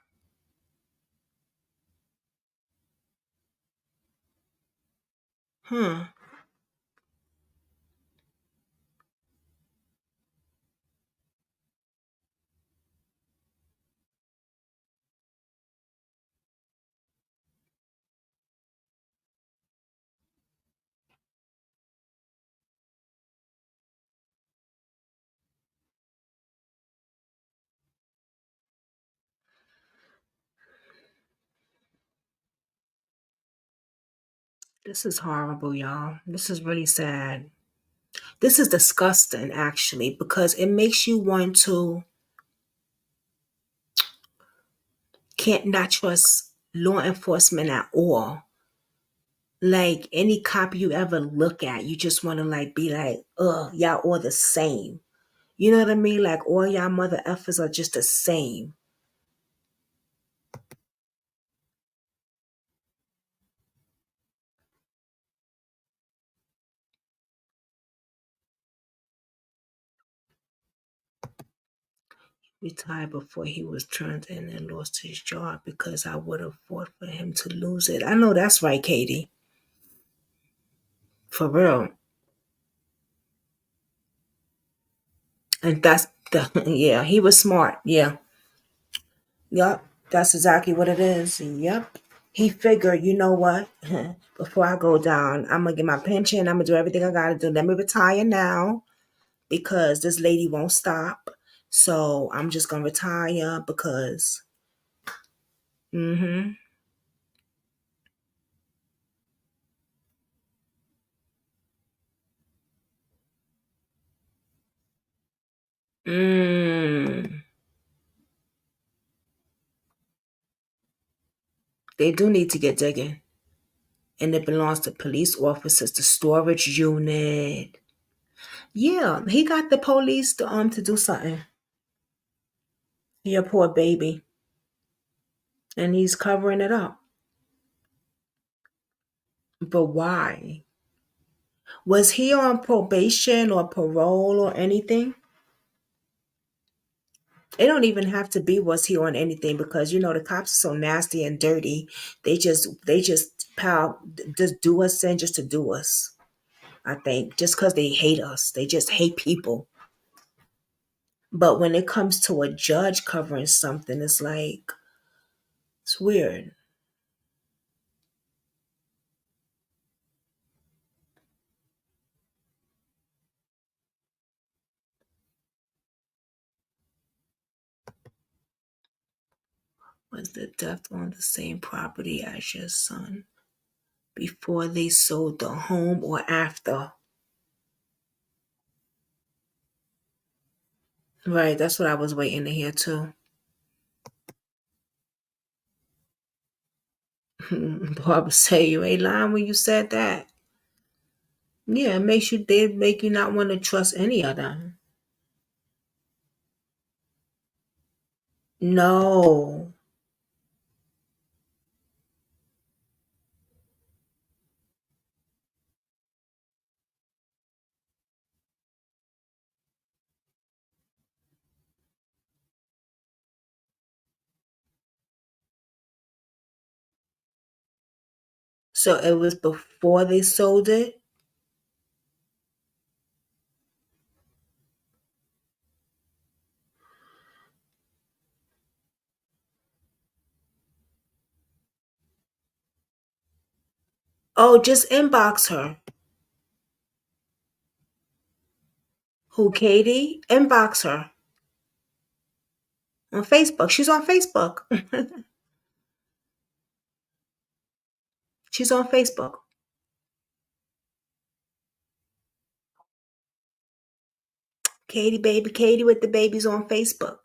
Hmm. This is horrible, y'all. This is really sad. This is disgusting, actually, because it makes you want to can't not trust law enforcement at all. Like any cop you ever look at, you just want to like be like, ugh, y'all all the same. You know what I mean? Like all y'all mother effers are just the same. retired before he was turned in and lost his job because I would have fought for him to lose it. I know that's right, Katie. For real. And that's the yeah, he was smart. Yeah. Yep. That's exactly what it is. Yep. He figured, you know what? Before I go down, I'm gonna get my pension. I'm gonna do everything I gotta do. Let me retire now because this lady won't stop. So I'm just gonna retire because mm-hmm. Mm. They do need to get digging. And it belongs to police officers, the storage unit. Yeah, he got the police to do something. Your poor baby. And he's covering it up. But why? Was he on probation or parole or anything? It don't even have to be was he on anything because you know the cops are so nasty and dirty. They just just do us in just to do us. I think just because they hate us, they just hate people. But when it comes to a judge covering something, it's like it's weird. Was the death on the same property as your son before they sold the home or after? Right, that's what I was waiting to hear too. Barbara say you ain't lying when you said that. Yeah, it makes you they make you not want to trust any of them. No. So it was before they sold it? Oh, just inbox her. Who, Katie? Inbox her on Facebook. She's on Facebook. She's on Facebook. Katie, baby, Katie with the babies on Facebook.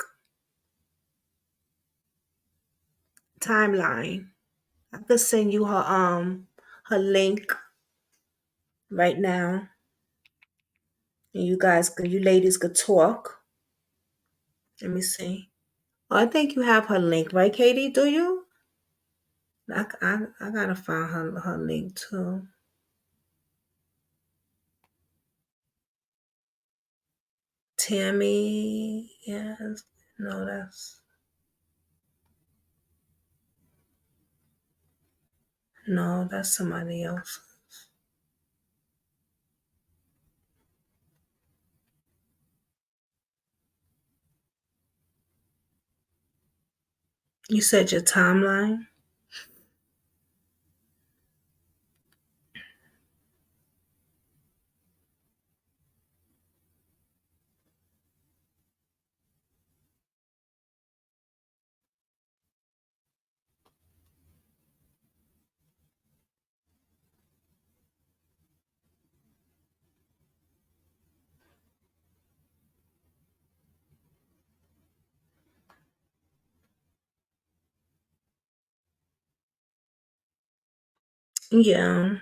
Timeline. I could send you her link right now. And you ladies could talk. Let me see. Oh, I think you have her link, right, Katie? Do you? I gotta find her link too. Tammy, yes. No, that's somebody else. You said your timeline? Yeah.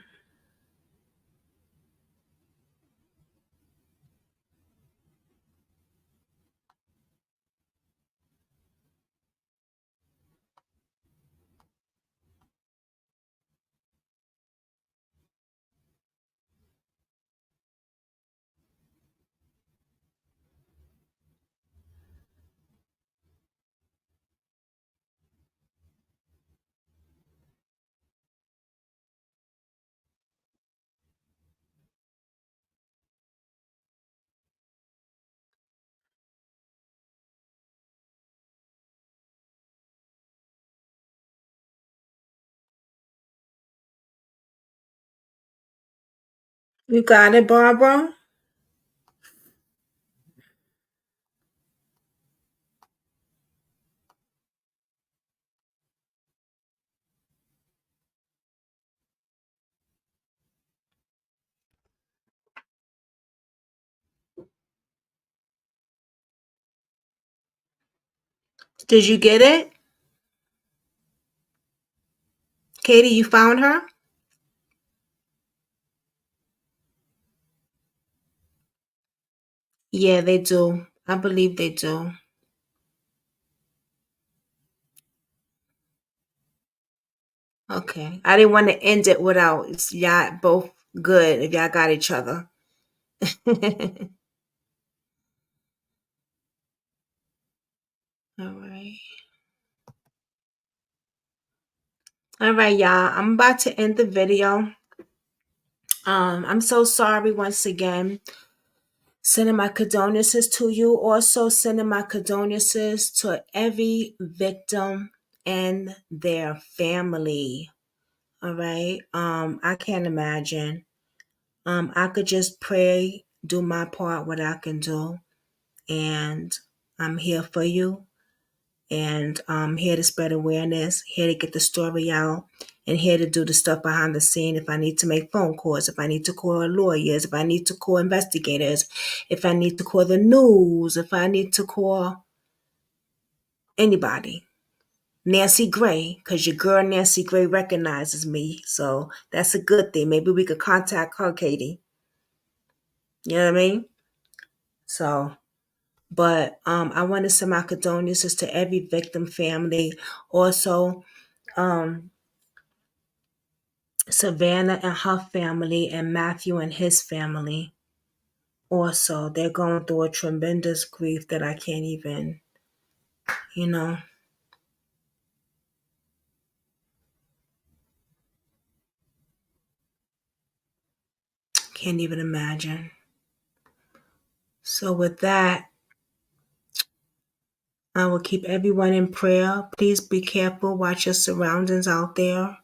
You got it, Barbara? Did you get it? Katie, you found her? Yeah, they do. I believe they do. Okay. I didn't want to end it without y'all both good if y'all got each other. All right. All right, y'all. I'm about to end the video. I'm so sorry once again. Sending my condolences to you. Also sending my condolences to every victim and their family. All right. I can't imagine. I could just pray, do my part, what I can do, and I'm here for you. And I'm here to spread awareness, here to get the story out, and here to do the stuff behind the scene. If I need to make phone calls, if I need to call lawyers, if I need to call investigators, if I need to call the news, if I need to call anybody. Nancy Gray, because your girl Nancy Gray recognizes me. So that's a good thing. Maybe we could contact her, Katie. You know what I mean? So, but I want to send my condolences to every victim family. Also, Savannah and her family and Matthew and his family. Also, they're going through a tremendous grief that I can't even, you know, can't even imagine. So with that, I will keep everyone in prayer. Please be careful. Watch your surroundings out there.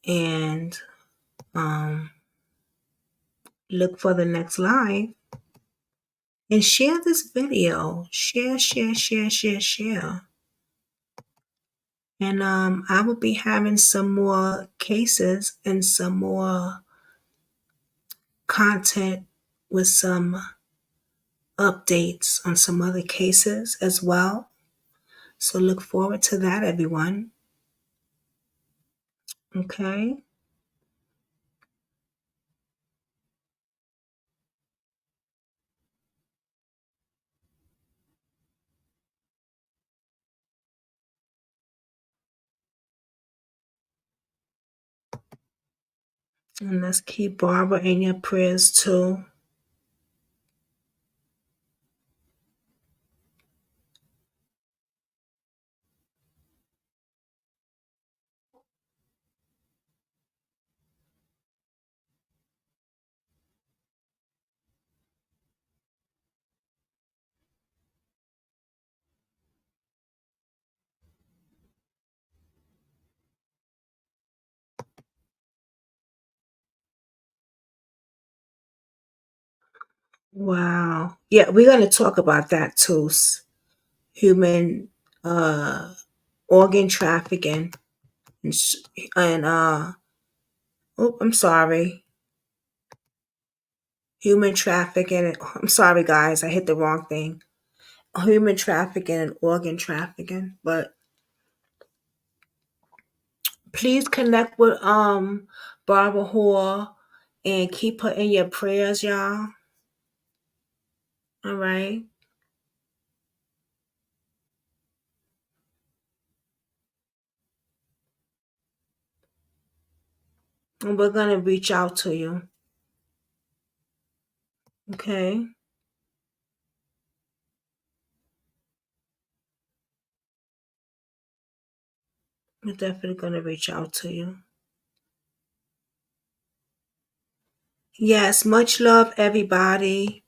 And look for the next live. And share this video. Share, share, share, share, share. And I will be having some more cases and some more content with some updates on some other cases as well. So look forward to that, everyone. Okay. And let's keep Barbara in your prayers too. Wow. Yeah, we're going to talk about that too. Human organ trafficking and oh, I'm sorry. Human trafficking. I'm sorry, guys. I hit the wrong thing. Human trafficking and organ trafficking. But please connect with Barbara Hall and keep her in your prayers, y'all. All right. And we're gonna reach out to you. Okay. We're definitely gonna reach out to you. Yes, much love, everybody.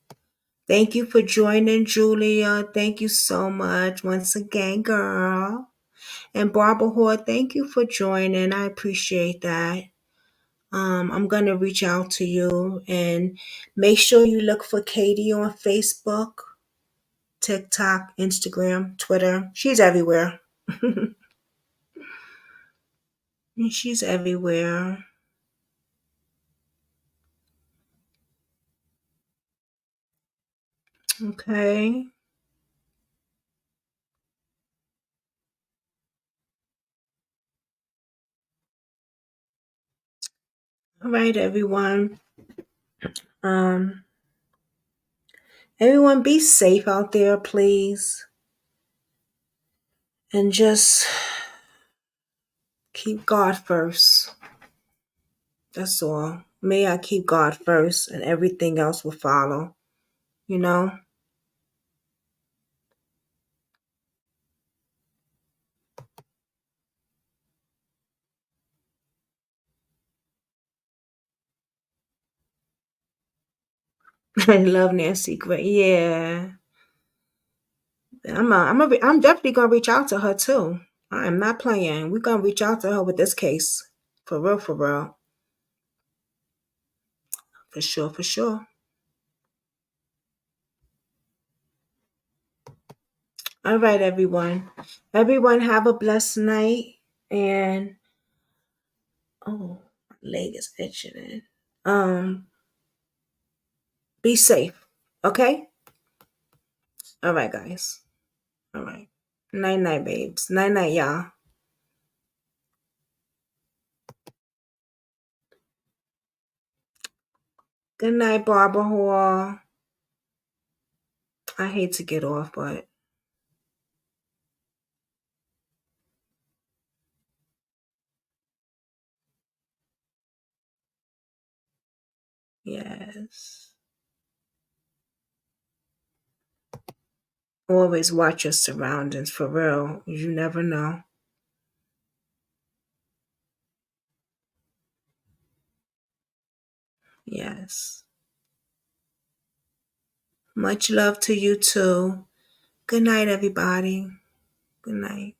Thank you for joining, Julia. Thank you so much once again, girl. And Barbara Hoard, thank you for joining. I appreciate that. I'm going to reach out to you, and make sure you look for Katie on Facebook, TikTok, Instagram, Twitter. She's everywhere. She's everywhere. Okay. All right, everyone. Um, Everyone be safe out there, please. And just keep God first. That's all. May I keep God first and everything else will follow. You know? I love Nancy Gray. Yeah. I'm definitely gonna reach out to her too. I am not playing. We're gonna reach out to her with this case. For real, for real. For sure, for sure. All right, everyone. Everyone have a blessed night. And oh, my leg is itching. Be safe. Okay? All right, guys. All right. Night night, babes. Night night, y'all. Good night, Barbara Hall. I hate to get off, but yes. Always watch your surroundings, for real. You never know. Yes. Much love to you too. Good night, everybody. Good night.